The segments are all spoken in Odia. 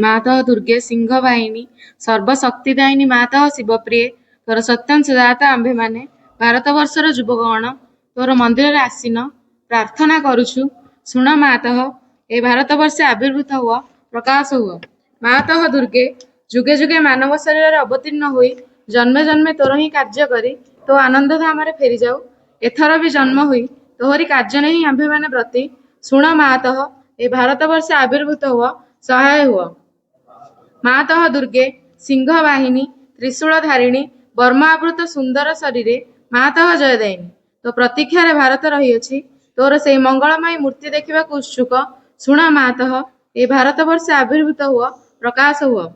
ମାତଃ ଦୁର୍ଗେ ସିଂହ ବାହିନୀ ସର୍ବଶକ୍ତିଦାୟିନୀ ମାତଃ ଶିବପ୍ରିୟେ ତୋର ସତ୍ୟାଂଶ ଦାତା ଆମ୍ଭେମାନେ ଭାରତବର୍ଷର ଯୁବକଗଣ ତୋର ମନ୍ଦିରରେ ଆସୀନ ପ୍ରାର୍ଥନା କରୁଛୁ। ଶୁଣ ମାତଃ, ଏ ଭାରତବର୍ଷେ ଆବିର୍ଭୂତ ହୁଅ, ପ୍ରକାଶ ହୁଅ। ମାତଃ ଦୁର୍ଗେ ଯୁଗେ ଯୁଗେ ମାନବ ଶରୀରରେ ଅବତୀର୍ଣ୍ଣ ହୋଇ ଜନ୍ମେ ଜନ୍ମେ ତୋର ହିଁ କାର୍ଯ୍ୟ କରି ତୋ ଆନନ୍ଦ ଧାମରେ ଫେରିଯାଉ। ଏଥର ବି ଜନ୍ମ ହୋଇ ତୋହରି କାର୍ଯ୍ୟ ନେଇ ଆମ୍ଭେମାନେ ବ୍ରତୀ। ଶୁଣ ମାତଃ, ଏ ଭାରତବର୍ଷେ ଆବିର୍ଭୂତ ହୁଅ, ସହାୟ ହୁଅ। ମାତଃ ଦୁର୍ଗେ ସିଂହ ବାହିନୀ ତ୍ରିଶୂଳ ଧାରିଣୀ ବର୍ମାବୃତ ସୁନ୍ଦର ଶରୀରେ ମାତଃ ଜୟଦାୟିନୀ ତୋ ପ୍ରତୀକ୍ଷାରେ ଭାରତ ରହିଅଛି। ତୋର ସେହି ମଙ୍ଗଳମୟୀ ମୂର୍ତ୍ତି ଦେଖିବାକୁ ଉତ୍ସୁକ। ଶୁଣ ମାତଃ, ଏ ଭାରତବର୍ଷେ ଆବିର୍ଭୂତ ହୁଅ, ପ୍ରକାଶ ହୁଅ।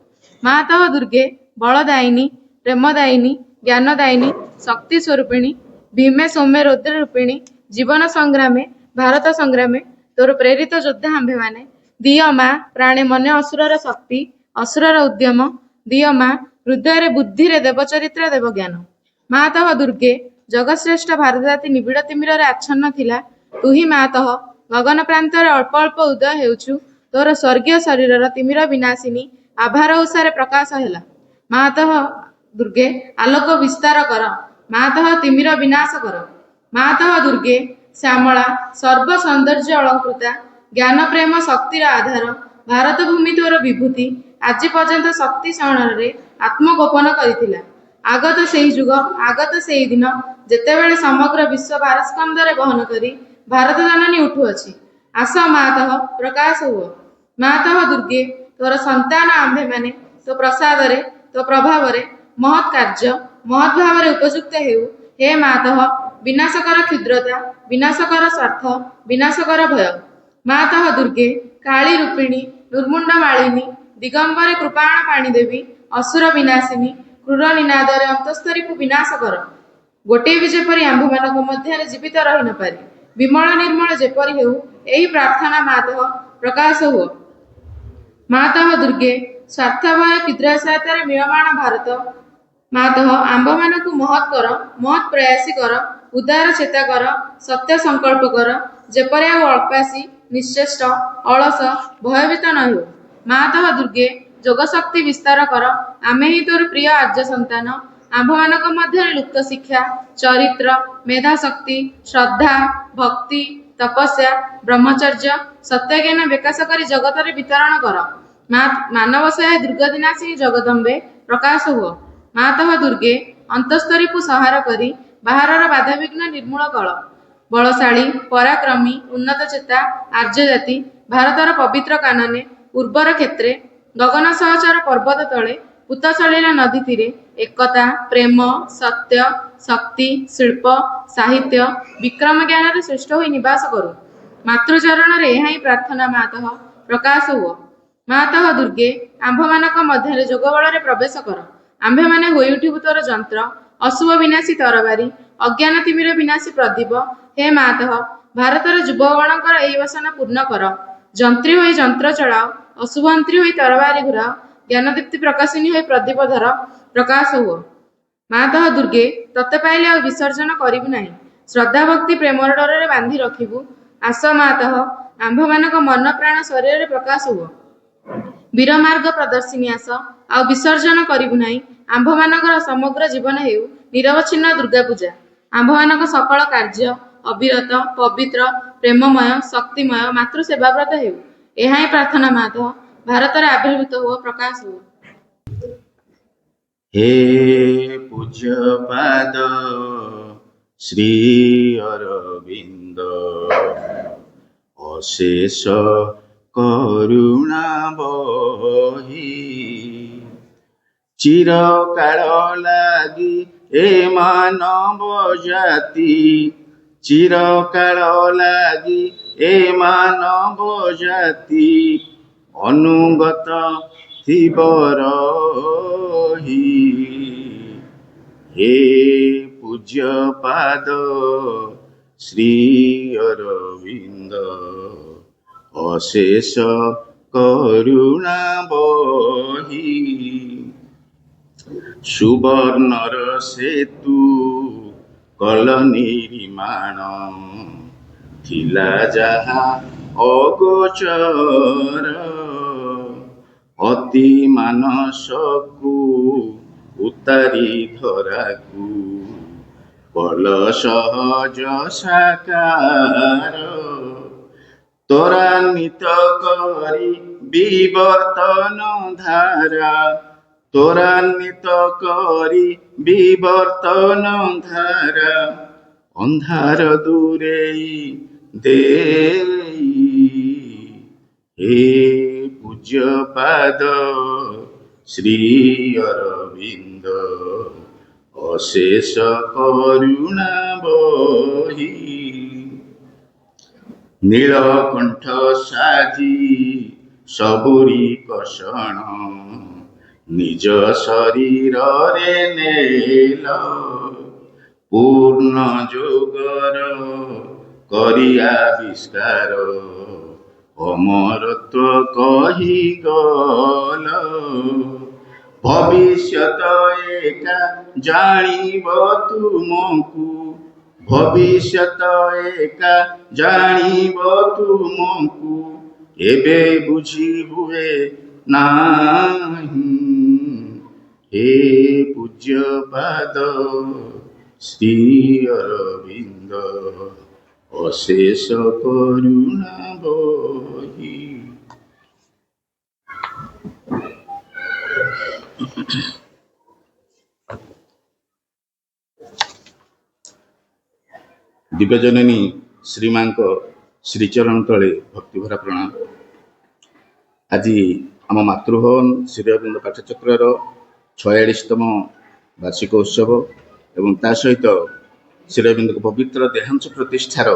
ମାତଃ ଦୁର୍ଗେ ବଳଦାୟିନୀ ପ୍ରେମଦାୟିନୀ ଜ୍ଞାନଦାୟିନୀ ଶକ୍ତି ସ୍ୱରୂପିଣୀ ଭୀମେ ସୌମ୍ୟ ରୌଦ୍ର ରୂପିଣୀ ଜୀବନ ସଂଗ୍ରାମେ ଭାରତ ସଂଗ୍ରାମେ ତୋର ପ୍ରେରିତ ଯୋଦ୍ଧା ଆମ୍ଭେମାନେ। ଦିଅ ମା ପ୍ରାଣେ ମନେ ଅସୁରର ଶକ୍ତି ଅସୁରର ଉଦ୍ୟମ। ଦିଅ ମା ହୃଦୟରେ ବୁଦ୍ଧିରେ ଦେବଚରିତ୍ର ଦେବଜ୍ଞାନ। ମାତଃ ଦୁର୍ଗେ ଜଗତଶ୍ରେଷ୍ଠ ଭାରତ ଜାତି ନିବିଡ଼ ତିମିରରେ ଆଚ୍ଛନ୍ନ ଥିଲା। ତୁହି ମାତଃ ଗଗନ ପ୍ରାନ୍ତରେ ଅଳ୍ପ ଅଳ୍ପ ଉଦୟ ହେଉଛୁ। ତୋର ସ୍ୱର୍ଗୀୟ ଶରୀରର ତିମିର ବିନାଶିନୀ ଆଭାର ଉଷାରେ ପ୍ରକାଶ ହେଲା। ମାତଃ ଦୁର୍ଗେ ଆଲୋକ ବିସ୍ତାର କର। ମାତଃ ତିମିର ବିନାଶ କର। ମାତଃ ଦୁର୍ଗେ ଶ୍ୟାମଳା ସର୍ବ ସୌନ୍ଦର୍ଯ୍ୟ ଅଳଙ୍କୃତା ଜ୍ଞାନ ପ୍ରେମ ଶକ୍ତିର ଆଧାର ଭାରତ ଭୂମି ତୋର ବିଭୂତି ଆଜି ପର୍ଯ୍ୟନ୍ତ ଶକ୍ତି ଶୟନରେ ଆତ୍ମଗୋପନ କରିଥିଲା। ଆଗତ ସେହି ଯୁଗ ଆଗତ ସେହି ଦିନ ଯେତେବେଳେ ସମଗ୍ର ବିଶ୍ୱ ଭାରସ୍କନ୍ଧରେ ବହନ କରି ଭାରତ ଜନନୀ ଉଠୁଅଛି। ଆସ ମାତଃ ପ୍ରକାଶ ହୁଅ। ମାତଃ ଦୁର୍ଗେ ତୋର ସନ୍ତାନ ଆମ୍ଭେମାନେ ତୋ ପ୍ରସାଦରେ ତୋ ପ୍ରଭାବରେ ମହତ୍ କାର୍ଯ୍ୟ ମହତ୍ ଭାବରେ ଉପଯୁକ୍ତ ହେଉ। ହେ ମାତଃ ବିନାଶକର କ୍ଷୁଦ୍ରତା ବିନାଶକର ସ୍ୱାର୍ଥ ବିନାଶକର ଭୟ। ମାତଃ ଦୁର୍ଗେ କାଳୀ ରୂପିଣୀ ଦୁର୍ମୁଣ୍ଡ ମାଳିନୀ ଦିଗମ୍ବରେ କୃପାଣ ପାଣି ଦେବୀ ଅସୁର ବିନାଶିନୀ କ୍ରୂର ନିନାଦରେ ଅନ୍ତସ୍ତରୀକୁ ବିନାଶ କର। ଗୋଟିଏ ବି ଯେପରି ଆମ୍ଭମାନଙ୍କ ମଧ୍ୟରେ ଜୀବିତ ରହି ନପାରେ। ବିମଳ ନିର୍ମଳ ଯେପରି ହେଉ ଏହି ପ୍ରାର୍ଥନା ମାତଃ ପ୍ରକାଶ ହୁଅ। ମାତଃ ଦୁର୍ଗେ ସ୍ୱାର୍ଥଭୟ କ୍ଷୁଦ୍ରାଶୟତାରେ ମିଳମାଣ ଭାରତ ମାତଃ ଆମ୍ଭମାନଙ୍କୁ ମହତ୍ କର ମହତ୍ ପ୍ରୟାସୀ କର ଉଦାର ଚେତା କର ସତ୍ୟ ସଂକଳ୍ପ କର ଯେପରି ଆଉ ଅଳ୍ପାସୀ ନିଶ୍ଚେଷ୍ଟ ଅଳସ ଭୟଭୀତ ନ ହେଉ। ମାତଃ ଦୁର୍ଗେ ଯୋଗଶକ୍ତି ବିସ୍ତାର କର। ଆମେ ହିଁ ତୋର ପ୍ରିୟ ଆର୍ଯ୍ୟ ସନ୍ତାନ। ଆମ୍ଭମାନଙ୍କ ମଧ୍ୟରେ ଲୁପ୍ତ ଶିକ୍ଷା ଚରିତ୍ର ମେଧାଶକ୍ତି ଶ୍ରଦ୍ଧା ଭକ୍ତି ତପସ୍ୟା ବ୍ରହ୍ମଚର୍ଯ୍ୟ ସତ୍ୟଜ୍ଞାନ ବିକାଶ କରି ଜଗତରେ ବିତରଣ କର। ମାନବ ସହାୟ ଦୁର୍ଗତିନାଶିନୀ ଜଗଦମ୍ବେ ପ୍ରକାଶ ହୁଅ। ମାତଃ ଦୁର୍ଗେ ଅନ୍ତସ୍ତରୀକୁ ସଂହାର କରି ବାହାରର ବାଧାବିଘ୍ନ ନିର୍ମୂଳ କଳ। ବଳଶାଳୀ ପରାକ୍ରମୀ ଉନ୍ନତ ଚେତା ଆର୍ଯ୍ୟ ଜାତି ଭାରତର ପବିତ୍ର କାନନେ ଉର୍ବର କ୍ଷେତ୍ରେ ଗଗନ ସହଚର ପର୍ବତ ତଳେ ପୂତସଳିଳ ନଦୀ ତୀରେ ଏକତା ପ୍ରେମ ସତ୍ୟ ଶକ୍ତି ଶିଳ୍ପ ସାହିତ୍ୟ ବିକ୍ରମ ଜ୍ଞାନରେ ଶ୍ରେଷ୍ଠ ହୋଇ ନିବାସ କରୁ। ମାତୃଚରଣରେ ଏହା ହିଁ ପ୍ରାର୍ଥନା ମାତଃ ପ୍ରକାଶ ହୁଅ। ମାତଃ ଦୁର୍ଗେ ଆମ୍ଭମାନଙ୍କ ମଧ୍ୟରେ ଯୋଗ ବଳରେ ପ୍ରବେଶ କର। ଆମ୍ଭେମାନେ ହୋଇଉଠିବୁ ତୋର ଯନ୍ତ୍ର ଅଶୁଭ ବିନାଶୀ ତରବାରୀ ଅଜ୍ଞାନ ତିମିର ବିନାଶୀ ପ୍ରଦୀପ। ହେ ମାତଃ ଭାରତର ଯୁବଗଣଙ୍କର ଏହି ବାସନା ପୂର୍ଣ୍ଣ କର। ଯନ୍ତ୍ରୀ ହୋଇ ଯନ୍ତ୍ର ଚଳାଅ ଅଶୁଭନ୍ତ୍ରୀ ହୋଇ ତରବାରୀ ଘୁରାଅ ଜ୍ଞାନଦୀପ୍ତି ପ୍ରକାଶିନୀ ହୋଇ ପ୍ରଦୀପ ଧର ପ୍ରକାଶ ହୁଅ। ମାତଃ ଦୁର୍ଗେ ତତେ ପାଇଲେ ଆଉ ବିସର୍ଜନ କରିବୁ ନାହିଁ। ଶ୍ରଦ୍ଧା ଭକ୍ତି ପ୍ରେମର ଡୋରରେ ବାନ୍ଧି ରଖିବୁ। ଆସ ମାତଃ ଆମ୍ଭମାନଙ୍କ ମନ ପ୍ରାଣ ଶରୀରରେ ପ୍ରକାଶ ହୁଅ। ବୀରମାର୍ଗ ପ୍ରଦର୍ଶିନୀ ଆସ ଆଉ ବିସର୍ଜନ କରିବୁ ନାହିଁ। ଆମ୍ଭମାନଙ୍କର ସମଗ୍ର ଜୀବନ ହେଉ ନିରବଚ୍ଛିନ୍ନ ଦୁର୍ଗା ପୂଜା। ଆମ୍ଭମାନଙ୍କ ସକଳ କାର୍ଯ୍ୟ ଅବିରତ ପବିତ୍ର ପ୍ରେମମୟ ଶକ୍ତିମୟ ମାତୃସେବାବ୍ରତ ହେଉ। ଏହା ହିଁ ପ୍ରାର୍ଥନା ମାତଃ ଭାରତରେ ଆବିର୍ଭୂତ ହୁଅ ପ୍ରକାଶ ହୁଅ। ହେ ପୂଜ୍ୟପାଦ ଶ୍ରୀ ଅରବିନ୍ଦ ଅଶେଷ କରୁଣା ବହି ଚିରକାଳ ଲାଗି ଏ ମାନବ ଜାତି ଚିରକାଳ ଲାଗି ଏ ମାନବ ଜାତି ଅନୁଗତ ଥିବ ରହି। ହେ ପୂଜ୍ୟପାଦ ଶ୍ରୀ ଅରବିନ୍ଦ ଅଶେଷ କରୁଣା ବହି ସୁବର୍ଣ୍ଣର ସେତୁ କଲ ନିର୍ମାଣ ଥିଲା ଯାହା ଅଗୋଚର ଅତି ମାନସକୁ ଉତାରି ଧରାକୁ କଲ ସହଜ ସାକାର ତ୍ୱରାନ୍ୱିତ କରି ବିବର୍ତ୍ତନ ଧାରା ତ୍ୱରାନ୍ୱିତ କରି ବିବର୍ତ୍ତନ ଧାରା ଅନ୍ଧାର ଦୂରେଇ ଦେଇ ହେ ପୂଜ୍ୟପାଦ ଶ୍ରୀ ଅରବିନ୍ଦ ଅଶେଷ କରୁଣା ବହି ନୀଳକଣ୍ଠ ସାଜି ସବୁରି କଷଣ ନିଜ ଶରୀରରେ ନେଲ ପୂର୍ଣ୍ଣ ଯୋଗର କରି ଆବିଷ୍କାର ଅମରତ୍ୱ କହିଗଲ ଭବିଷ୍ୟତ ଏକା ଜାଣିବ ତୁମକୁ ଭବିଷ୍ୟତ ଏକା ଜାଣିବ ତୁମକୁ ଏବେ ବୁଝି ହୁଏ ନାହିଁ ହେ ପୂଜ୍ୟପାଦ ଶ୍ରୀ ଅରବିନ୍ଦ ଅଶେଷ କରୁଣା ବହି। ଦିବ୍ୟଜନନୀ ଶ୍ରୀମାଙ୍କ ଶ୍ରୀଚରଣ ତଳେ ଭକ୍ତିଭରା ପ୍ରଣାମ। ଆଜି ଆମ ମାତୃଭବନ ଶ୍ରୀ ଅରବିନ୍ଦ ପାଠଚକ୍ରର 46ତମ ବାର୍ଷିକ ଉତ୍ସବ ଏବଂ ତା ସହିତ ଶ୍ରୀ ଅରବିନ୍ଦଙ୍କ ପବିତ୍ର ଦେହାଂଶ ପ୍ରତିଷ୍ଠାର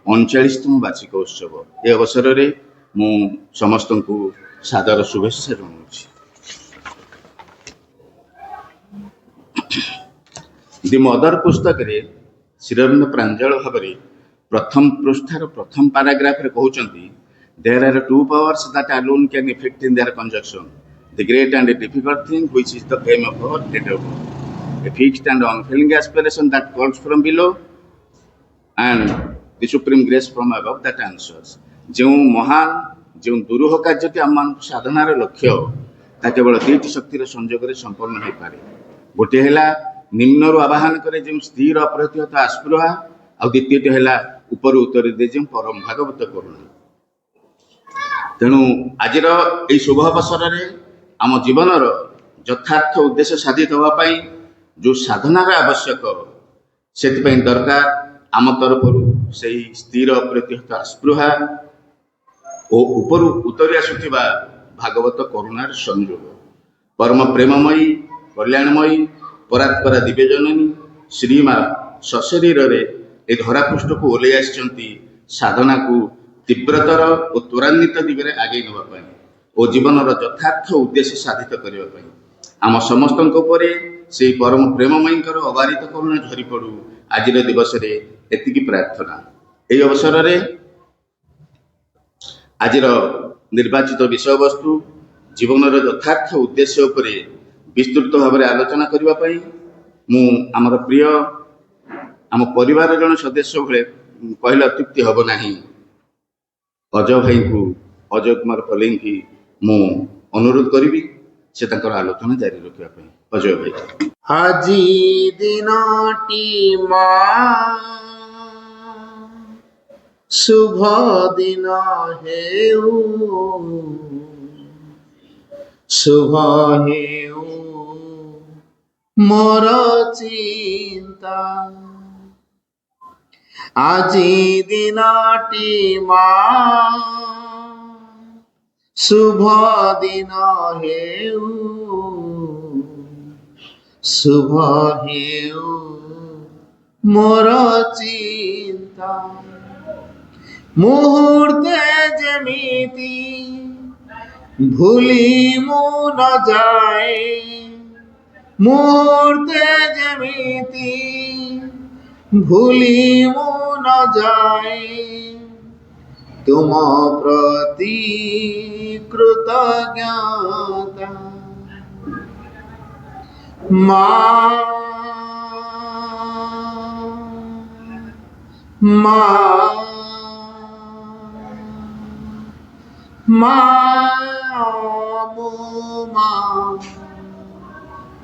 39ତମ ବାର୍ଷିକ ଉତ୍ସବ। ଏ ଅବସରରେ ମୁଁ ସମସ୍ତଙ୍କୁ ସାଦର ଶୁଭେଚ୍ଛା ଜଣାଉଛି। ଦି ମଦର ପୁସ୍ତକରେ ଶ୍ରୀ ଅରବିନ୍ଦ ପ୍ରାଞ୍ଜଳ ଭାବରେ ପ୍ରଥମ ପୃଷ୍ଠାର ପ୍ରଥମ ପାରାଗ୍ରାଫରେ କହୁଛନ୍ତି, there are two powers that alone can effect in their conjunction, the great and difficult thing which is the aim of our endeavor, a fixed and unfailing aspiration that calls from below and the supreme grace from above that answers। ଯେଉଁ ମହାନ ଯେଉଁ ଦୁରୂହ କାର୍ଯ୍ୟଟି ଆମମାନଙ୍କ ସାଧନାର ଲକ୍ଷ୍ୟ ତାହା କେବଳ ଦୁଇଟି ଶକ୍ତିର ସଂଯୋଗରେ ସମ୍ପନ୍ନ ହୋଇପାରେ। ଗୋଟିଏ ହେଲା ନିମ୍ନରୁ ଆବାହନ କରେ ଯେଉଁ ସ୍ଥିର ଅପ୍ରତିହତ ଆସ୍ପୃହା, ଆଉ ଦ୍ୱିତୀୟଟି ହେଲା ଉପରୁ ଉତ୍ତର ଦିଏ ଯେଉଁ ପରମ ଭାଗବତ କରୁଣା। ତେଣୁ ଆଜିର ଏହି ଶୁଭ ଅବସରରେ ଆମ ଜୀବନର ଯଥାର୍ଥ ଉଦ୍ଦେଶ୍ୟ ସାଧିତ ହେବା ପାଇଁ ଯେଉଁ ସାଧନାର ଆବଶ୍ୟକ, ସେଥିପାଇଁ ଦରକାର ଆମ ତରଫରୁ ସେହି ସ୍ଥିର ଅପ୍ରତିହତ ଆସ୍ପୃହା ଓ ଉପରୁ ଉତ୍ତରି ଆସୁଥିବା ଭାଗବତ କରୁଣାର ସଂଯୋଗ। ପରମ ପ୍ରେମମୟୀ କଲ୍ୟାଣମୟୀ ପରାତ୍ପରା ଦିବ୍ୟଜନନୀ ଶ୍ରୀମା ସଶରୀରରେ ଏ ଧରାପୃଷ୍ଠକୁ ଓହ୍ଲାଇ ଆସିଛନ୍ତି ସାଧନାକୁ ତୀବ୍ରତର ଓ ତ୍ୱରାନ୍ୱିତ ଦିଗରେ ଆଗେଇ ନେବା ପାଇଁ ଓ ଜୀବନର ଯଥାର୍ଥ ଉଦ୍ଦେଶ୍ୟ ସାଧିତ କରିବା ପାଇଁ। ଆମ ସମସ୍ତଙ୍କ ଉପରେ ସେହି ପରମ ପ୍ରେମମୟୀଙ୍କର ଅବାରିତ କରୁଣା ଝରି ପଡ଼ୁ ଆଜିର ଦିବସରେ, ଏତିକି ପ୍ରାର୍ଥନା। ଏହି ଅବସରରେ ଆଜିର ନିର୍ବାଚିତ ବିଷୟବସ୍ତୁ ଜୀବନର ଯଥାର୍ଥ ଉଦ୍ଦେଶ୍ୟ ଉପରେ ବିସ୍ତୃତ ଭାବରେ ଆଲୋଚନା କରିବା ପାଇଁ ମୁଁ ଆମର ପ୍ରିୟ ଆମ ପରିବାର ଜଣେ ସଦସ୍ୟ ଭଳି କହିଲେ ଅତ୍ୟୁକ୍ତି ହେବ ନାହିଁ, ଅଜୟ ଭାଇଙ୍କୁ, ଅଜୟ କୁମାର ପଲେଇଙ୍କୁ ମୁଁ ଅନୁରୋଧ କରିବି ସେ ତାଙ୍କର ଆଲୋଚନା ଜାରି ରଖିବା ପାଇଁ। ଅଜୟ ଭାଇ। ଆଜି ଦିନଟି ମା ଶୁଭ ଦିନ ହେଉ, ଶୁଭ ହେଉ ମୋର ଚିନ୍ତା। ଆଜି ଦିନଟି ମା ଶୁଭ ଦିନ ହେଉ, ଶୁଭ ହେଉ ମୋର ଚିନ୍ତା। ମୁହୂର୍ତ୍ତେ ଯେମିତି ଭୁଲି ମୁଁ ନ ଯାଏ, ମୁହୂର୍ତ୍ତେ ଯେମିତି ଭୁଲି ମୁଁ ନ ଯାଏ ତୁମ ପ୍ରତି କୃତଜ୍ଞତା। ମା ମା ମା ମୋ ମା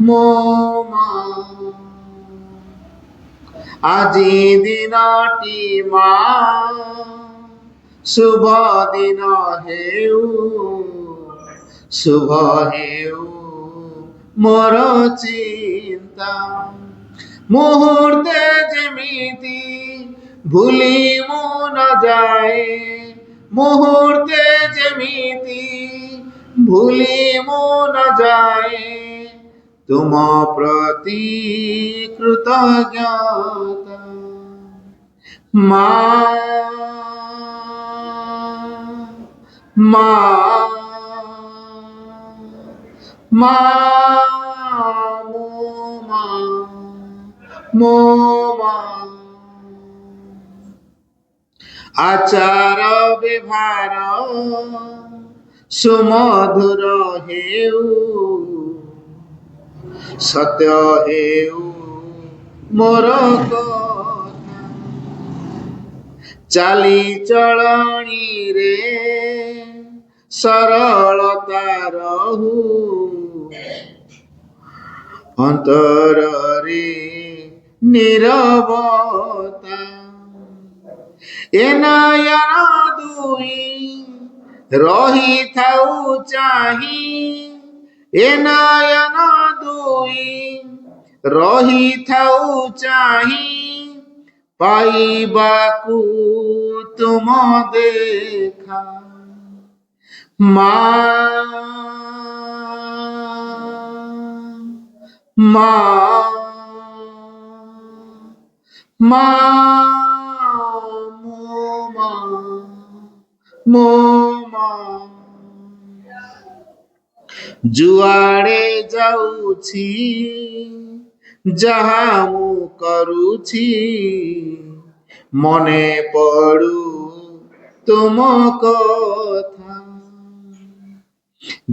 ମୋ ମା ଆଜି ଦିନଟି ମା ଶୁଭ ଦିନ ହେଉ ଶୁଭ ହେଉ ମୋର ଚିନ୍ତା ମୁହୂର୍ତ୍ତେ ଯେମିତି ଭୁଲି ମୁଁ ନ ଯାଏ ମୁହୂର୍ତ୍ତେ ଯେମିତି ଭୁଲି ମୁଁ ନ ଯାଏ ତୁମ ପ୍ରତି କୃତଜ୍ଞତା ମା ମା ମା ମୋ ମା ମୋ ମା ଆଚାର ବ୍ୟବହାର ସୁମଧୁର ହେଉ ସତ୍ୟ ହେଉ ମୋର କଥା ଚାଲି ଚଳଣିରେ ସରଳତା ରହୁ ଅନ୍ତରରେ ନିରବତା ଏ ନୟନ ଦୁଇ ରହିଥାଉ ଚାହିଁ ଏ ନୟନ ଦୁଇ ରହିଥାଉ ଚାହିଁ ପାଇବାକୁ ତୁମ ଦେଖା ମା ମା ମା ମୋ ମା ମୋ ମା ଯୁଆଡ଼େ ଯାଉଛି ଯାହା ମୁଁ କରୁଛି ମନେ ପଡ଼ୁ ତୁମ କଥା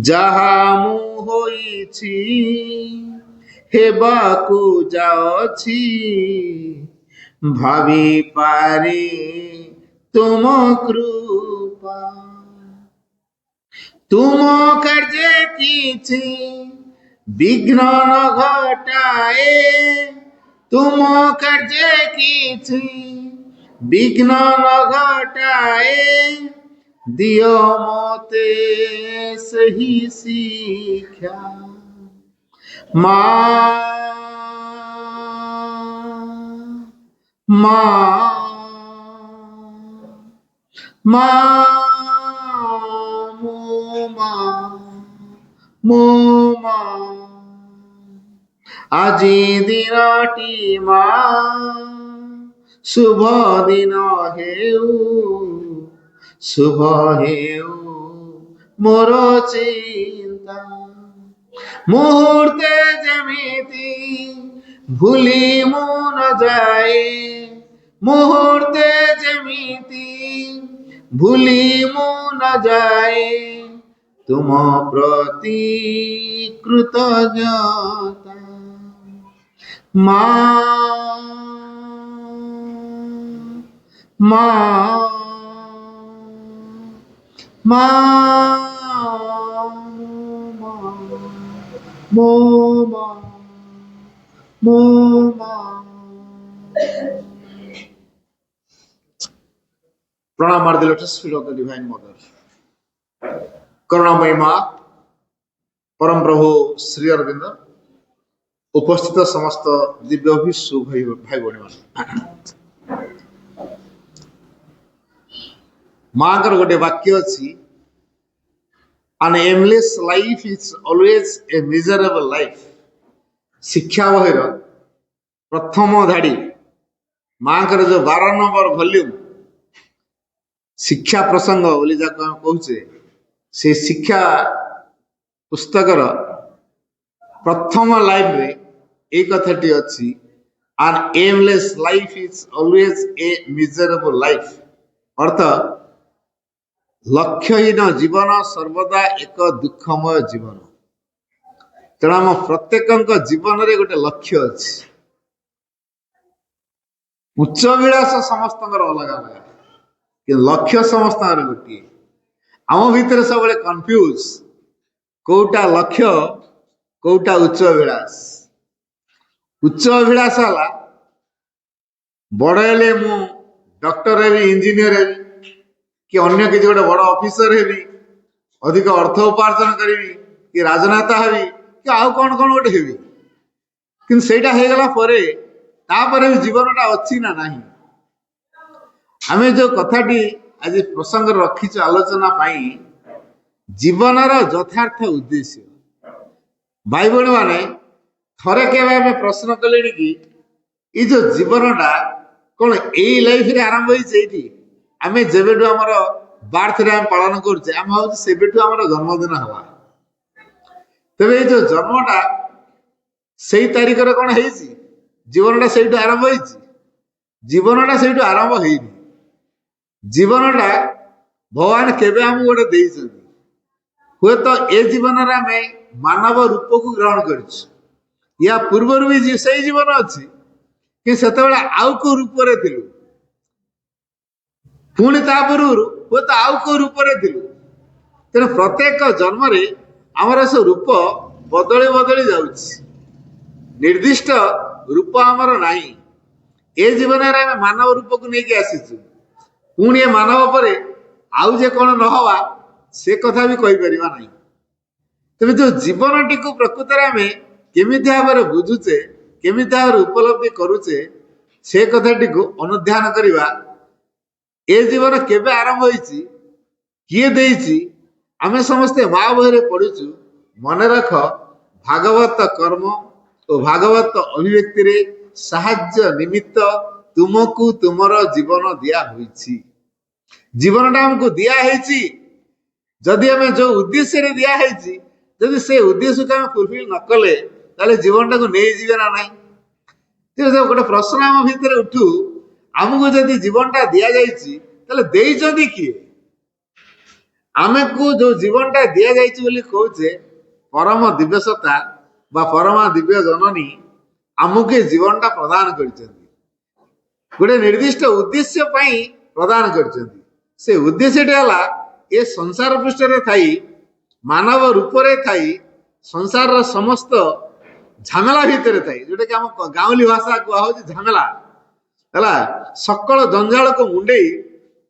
ଯାହା ମୁଁ ହୋଇଛି ହେବାକୁ ଯାଉଛି ଭାବିପାରେ ତୁମ କୃପା ତୁମ କାର୍ଯ୍ୟ କିଛି ବିଘ୍ନ ନ ଘଟାଏ ତୁମ କାର୍ଯ୍ୟ କିଛି ବିଘ୍ନ ନ ଘଟାଏ ଦିଅ ମତେ ସେହି ଶିକ୍ଷା ମା ମା ମା ମୋ ମା ମୋ ମା ଆଜି ଦିନଟି ମା ଶୁଭ ଦିନ ହେଉ ଶୁଭ ହେଉ ମୋର ଚିନ୍ତା ମୁହୂର୍ତ୍ତେ ଯେମିତି ଭୁଲି ମୁଁ ନ ଯାଏ ମୁହୂର୍ତ୍ତେ ଯେମିତି ଭୁଲି ମୁଁ ନ ଯାଏ ତୁମ ପ୍ରତି କୃତଜ୍ଞତା ମା ମା ମା ମୋ ମା ମୋ ମା प्रणाम at the lotus feet of the divine mother करुणामयी माँ परम प्रभु श्री अरविंद उपस्थित समस्त दिव्य भाई भाई भाई माँ कर गोटे वाक्य अच्छी an aimless life is always a miserable life शिक्षा बहिर प्रथम धाड़ी माँ कर जो 12 नंबर वॉल्यूम शिक्षा प्रसंग बोली जाको कहूचे से शिक्षा पुस्तकर प्रथम लाइफ रे एक कथाटी अच्छी an aimless life is always a miserable life अर्थ लक्ष्यहीन जीवन सर्वदा एक दुखमय जीवन तेणु आम प्रत्येक जीवन रे गोटे लक्ष्य अच्छी उच्च विलास समस्त अलग अलग कि लक्ष्य समस्त गोटे आम भितर सब कन्फ्यूज କୋଉଟା ଲକ୍ଷ୍ୟ, କୋଉଟା ଉଚ୍ଚ ଅଭିଳାଷ। ଉଚ୍ଚ ଅଭିଳାଷ ହେଲା ବଡ଼ ହେଲେ ମୁଁ ଡକ୍ଟର ହେବି, ଇଞ୍ଜିନିୟର ହେବି, କି ଅନ୍ୟ କିଛି ଗୋଟେ ବଡ଼ ଅଫିସର ହେବି, ଅଧିକ ଅର୍ଥ ଉପାର୍ଜନ କରିବି, କି ରାଜନେତା ହେବି, କି ଆଉ କଣ କଣ ଗୋଟେ ହେବି। କିନ୍ତୁ ସେଇଟା ହେଇଗଲା ପରେ ତାପରେ ବି ଜୀବନଟା ଅଛି ନା ନାହିଁ। ଆମେ ଯୋଉ କଥାଟି ଆଜି ପ୍ରସଙ୍ଗରେ ରଖିଛୁ ଆଲୋଚନା ପାଇଁ, ଜୀବନର ଯଥାର୍ଥ ଉଦ୍ଦେଶ୍ୟ। ଭାଇ ଭଉଣୀ ମାନେ, ଥରେ କେବେ ଆମେ ପ୍ରଶ୍ନ କଲେଣି କି ଏଇ ଯୋଉ ଜୀବନଟା କଣ ଏଇ ଲାଇଫରେ ଆରମ୍ଭ ହେଇଛି ଏଇଠି? ଆମେ ଯେବେଠୁ ଆମର ବାର୍ଥରେ ଆମେ ପାଳନ କରୁଛେ, ଆମେ ଭାବୁଛୁ ସେବେଠୁ ଆମର ଜନ୍ମଦିନ ହେଲା। ତେବେ ଏଇ ଯୋଉ ଜନ୍ମଟା ସେଇ ତାରିଖରେ କଣ ହେଇଛି? ଜୀବନଟା ସେଇଠୁ ଆରମ୍ଭ ହେଇଛି? ଜୀବନଟା ସେଇଠୁ ଆରମ୍ଭ ହେଇନି। ଜୀବନଟା ଭଗବାନ କେବେ ଆମକୁ ଗୋଟେ ଦେଇଛନ୍ତି। ହୁଏତ ଏ ଜୀବନରେ ଆମେ ମାନବ ରୂପକୁ ଗ୍ରହଣ କରିଛୁ, ୟା ପୂର୍ବରୁ ବି ସେଇ ଜୀବନ ଅଛି, କିନ୍ତୁ ସେତେବେଳେ ଆଉ କୋଉ ରୂପରେ ଥିଲୁ। ପୁଣି ତା ପୂର୍ବରୁ ହୁଏତ ଆଉ କୋଉ ରୂପରେ ଥିଲୁ। ତେଣୁ ପ୍ରତ୍ୟେକ ଜନ୍ମରେ ଆମର ସେ ରୂପ ବଦଳି ବଦଳି ଯାଉଛି। ନିର୍ଦ୍ଦିଷ୍ଟ ରୂପ ଆମର ନାହିଁ। ଏ ଜୀବନରେ ଆମେ ମାନବ ରୂପକୁ ନେଇକି ଆସିଛୁ। ପୁଣି ଏ ମାନବ ପରେ ଆଉ ଯେ କଣ ନହବା ସେ କଥା ବି କହିପାରିବା ନାହିଁ। ତେବେ ଯୋଉ ଜୀବନଟିକୁ ପ୍ରକୃତରେ ଆମେ କେମିତି ଭାବରେ ବୁଝୁଛେ, କେମିତି ଭାବରେ ଉପଲବ୍ଧି କରୁଛେ, ସେ କଥାଟିକୁ ଅନୁଧ୍ୟାନ କରିବା। ଏ ଜୀବନ କେବେ ଆରମ୍ଭ ହେଇଛି, କିଏ ଦେଇଛି? ଆମେ ସମସ୍ତେ ମା ବହିରେ ପଢିଛୁ, ମନେ ରଖ ଭାଗବତ କର୍ମ ଓ ଭାଗବତ ଅଭିବ୍ୟକ୍ତିରେ ସାହାଯ୍ୟ ନିମିତ୍ତ ତୁମକୁ ତୁମର ଜୀବନ ଦିଆ ହୋଇଛି। ଜୀବନଟା ଆମକୁ ଦିଆ ହେଇଛି। ଯଦି ଆମେ ଯୋଉ ଉଦ୍ଦେଶ୍ୟରେ ଦିଆ ହେଇଛି, ଯଦି ସେ ଉଦ୍ଦେଶ୍ୟକୁ ଆମେ ଫୁଲଫିଲ ନ କଲେ, ତାହେଲେ ଜୀବନଟାକୁ ନେଇଯିବେ ନା ନାହିଁ। ଗୋଟେ ପ୍ରଶ୍ନ ଆମ ଭିତରେ ଉଠୁ, ଆମକୁ ଯଦି ଜୀବନଟା ଦିଆଯାଇଛି ତାହେଲେ ଦେଇଛନ୍ତି କିଏ? ଆମକୁ ଯୋଉ ଜୀବନଟା ଦିଆଯାଇଛି ବୋଲି କହୁଛେ, ପରମ ଦିବ୍ୟସତ୍ତା ବା ପରମା ଦିବ୍ୟ ଜନନୀ ଆମକୁ ଏ ଜୀବନଟା ପ୍ରଦାନ କରିଛନ୍ତି। ଗୋଟେ ନିର୍ଦ୍ଦିଷ୍ଟ ଉଦ୍ଦେଶ୍ୟ ପାଇଁ ପ୍ରଦାନ କରିଛନ୍ତି। ସେ ଉଦ୍ଦେଶ୍ୟଟି ହେଲା ଏ ସଂସାର ପୃଷ୍ଠରେ ଥାଇ, ମାନବ ରୂପରେ ଥାଇ, ସଂସାରର ସମସ୍ତ ଝାମେଲା ଭିତରେ ଥାଇ, ଯୋଉଟା କି ଆମ ଗାଉଁଲି ଭାଷା କୁହା ହଉଛି ଝାମେଲା ହେଲା, ସକଳ ଜଞ୍ଜାଳକୁ ମୁଣ୍ଡେଇ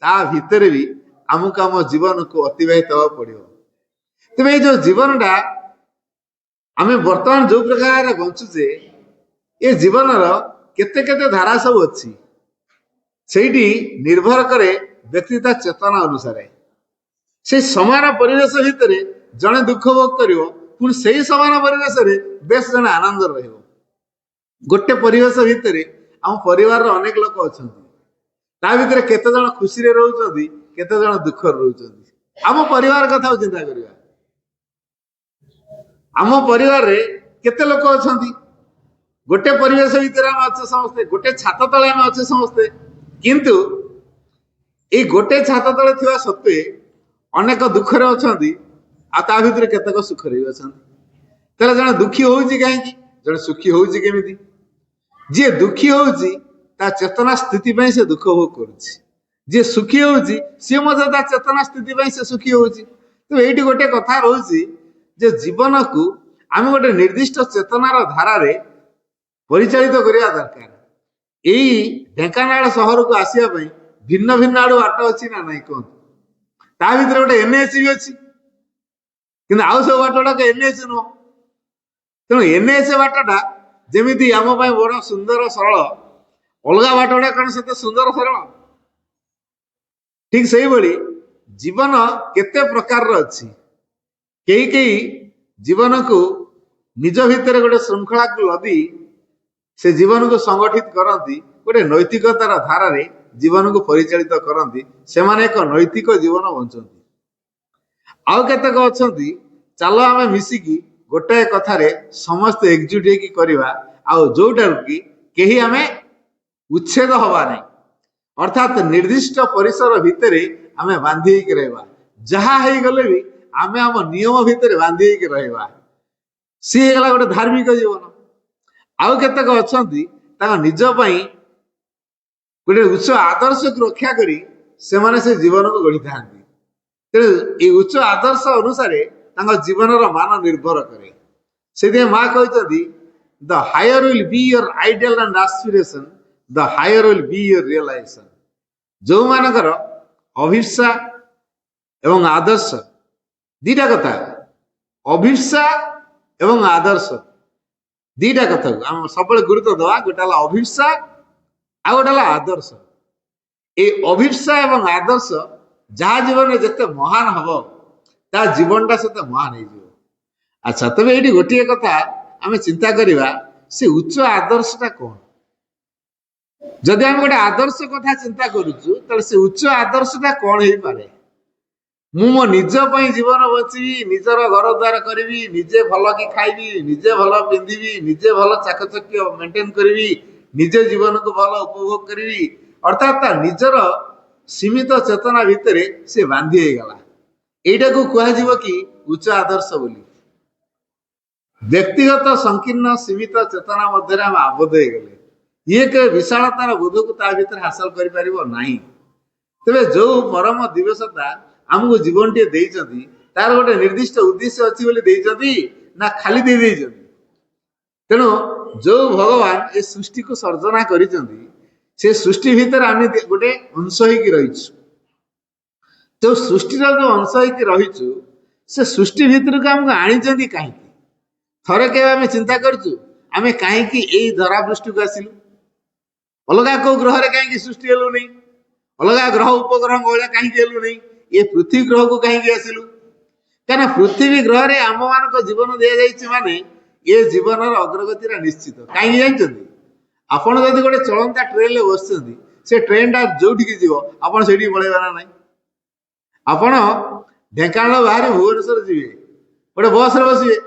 ତା ଭିତରେ ବି ଆମକୁ ଆମ ଜୀବନକୁ ଅତିବାହିତ ହେବାକୁ ପଡିବ। ତେବେ ଏଇ ଯୋଉ ଜୀବନଟା ଆମେ ବର୍ତ୍ତମାନ ଯୋଉ ପ୍ରକାର ବଞ୍ଚୁଛେ, ଏ ଜୀବନର କେତେ କେତେ ଧାରା ସବୁ ଅଛି। ସେଇଠି ନିର୍ଭର କରେ ବ୍ୟକ୍ତି ତା ଚେତନା ଅନୁସାରେ। ସେଇ ସମାନ ପରିବେଶ ଭିତରେ ଜଣେ ଦୁଃଖ ଭୋଗ କରିବ, ପୁଣି ସେଇ ସମାନ ପରିବେଶରେ ବେଶ ଜଣେ ଆନନ୍ଦ ରହିବ। ଗୋଟେ ପରିବେଶ ଭିତରେ ଆମ ପରିବାରର ଅନେକ ଲୋକ ଅଛନ୍ତି, ତା ଭିତରେ କେତେ ଜଣ ଖୁସିରେ ରହୁଛନ୍ତି, କେତେ ଜଣ ଦୁଃଖରେ ରହୁଛନ୍ତି। ଆମ ପରିବାର କଥା ଚିନ୍ତା କରିବା। ଆମ ପରିବାରରେ କେତେ ଲୋକ ଅଛନ୍ତି? ଗୋଟେ ପରିବେଶ ଭିତରେ ଆମେ ଅଛେ ସମସ୍ତେ, ଗୋଟେ ଛାତ ତଳେ ଆମେ ଅଛେ ସମସ୍ତେ, କିନ୍ତୁ ଏଇ ଗୋଟେ ଛାତ ତଳେ ଥିବା ସତ୍ତ୍ୱେ ଅନେକ ଦୁଃଖରେ ଅଛନ୍ତି, ଆଉ ତା ଭିତରେ କେତେକ ସୁଖରେ ବି ଅଛନ୍ତି। ତାହେଲେ ଜଣେ ଦୁଃଖୀ ହଉଛି କାହିଁକି? ଜଣେ ସୁଖୀ ହଉଛି କେମିତି? ଯିଏ ଦୁଃଖୀ ହଉଛି ତା ଚେତନା ସ୍ଥିତି ପାଇଁ ସେ ଦୁଃଖ ଭୋଗ କରୁଛି। ଯିଏ ସୁଖୀ ହଉଛି ସିଏ ମଧ୍ୟ ତା ଚେତନା ସ୍ଥିତି ପାଇଁ ସେ ସୁଖୀ ହଉଛି। ତ ଏଇଠି ଗୋଟେ କଥା ରହୁଛି ଯେ ଜୀବନକୁ ଆମେ ଗୋଟେ ନିର୍ଦ୍ଦିଷ୍ଟ ଚେତନାର ଧାରାରେ ପରିଚାଳିତ କରିବା ଦରକାର। ଏଇ ଢେଙ୍କାନାଳ ସହରକୁ ଆସିବା ପାଇଁ ଭିନ୍ନ ଭିନ୍ନ ଆଡୁ ବାଟ ଅଛି ନା ନାଇଁ କୁହନ୍ତୁ? ତା ଭିତରେ ଗୋଟେ ଏନ୍ଏଚ୍ ବି ଅଛି, କିନ୍ତୁ ଆଉ ସବୁ ବାଟ ଗୁଡାକ ଏନ୍ଏଚ୍ ନୁହଁ। ତେଣୁ ଏନ୍ଏଚ୍ ବାଟଟା ଯେମିତି ଆମ ପାଇଁ ବଡ ସୁନ୍ଦର ସରଳ, ଅଲଗା ବାଟ ଗୁଡା କଣ ସେତେ ସୁନ୍ଦର ସରଳ? ଠିକ ସେଇଭଳି ଜୀବନ କେତେ ପ୍ରକାରର ଅଛି। କେହି କେହି ଜୀବନକୁ ନିଜ ଭିତରେ ଗୋଟେ ଶୃଙ୍ଖଳାକୁ ଲଦି ସେ ଜୀବନକୁ ସଂଗଠିତ କରନ୍ତି, ଗୋଟେ ନୈତିକତାର ଧାରାରେ ଜୀବନକୁ ପରିଚାଳିତ କରନ୍ତି। ସେମାନେ ଏକ ନୈତିକ ଜୀବନ ବଞ୍ଚନ୍ତି। ଆଉ କେତେକ ଅଛନ୍ତି, ଚାଲ ଆମେ ମିଶିକି ଗୋଟାଏ କଥାରେ ସମସ୍ତେ ଏକଜୁଟ ହେଇକି କରିବା, ଆଉ ଯୋଉଟାକୁ କି କେହି ଆମେ ଉଚ୍ଛେଦ ହବା ନାହିଁ। ଅର୍ଥାତ୍ ନିର୍ଦ୍ଦିଷ୍ଟ ପରିସର ଭିତରେ ଆମେ ବାନ୍ଧି ହେଇକି ରହିବା। ଯାହା ହେଇଗଲେ ବି ଆମେ ଆମ ନିୟମ ଭିତରେ ବାନ୍ଧି ହେଇକି ରହିବା। ସିଏ ହେଇଗଲା ଗୋଟେ ଧାର୍ମିକ ଜୀବନ। ଆଉ କେତେକ ଅଛନ୍ତି, ତାଙ୍କ ନିଜ ପାଇଁ ଗୋଟେ ଉଚ୍ଚ ଆଦର୍ଶକୁ ରକ୍ଷା କରି ସେମାନେ ସେ ଜୀବନକୁ ଗଢିଥାନ୍ତି। ତେଣୁ ଏଇ ଉଚ୍ଚ ଆଦର୍ଶ ଅନୁସାରେ ତାଙ୍କ ଜୀବନର ମାନ ନିର୍ଭର କରେ। ସେଥିପାଇଁ ମା କହିଛନ୍ତି the higher will be your ideal and aspiration the higher will be your realisation. ଯୋଉମାନଙ୍କର ଅଭିପ୍ସା ଏବଂ ଆଦର୍ଶ, ଦିଟା କଥା, ଅଭିପ୍ସା ଏବଂ ଆଦର୍ଶ, ଦିଟା କଥାକୁ ଆମେ ସବୁବେଳେ ଗୁରୁତ୍ୱ ଦେବା। ଗୋଟେ ହେଲା ଅଭିପ୍ସା, ଆଉ ଗୋଟେ ହେଲା ଆଦର୍ଶ। এই অভিপ্সা এবং আদর্শ যাହା ଜୀବନରେ ଯେତେ ମହାନ ହବ ତା ଜୀବନଟା ସେତେ ମହାନ ହେଇଯିବ। ଆଚ୍ଛା, ତେବେ ଏଇଠି ଗୋଟିଏ କଥା ଆମେ ଚିନ୍ତା କରିବା, ସେ ଉଚ୍ଚ ଆଦର୍ଶଟା କଣ? ଯଦି ଆମେ ଗୋଟେ ଆଦର୍ଶ କଥା ଚିନ୍ତା କରୁଛୁ, ତାହେଲେ ସେ ଉଚ୍ଚ ଆଦର୍ଶଟା କଣ ହେଇପାରେ? ମୁଁ ମୋ ନିଜ ପାଇଁ ଜୀବନ ବଞ୍ଚିବି, ନିଜର ଘର ଦ୍ୱାର କରିବି, ନିଜେ ଭଲ କି ଖାଇବି, ନିଜେ ଭଲ ପିନ୍ଧିବି, ନିଜେ ଭଲ ଚାକଚକ୍ୟ ମେଣ୍ଟେନ କରିବି, ନିଜେ ଜୀବନକୁ ଭଲ ଉପଭୋଗ କରିବି, ଅର୍ଥାତ୍ ତା ନିଜର ସୀମିତ ଚେତନା ଭିତରେ ସେ ବାନ୍ଧି ହେଇଗଲା। এইটাକୁ କୁହାଯିବ କି ଉଚ୍ଚ ଆଦର୍ଶ ବୋଲି। ବ୍ୟକ୍ତିଗତ ସଂକୀର୍ଣ୍ଣ ସୀମିତ ଚେତନା ମଧ୍ୟରେ ଆମେ ଆବଦ୍ଧ ହେଇଗଲେ ଇଏ କେବେ ବିଶାଳତାର ବୋଧକୁ ତା ଭିତରେ ହାସଲ କରିପାରିବ ନାହିଁ। ତେବେ ଯୋଉ ପରମ ଦିବସତା ଆମକୁ ଜୀବନଟିଏ ଦେଇଛନ୍ତି, ତାର ଗୋଟେ ନିର୍ଦ୍ଦିଷ୍ଟ ଉଦ୍ଦେଶ୍ୟ ଅଛି ବୋଲି ଦେଇଛନ୍ତି ନା ଖାଲି ଦେଇ ଦେଇଛନ୍ତି? ତେଣୁ ଯୋଉ ଭଗବାନ ଏ ସୃଷ୍ଟିକୁ ସର୍ଜନା କରିଛନ୍ତି, ସେ ସୃଷ୍ଟି ଭିତରେ ଆମେ ଗୋଟେ ଅଂଶ ହେଇକି ରହିଛୁ। ଯୋଉ ସୃଷ୍ଟିର ଯୋଉ ଅଂଶ ହେଇକି ରହିଛୁ, ସେ ସୃଷ୍ଟି ଭିତରକୁ ଆମକୁ ଆଣିଛନ୍ତି କାହିଁକି? ଥରେ କେବେ ଆମେ ଚିନ୍ତା କରିଛୁ ଆମେ କାହିଁକି ଏଇ ଧରା ପୃଷ୍ଠକୁ ଆସିଲୁ? ଅଲଗା କୋଉ ଗ୍ରହରେ କାହିଁକି ସୃଷ୍ଟି ହେଲୁ ନାହିଁ? ଅଲଗା ଗ୍ରହ ଉପଗ୍ରହ ଭଳିଆ କାହିଁକି ହେଲୁ ନାହିଁ? ଏ ପୃଥିବୀ ଗ୍ରହକୁ କାହିଁକି ଆସିଲୁ? କାହିଁକିନା ପୃଥିବୀ ଗ୍ରହରେ ଆମମାନଙ୍କ ଜୀବନ ଦିଆଯାଇଛି, ମାନେ ଏ ଜୀବନର ଅଗ୍ରଗତିଟା ନିଶ୍ଚିତ। କାହିଁକି ଜାଣିଛନ୍ତି? ଆପଣ ଯଦି ଗୋଟେ ଚଳନ୍ତା ଟ୍ରେନରେ ବସିଛନ୍ତି, ସେ ଟ୍ରେନଟା ଯୋଉଠିକି ଯିବ ଆପଣ ସେଇଠିକି ପଳେଇବେ ନା ନାହିଁ? ଆପଣ ଢେଙ୍କାନାଳ ବାହାରି ଭୁବନେଶ୍ୱର ଯିବେ, ଗୋଟେ ବସରେ ବସିବେ।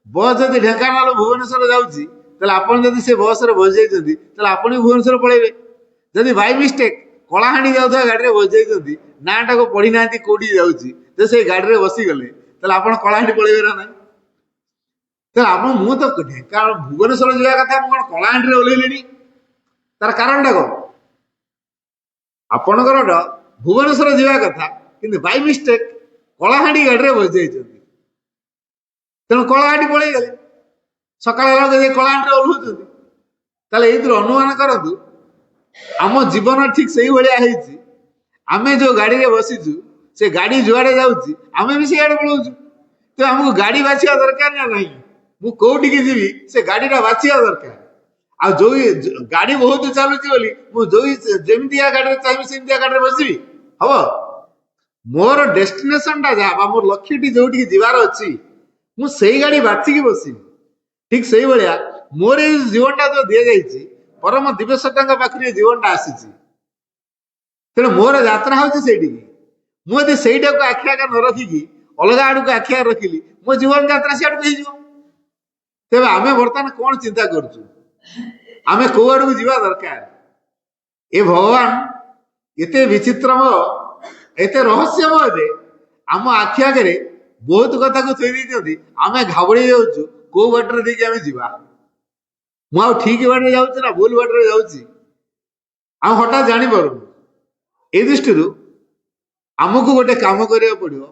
ବସ୍ ଯଦି ଢେଙ୍କାନାଳ ଭୁବନେଶ୍ୱର ଯାଉଛି, ତାହେଲେ ଆପଣ ଯଦି ସେ ବସରେ ବସି ଯାଇଛନ୍ତି, ତାହେଲେ ଆପଣ ବି ଭୁବନେଶ୍ୱର ପଳେଇବେ। ଯଦି ବାଇ ମିଷ୍ଟେକ୍ କଳାହାଣ୍ଡି ଯାଉଥିବା ଗାଡ଼ିରେ ବସି ଯାଇଛନ୍ତି, ନାଁଟାକୁ ପଢିନାହାନ୍ତି କୋଉଠିକି ଯାଉଛି, ଯେ ସେଇ ଗାଡ଼ିରେ ବସିଗଲେ, ତାହେଲେ ଆପଣ କଳାହାଣ୍ଡି ପଳେଇବେ ନା ନାହିଁ? ତାହେଲେ ଆପଣ, ମୁଁ ତ ଢେଙ୍କାନାଳ ଭୁବନେଶ୍ୱର ଯିବା କଥା, ମୁଁ କଣ କଳାହାଣ୍ଡିରେ ଓହ୍ଲେଇଲିଣି? ତାର କାରଣଟା କଣ? ଆପଣଙ୍କର ଭୁବନେଶ୍ୱର ଯିବା କଥା, କିନ୍ତୁ ବାଇ ମିଷ୍ଟେକ୍ କଳାହାଣ୍ଡି ଗାଡ଼ିରେ ବସି ଯାଇଛନ୍ତି, ତେଣୁ କଳାହାଣ୍ଡି ପଳେଇଗଲେ। ସକାଳ ବେଳକୁ ଯଦି କଳାହାଣ୍ଡିରେ ଓହ୍ଲଉଛନ୍ତି, ତାହେଲେ ଏଇଥିରୁ ଅନୁମାନ କରନ୍ତୁ ଆମ ଜୀବନ ଠିକ ସେଇଭଳିଆ ହେଇଛି। ଆମେ ଯୋଉ ଗାଡ଼ିରେ ବସିଛୁ, ସେ ଗାଡ଼ି ଯୁଆଡ଼େ ଯାଉଛି ଆମେ ବି ସେଇଆଡ଼େ ପଳଉଛୁ। ତ ଆମକୁ ଗାଡ଼ି ବାଛିବା ଦରକାର ନା ନାହିଁ? ମୁଁ କୋଉଠିକି ଯିବି ସେ ଗାଡ଼ିଟା ବାଛିବା ଦରକାର। ଆଉ ଯୋଉ ଗାଡ଼ି ବହୁତ ଚାଲୁଛି ବୋଲି ମୁଁ ଯୋଉ ଯେମିତିଆ ଗାଡ଼ିରେ ଚାହିଁବି ସେମିତିଆ ଗାଡ଼ିରେ ବସିବି? ହବ? ମୋର ଡେଷ୍ଟିନେସନଟା ଯାହା ବା ମୋର ଲକ୍ଷ୍ୟଟି ଯୋଉଠିକି ଯିବାର ଅଛି, ମୁଁ ସେଇ ଗାଡ଼ି ବାଛିକି ବସିବି। ଠିକ ସେଇଭଳିଆ ମୋର ଏଇ ଜୀବନଟା ଯୋଉ ଦିଆଯାଇଛି, ପରମ ଦିବସତାଙ୍କ ପାଖରେ ଏ ଜୀବନଟା ଆସିଛି, ତେଣୁ ମୋର ଯାତ୍ରା ହଉଛି ସେଇଠିକି। ମୁଁ ଯଦି ସେଇଟାକୁ ଆଖି ଆଗ ନ ରଖିକି ଅଲଗା ଆଡକୁ ଆଖି ଆଗ ରଖିଲି, ମୋ ଜୀବନ ଯାତ୍ରା ସିଆଡକୁ ହେଇଯିବ। ତେବେ ଆମେ ବର୍ତ୍ତମାନ କଣ ଚିନ୍ତା କରୁଛୁ? ଆମେ କୋଉ ଆଡକୁ ଯିବା ଦରକାର? ଏ ଭଗବାନ ଏତେ ବିଚିତ୍ରମୟ, ଏତେ ରହସ୍ୟମୟ ଯେ ଆମ ଆଖି ଆଗରେ ବହୁତ କଥାକୁ ଥୋଇ ଦେଇଛନ୍ତି। ଆମେ ଘାବଡି ଯାଉଛୁ କୋଉ ବାଟରେ ଦେଇକି ଆମେ ଯିବା। ମୁଁ ଆଉ ଠିକ ବାଟରେ ଯାଉଛି ନା ଭୁଲ ବାଟରେ ଯାଉଛି, ଆଉ ହଠାତ୍ ଜାଣିପାରୁନୁ। এই ଦୃଷ୍ଟିରୁ ଆମକୁ ଗୋଟେ କାମ କରିବାକୁ ପଡିବ,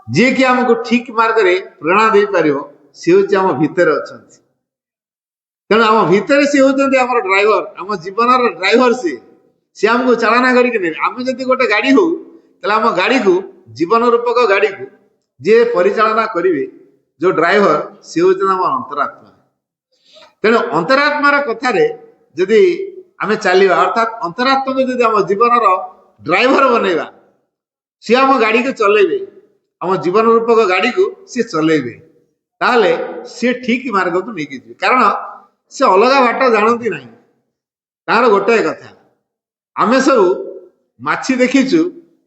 ଯିଏକି ଆମକୁ ଠିକ ମାର୍ଗରେ ପ୍ରେରଣା ଦେଇପାରିବ। ସେ ହଉଛି ଆମ ଭିତରେ ଅଛନ୍ତି। ତେଣୁ ଆମ ଭିତରେ ସିଏ ହଉଛନ୍ତି ଆମର ଡ୍ରାଇଭର, ଆମ ଜୀବନର ଡ୍ରାଇଭର। ସିଏ ଆମକୁ ଚାଳନା କରିକି ନେବେ। ଆମେ ଯଦି ଗୋଟେ ଗାଡି ହଉ, ତାହେଲେ ଆମ ଗାଡିକୁ, ଜୀବନ ରୂପକ ଗାଡିକୁ ଯିଏ ପରିଚାଳନା କରିବେ, ଯୋଉ ଡ୍ରାଇଭର, ସିଏ ହଉଛନ୍ତି ଆମ ଅନ୍ତରାତ୍ମା। ତେଣୁ ଅନ୍ତରାତ୍ମାର କଥାରେ ଯଦି ଆମେ ଚାଲିବା, ଅର୍ଥାତ୍ ଅନ୍ତରାତ୍ମାକୁ ଯଦି ଆମ ଜୀବନର ଡ୍ରାଇଭର ବନେଇବା, ସିଏ ଆମ ଗାଡିକୁ ଚଲେଇବେ, ଆମ ଜୀବନ ରୂପକ ଗାଡିକୁ ସିଏ ଚଲେଇବେ, ତାହେଲେ ସିଏ ଠିକ ମାର୍ଗକୁ ନେଇକି ଯିବେ। କାରଣ ସେ ଅଲଗା ବାଟ ଜାଣନ୍ତି ନାହିଁ। ତାହାର ଗୋଟାଏ କଥା, ଆମେ ସବୁ ମାଛି ଦେଖିଛୁ,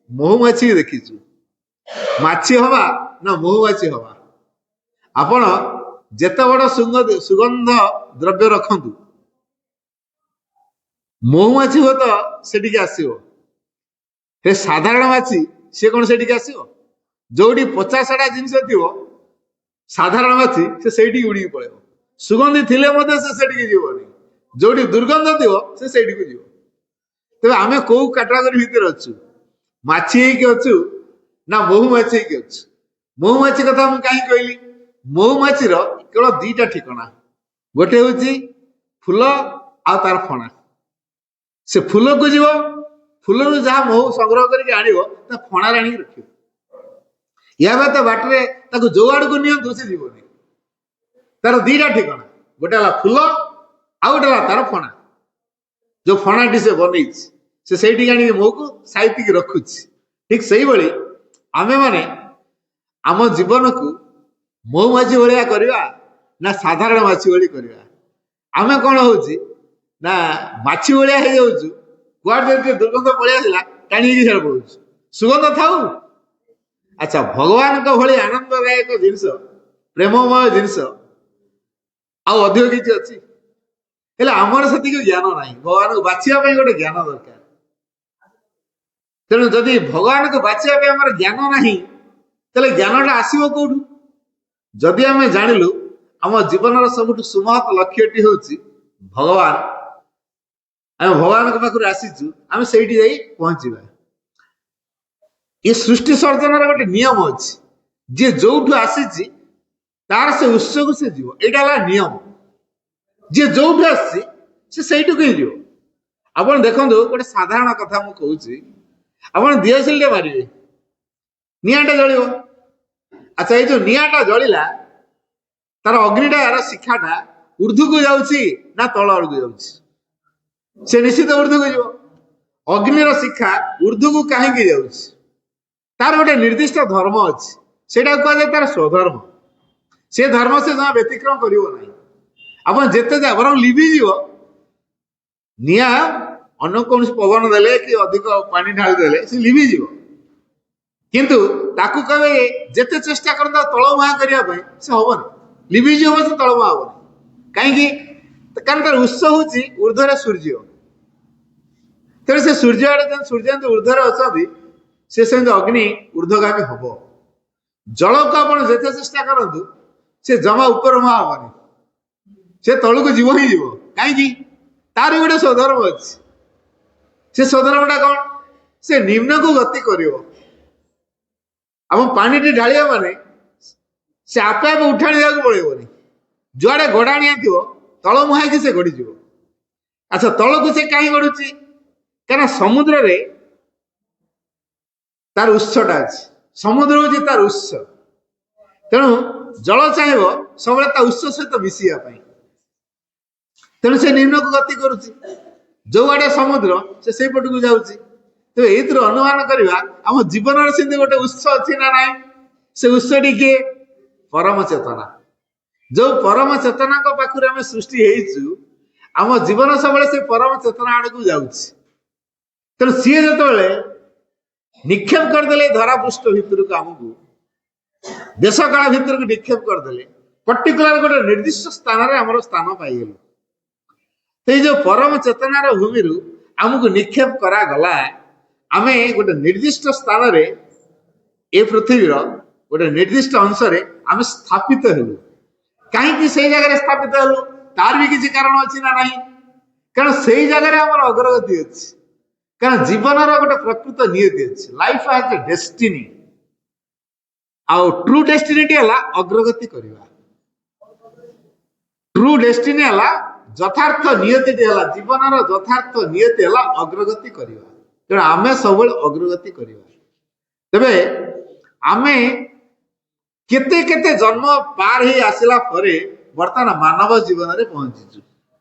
ମହୁମାଛି ଦେଖିଛୁ। ମାଛି ହବା ନା ମହୁମାଛି ହବା? ଆପଣ ଯେତେ ବଡ ସୁଗନ୍ଧ ଦ୍ରବ୍ୟ ରଖନ୍ତୁ, ମହୁମାଛି ହୁଏ ତ ସେଠିକି ଆସିବ, ସେ ସାଧାରଣ ମାଛି ସିଏ କଣ ସେଠିକି ଆସିବ? ଯୋଉଠି ପଚାସଢା ଜିନିଷ ଥିବ, ସାଧାରଣ ମାଛି ସେ ସେଇଠିକି ଉଡିକି ପଳେଇବ। ସୁଗନ୍ଧି ଥିଲେ ମଧ୍ୟ ସେ ସେଠିକି ଯିବନି। ଯୋଉଠି ଦୁର୍ଗନ୍ଧ ଥିବ ସେ ସେଇଠିକୁ ଯିବ। ତେବେ ଆମେ କୋଉ କାଟାଗୋରୀ ଭିତରେ ଅଛୁ? ମାଛି ହେଇକି ଅଛୁ ନା ମହୁମାଛି ହେଇକି ଅଛୁ? ମହୁମାଛି କଥା ମୁଁ କାହିଁ କହିଲି? ମହୁମାଛିର କେବଳ ଦିଟା ଠିକଣା, ଗୋଟେ ହଉଛି ଫୁଲ ଆଉ ତାର ଫଣା। ସେ ଫୁଲକୁ ଯିବ, ଫୁଲରୁ ଯାହା ମହୁ ସଂଗ୍ରହ କରିକି ଆଣିବ ତା ଫଣାରେ ଆଣିକି ରଖିବ। ୟା ବାଦ ବାଟରେ ତାକୁ ଯୋଉ ଆଡକୁ ନିଅନ୍ତୁ ସେ ଯିବନି। ତାର ଦିଟା ଠିକଣା, ଗୋଟେ ହେଲା ଫୁଲ ଆଉ ଗୋଟେ ହେଲା ତାର ଫଣା। ଯୋଉ ଫଣାଟି ସେ ବନେଇଛି ସେ ସେଇଠିକି ଆଣିକି ମହୁକୁ ସାଇତିକି ରଖୁଛି। ଠିକ ସେଇଭଳି ଆମେମାନେ ଆମ ଜୀବନକୁ ମହୁମାଛି ଭଳିଆ କରିବା ନା ସାଧାରଣ ମାଛି ଭଳି କରିବା? ଆମେ କଣ ହଉଛି ନା ମାଛି ଭଳିଆ ହେଇଯାଉଛୁ, କୁଆଡେ ଯଦି ଟିକେ ଦୁର୍ଗନ୍ଧ ପଳେଇ ଆସିଲା ଟାଣିକି ସିଆଡେ ପଳଉଛୁ, ସୁଗନ୍ଧ ଥାଉ। ଆଚ୍ଛା, ଭଗବାନଙ୍କ ଭଳି ଆନନ୍ଦଦାୟକ ଜିନିଷ, ପ୍ରେମମୟ ଜିନିଷ ଆଉ ଅଧିକ କିଛି ଅଛି? ହେଲେ ଆମର ସେତିକି ଜ୍ଞାନ ନାହିଁ। ଭଗବାନଙ୍କୁ ବାଛିବା ପାଇଁ ଗୋଟେ ଜ୍ଞାନ ଦରକାର। ତେଣୁ ଯଦି ଭଗବାନଙ୍କୁ ବାଛିବା ପାଇଁ ଆମର ଜ୍ଞାନ ନାହିଁ, ତାହେଲେ ଜ୍ଞାନଟା ଆସିବ କୋଉଠୁ? ଯଦି ଆମେ ଜାଣିଲୁ ଆମ ଜୀବନର ସବୁଠୁ ସୁମହତ ଲକ୍ଷ୍ୟଟି ହଉଛି ଭଗବାନ, ଆମେ ଭଗବାନଙ୍କ ପାଖରୁ ଆସିଛୁ, ଆମେ ସେଇଠି ଯାଇ ପହଞ୍ଚିବା। ଏ ସୃଷ୍ଟି ସର୍ଜନର ଗୋଟେ ନିୟମ ଅଛି, ଯିଏ ଯୋଉଠୁ ଆସିଛି ତାର ସେ ଉତ୍ସକୁ ସେ ଯିବ, ଏଇଟା ହେଲା ନିୟମ। ଯିଏ ଯୋଉଠୁ ଆସିଛି ସେ ସେଇଠୁକୁ ହିଁ ଯିବ। ଆପଣ ଦେଖନ୍ତୁ, ଗୋଟେ ସାଧାରଣ କଥା ମୁଁ କହୁଛି, ଆପଣ ଦିଆସିଲିଟେ ମାରିବେ, ନିଆଁଟା ଜଳିବ। ଆଚ୍ଛା, ଏଇ ଯୋଉ ନିଆଁଟା ଜଳିଲା, ତାର ଅଗ୍ନିଟାର ଶିଖାଟା ଉର୍ଦ୍ଧ୍ୱକୁ ଯାଉଛି ନା ତଳ ଆଡକୁ ଯାଉଛି? ସେ ନିଶ୍ଚିତ ଉର୍ଦ୍ଧ୍ୱକୁ ଯିବ। ଅଗ୍ନିର ଶିଖା ଉର୍ଦ୍ଧ୍ୱକୁ କାହିଁକି ଯାଉଛି? ତାର ଗୋଟେ ନିର୍ଦ୍ଦିଷ୍ଟ ଧର୍ମ ଅଛି, ସେଇଟାକୁ କୁହାଯାଏ ତାର ସ୍ୱଧର୍ମ। ସେ ଧର୍ମ ସେ ଜମା ବ୍ୟତିକ୍ରମ କରିବ ନାହିଁ। ଆପଣ ଯେତେ ଯା ବରଂ ଲିଭିଯିବ, ନିଆଁ ଅନ୍ୟ କୌଣସି ପବନ ଦେଲେ କି ଅଧିକ ପାଣି ଢାଳି ଦେଲେ ସେ ଲିଭିଯିବ, କିନ୍ତୁ ତାକୁ କହିବେ ଯେତେ ଚେଷ୍ଟା କରନ୍ତୁ ତଳମୁହାଁ କରିବା ପାଇଁ ସେ ହବନି, ଲିଭିଯିବ, ସେ ତଳମୁହାଁ ହବନି। କାହିଁକି? କାରଣ ତାର ଉତ୍ସ ହଉଛି ଉର୍ଦ୍ଧ୍ୱରେ ସୂର୍ଯ୍ୟ। ତେଣୁ ସେ ସୂର୍ଯ୍ୟ ଆଡେ ସୂର୍ଯ୍ୟ ଯେମିତି ଉର୍ଦ୍ଧ୍ୱରେ ଅଛନ୍ତି, ସେ ସେମିତି ଅଗ୍ନି ଉର୍ଦ୍ଧ୍ୱଗାମୀ ହବ। ଜଳକୁ ଆପଣ ଯେତେ ଚେଷ୍ଟା କରନ୍ତୁ ସେ ଜମା ଉପର ମୁହାଁ ହବନି, ସେ ତଳକୁ ଯିବ ହିଁ ଯିବ। କାହିଁକି? ତାର ଗୋଟେ ସ୍ୱଧର୍ମ ଅଛି। ସେ ସ୍ୱଧର୍ମଟା କଣ? ସେ ନିମ୍ନକୁ ଗତି କରିବ। ଆମ ପାଣିଟି ଢାଳିବା ମାନେ ସେ ଆପେ ଆପେ ଉଠାଣି ଯାକୁ ପଳେଇବନି, ଯୁଆଡେ ଗଡାଣିଆ ଥିବ ତଳ ମୁହାଁକି ସେ ଗଡିଯିବ। ଆଚ୍ଛା, ତଳକୁ ସେ କାହିଁ ଗଡୁଛି? କାରଣ ସମୁଦ୍ରରେ ତାର ଉତ୍ସଟା ଅଛି, ସମୁଦ୍ର ହଉଛି ତାର ଉତ୍ସ। ତେଣୁ ଜଳ ଚାହିଁବ ସବୁବେଳେ ତା ଉତ୍ସ ସହିତ ମିଶିବା ପାଇଁ, ତେଣୁ ସେ ନିମ୍ନକୁ ଗତି କରୁଛି। ଯୋଉଆଡେ ସମୁଦ୍ର ସେ ସେଇପଟକୁ ଯାଉଛି। ତେଣୁ ଏଇଥିରୁ ଅନୁମାନ କରିବା ଆମ ଜୀବନର ସେମିତି ଗୋଟେ ଉତ୍ସ ଅଛି ନା ନାହିଁ? ସେ ଉତ୍ସଟି କିଏ? ପରମ ଚେତନା। ଯୋଉ ପରମ ଚେତନାଙ୍କ ପାଖରୁ ଆମେ ସୃଷ୍ଟି ହେଇଛୁ, ଆମ ଜୀବନ ସବୁବେଳେ ସେ ପରମ ଚେତନା ଆଡକୁ ଯାଉଛି। ତେଣୁ ସିଏ ଯେତେବେଳେ ନିକ୍ଷେପ କରିଦେଲେ ଧରା ପୃଷ୍ଠ ଭିତରକୁ, ଆମକୁ ଦେଶ କାଳ ଭିତରକୁ ନିକ୍ଷେପ କରିଦେଲେ, ପର୍ଟିକୁଲାର ଗୋଟେ ନିର୍ଦ୍ଦିଷ୍ଟ ସ୍ଥାନରେ ଆମର ସ୍ଥାନ ପାଇଗଲୁ। ସେଇ ଯୋଉ ପରମ ଚେତନାର ଭୂମିରୁ ଆମକୁ ନିକ୍ଷେପ କରାଗଲା, ଆମେ ଗୋଟେ ନିର୍ଦ୍ଦିଷ୍ଟ ସ୍ଥାନରେ, ଏ ପୃଥିବୀର ଗୋଟେ ନିର୍ଦ୍ଦିଷ୍ଟ ଅଂଶରେ ଆମେ ସ୍ଥାପିତ ହେଲୁ। କାହିଁକି ସେଇ ଜାଗାରେ ସ୍ଥାପିତ ହେଲୁ? ତାର ବି କିଛି କାରଣ ଅଛି ନା ନାହିଁ? କାରଣ ସେଇ ଜାଗାରେ ଆମର ଅଗ୍ରଗତି ଅଛି। କାରଣ ଜୀବନର ଗୋଟେ ପ୍ରକୃତ ନିୟତି ଅଛି, ଲାଇଫ ହାଜ ଏ ଡେଷ୍ଟିନି। ଆଉ ଟ୍ରୁ ଡେଷ୍ଟିନିଟି ହେଲା ଅଗ୍ରଗତି କରିବା। ଟ୍ରୁ ଡେଷ୍ଟିନି ହେଲା, ଯଥାର୍ଥ ନିୟତିଟି ହେଲା, ଜୀବନର ଯଥାର୍ଥ ନିୟତି ହେଲା ଅଗ୍ରଗତି କରିବା। ତେଣୁ ଆମେ ସବୁବେଳେ ଅଗ୍ରଗତି କରିବା। ତେବେ ଆମେ କେତେ କେତେ ଜନ୍ମ ପାର ହେଇ ଆସିଲା ପରେ ବର୍ତ୍ତମାନ ମାନବ ଜୀବନରେ ପହଞ୍ଚିଛୁ।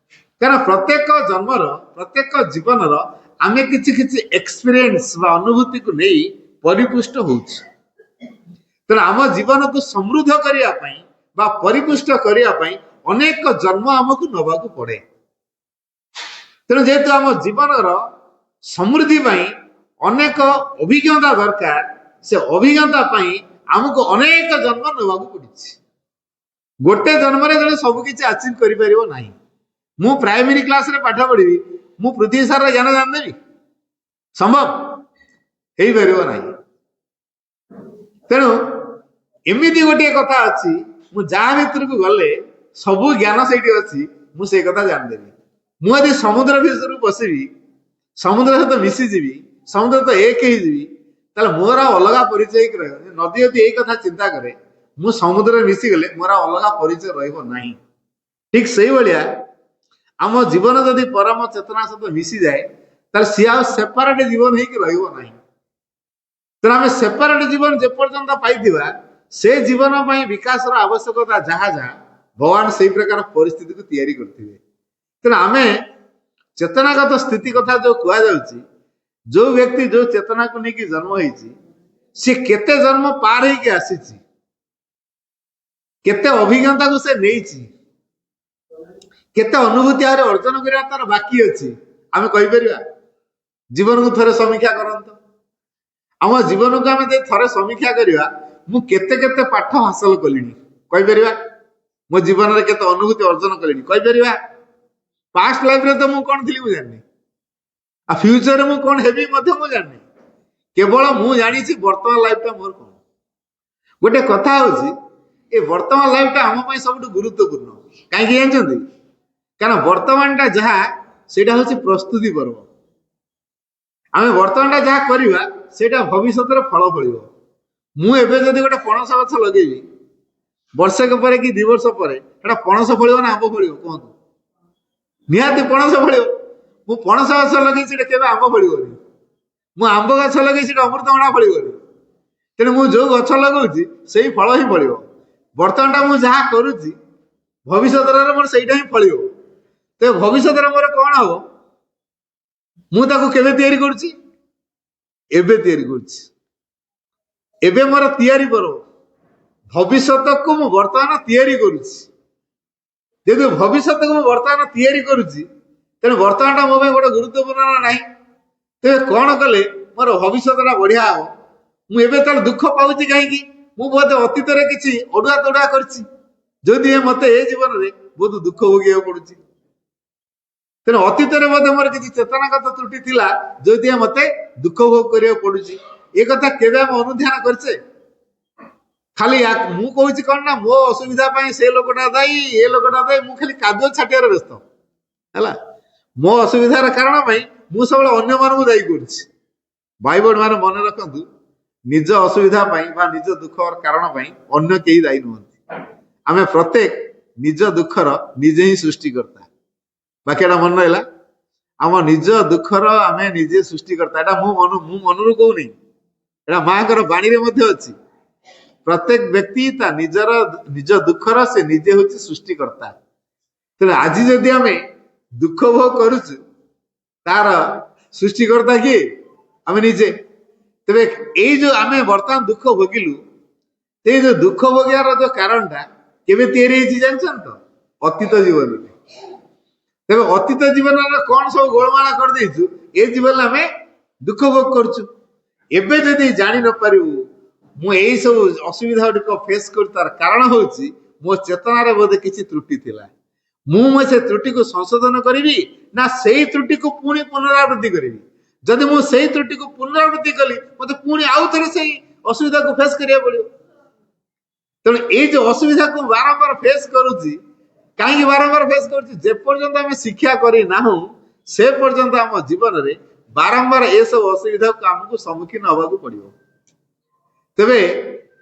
କାରଣ ପ୍ରତ୍ୟେକ ଜନ୍ମର, ପ୍ରତ୍ୟେକ ଜୀବନର ଆମେ କିଛି କିଛି ଏକ୍ସପିରିଏନ୍ସ ବା ଅନୁଭୂତିକୁ ନେଇ ପରିପୁଷ୍ଟ ହଉଛି। ତେଣୁ ଆମ ଜୀବନକୁ ସମୃଦ୍ଧ କରିବା ପାଇଁ ବା ପରିପୁଷ୍ଟ କରିବା ପାଇଁ ଅନେକ ଜନ୍ମ ଆମକୁ ନେବାକୁ ପଡେ। ତେଣୁ ଯେହେତୁ ଆମ ଜୀବନର ସମୃଦ୍ଧି ପାଇଁ ଅନେକ ଅଭିଜ୍ଞତା ଦରକାର, ସେ ଅଭିଜ୍ଞତା ପାଇଁ ଆମକୁ ଅନେକ ଜନ୍ମ ନେବାକୁ ପଡିଛି। ଗୋଟେ ଜନ୍ମରେ ଜଣେ ସବୁ କିଛି ଆଚିଭ କରିପାରିବ ନାହିଁ। ମୁଁ ପ୍ରାଇମେରୀ କ୍ଲାସରେ ପାଠ ପଢିବି, ମୁଁ ପୃଥିବୀ ସାରର ଜ୍ଞାନ ଜାଣିଦେବି? ସମ୍ଭବ ହେଇପାରିବ ନାହିଁ। ତେଣୁ ଏମିତି ଗୋଟିଏ କଥା ଅଛି, ମୁଁ ଯାହା ଭିତରକୁ ଗଲେ ସବୁ ଜ୍ଞାନ ସେଇଠି ଅଛି, ମୁଁ ସେଇ କଥା ଜାଣିଦେବି। ମୁଁ ଯଦି ସମୁଦ୍ର ଭିତରକୁ ପଶିବି, ସମୁଦ୍ର ସହିତ ମିଶିଯିବି, ସମୁଦ୍ର ତ ଏକ ହେଇଯିବି, ତାହେଲେ ମୋର ଆଉ ଅଲଗା ପରିଚୟ ହେଇକି ରହିବ। ନଦୀ ଯଦି ଏଇ କଥା ଚିନ୍ତା କରେ ମୁଁ ସମୁଦ୍ରରେ ମିଶିଗଲେ ମୋର ଆଉ ଅଲଗା ପରିଚୟ ରହିବ ନାହିଁ। ଠିକ ସେଇଭଳିଆ ଆମ ଜୀବନ ଯଦି ପରମ ଚେତନା ସହିତ ମିଶିଯାଏ ତାହେଲେ ସିଏ ଆଉ ସେପାରେଟ ଜୀବନ ହେଇକି ରହିବ ନାହିଁ। ତେଣୁ ଆମେ ସେପାରେଟ ଜୀବନ ଯେପର୍ଯ୍ୟନ୍ତ ପାଇଥିବା ସେ ଜୀବନ ପାଇଁ ବିକାଶର ଆବଶ୍ୟକତା ଯାହା ଯାହା ଭଗବାନ ସେଇ ପ୍ରକାର ପରିସ୍ଥିତିକୁ ତିଆରି କରିଥିବେ। ତେଣୁ ଆମେ ଚେତନାଗତ ସ୍ଥିତି କଥା ଯୋଉ କୁହାଯାଉଛି, ଯୋଉ ବ୍ୟକ୍ତି ଯୋଉ ଚେତନାକୁ ନେଇକି ଜନ୍ମ ହେଇଛି ସେ କେତେ ଜନ୍ମ ପାର ହେଇକି ଆସିଛି, କେତେ ଅଭିଜ୍ଞତାକୁ ସେ ନେଇଛି, କେତେ ଅନୁଭୂତି ଆହୁରି ଅର୍ଜନ କରିବା ତାର ବାକି ଅଛି ଆମେ କହିପାରିବା? ଜୀବନକୁ ଥରେ ସମୀକ୍ଷା କରନ୍ତୁ। ଆମ ଜୀବନକୁ ଆମେ ଯଦି ଥରେ ସମୀକ୍ଷା କରିବା, ମୁଁ କେତେ କେତେ ପାଠ ହାସଲ କଲିଣି କହିପାରିବା? ମୋ ଜୀବନରେ କେତେ ଅନୁଭୂତି ଅର୍ଜନ କଲିଣି କହିପାରିବା? ପାଷ୍ଟ ଲାଇଫରେ ତ ମୁଁ କଣ ଥିଲି ମୁଁ ଜାଣିନି, ଆଉ ଫ୍ୟୁଚରରେ ମୁଁ କଣ ହେବି ମଧ୍ୟ ମୁଁ ଜାଣିନି। କେବଳ ମୁଁ ଜାଣିଛି ବର୍ତ୍ତମାନ ଲାଇଫଟା ମୋର କଣ। ଗୋଟେ କଥା ହଉଛି ଏ ବର୍ତ୍ତମାନ ଲାଇଫଟା ଆମ ପାଇଁ ସବୁଠୁ ଗୁରୁତ୍ୱପୂର୍ଣ୍ଣ। କାହିଁକି ଜାଣିଛନ୍ତି? କାରଣ ବର୍ତ୍ତମାନଟା ଯାହା ସେଇଟା ହଉଛି ପ୍ରସ୍ତୁତି ପର୍ବ। ଆମେ ବର୍ତ୍ତମାନଟା ଯାହା କରିବା ସେଇଟା ଭବିଷ୍ୟତରେ ଫଳ ଫଳିବ। ମୁଁ ଏବେ ଯଦି ଗୋଟେ ପଣସ ଗଛ ଲଗେଇବି, ବର୍ଷକ ପରେ କି 2 ବର୍ଷ ପରେ ସେଟା ପଣସ ଫଳିବ ନା ଆମ୍ବ ଫଳିବ କୁହନ୍ତୁ? ନିହାତି ପଣସ ଫଳିବ। ମୁଁ ପଣସ ଗଛ ଲଗେଇଛି ସେଟା କେବେ ଆମ୍ବ ଫଳିବନି। ମୁଁ ଆମ୍ବ ଗଛ ଲଗେଇଛି ସେଟା ଅମୃତଭଣ୍ଡା ଫଳିବନି। ତେଣୁ ମୁଁ ଯୋଉ ଗଛ ଲଗାଉଛି ସେଇ ଫଳ ହିଁ ଫଳିବ। ବର୍ତ୍ତମାନଟା ମୁଁ ଯାହା କରୁଛି ଭବିଷ୍ୟତରେ ମୋର ସେଇଟା ହିଁ ଫଳିବ। ତେବେ ଭବିଷ୍ୟତରେ ମୋର କଣ ହବ? ମୁଁ ତାକୁ କେବେ ତିଆରି କରୁଛି? ଏବେ ତିଆରି କରୁଛି। ଏବେ ମୋର ତିଆରି ପର୍ବ। ଭବିଷ୍ୟତକୁ ମୁଁ ବର୍ତ୍ତମାନ ତିଆରି କରୁଛି। ଯେହେତୁ ଭବିଷ୍ୟତକୁ ମୁଁ ବର୍ତ୍ତମାନ ତିଆରି କରୁଛି, ତେଣୁ ବର୍ତ୍ତମାନଟା ମୋ ପାଇଁ ଗୋଟେ ଗୁରୁତ୍ୱପୂର୍ଣ୍ଣ ନା ନାହିଁ? ତେବେ କଣ କଲେ ମୋର ଭବିଷ୍ୟତଟା ବଢିଆ ହବ? ମୁଁ ଏବେ ତାହେଲେ ଦୁଃଖ ପାଉଛି କାହିଁକି? ମୁଁ ବୋଧେ ଅତୀତରେ କିଛି ଅଡୁଆ ତଡୁଆ କରିଛି, ଯୋଉଥିପାଇଁ ମତେ ଏ ଜୀବନରେ ବହୁତ ଦୁଃଖ ଭୋଗିବାକୁ ପଡୁଛି। ତେଣୁ ଅତୀତରେ ମଧ୍ୟ ମୋର କିଛି ଚେତନାଗତ ତ୍ରୁଟି ଥିଲା ଯୋଉଥିପାଇଁ ମତେ ଦୁଃଖ ଭୋଗ କରିବାକୁ ପଡୁଛି। ଏ କଥା କେବେ ଆମେ ଅନୁଧ୍ୟାନ କରିଛେ? ଖାଲି ମୁଁ କହୁଛି କଣ ନା ମୋ ଅସୁବିଧା ପାଇଁ ସେ ଲୋକଟା ଦାୟୀ, ଏ ଲୋକଟା ଦାୟୀ, ମୁଁ ଖାଲି କାଦୁଅ ଛାଟିଆରେ ବ୍ୟସ୍ତ ହେଲା। ମୋ ଅସୁବିଧାର କାରଣ ପାଇଁ ମୁଁ ସବୁବେଳେ ଅନ୍ୟମାନଙ୍କୁ ଦାୟୀ କରୁଛି। ଭାଇ ଭଉଣୀ ମାନେ ମନେ ରଖନ୍ତୁ, ନିଜ ଅସୁବିଧା ପାଇଁ ବା ନିଜ ଦୁଃଖର କାରଣ ପାଇଁ ଅନ୍ୟ କେହି ଦାୟୀ ନୁହନ୍ତି। ଆମେ ପ୍ରତ୍ୟେକ ନିଜ ଦୁଃଖର ନିଜେ ହିଁ ସୃଷ୍ଟିକର୍ତ୍ତା। ବାକି ଏଟା ମନେ ରହିଲା, ଆମ ନିଜ ଦୁଃଖର ଆମେ ନିଜେ ସୃଷ୍ଟିକର୍ତ୍ତା। ଏଟା ମୁଁ ମନରୁ କହୁନି, ଏଟା ମାଙ୍କର ବାଣୀରେ ମଧ୍ୟ ଅଛି। ପ୍ରତ୍ୟେକ ବ୍ୟକ୍ତି ତା ନିଜ ଦୁଃଖର ସେ ନିଜେ ହଉଛି ସୃଷ୍ଟିକର୍ତ୍ତା। ତେଣୁ ଆଜି ଯଦି ଆମେ ଦୁଃଖ ଭୋଗ କରୁଛୁ ତାର ସୃଷ୍ଟିକର୍ତ୍ତା କିଏ? ଆମେ ନିଜେ। ତେବେ ଏଇ ଯୋଉ ଆମେ ବର୍ତ୍ତମାନ ଦୁଃଖ ଭୋଗିଲୁ, ସେଇ ଯୋଉ ଦୁଃଖ ଭୋଗିବାର ଯୋଉ କାରଣଟା କେବେ ତିଆରି ହେଇଛି ଜାଣିଛନ୍ତି ତ? ଅତୀତ ଜୀବନରେ। ତେବେ ଅତୀତ ଜୀବନରେ କଣ ସବୁ ଗୋଳମାଳ କରିଦେଇଛୁ, ଏ ଜୀବନରେ ଆମେ ଦୁଃଖ ଭୋଗ କରୁଛୁ। ଏବେ ଯଦି ଜାଣି ନପାରିବୁ ମୁଁ ଏଇ ସବୁ ଅସୁବିଧା ଗୁଡ଼ିକ ଫେସ୍ କରୁଛି, ତାର କାରଣ ହଉଛି ମୋ ଚେତନାରେ ବୋଧେ କିଛି ତ୍ରୁଟି ଥିଲା। ମୁଁ ସେ ତ୍ରୁଟିକୁ ସଂଶୋଧନ କରିବି ନା ସେଇ ତ୍ରୁଟିକୁ ପୁଣି ପୁନରାବୃତ୍ତି କରିବି? ଯଦି ମୁଁ ସେଇ ତ୍ରୁଟିକୁ ପୁନରାବୃତ୍ତି କଲି ମତେ ପୁଣି ଆଉ ଥରେ ସେଇ ଅସୁବିଧାକୁ ଫେସ୍ କରିବାକୁ ପଡିବ। ତେଣୁ ଏଇ ଯୋଉ ଅସୁବିଧାକୁ ବାରମ୍ବାର ଫେସ୍ କରୁଛି, କାହିଁକି ବାରମ୍ବାର ଫେସ୍ କରୁଛି? ଯେପର୍ଯ୍ୟନ୍ତ ଆମେ ଶିକ୍ଷା କରି ନାହୁଁ ସେ ପର୍ଯ୍ୟନ୍ତ ଆମ ଜୀବନରେ ବାରମ୍ବାର ଏସବୁ ଅସୁବିଧାକୁ ଆମକୁ ସମ୍ମୁଖୀନ ହବାକୁ ପଡିବ। ତେବେ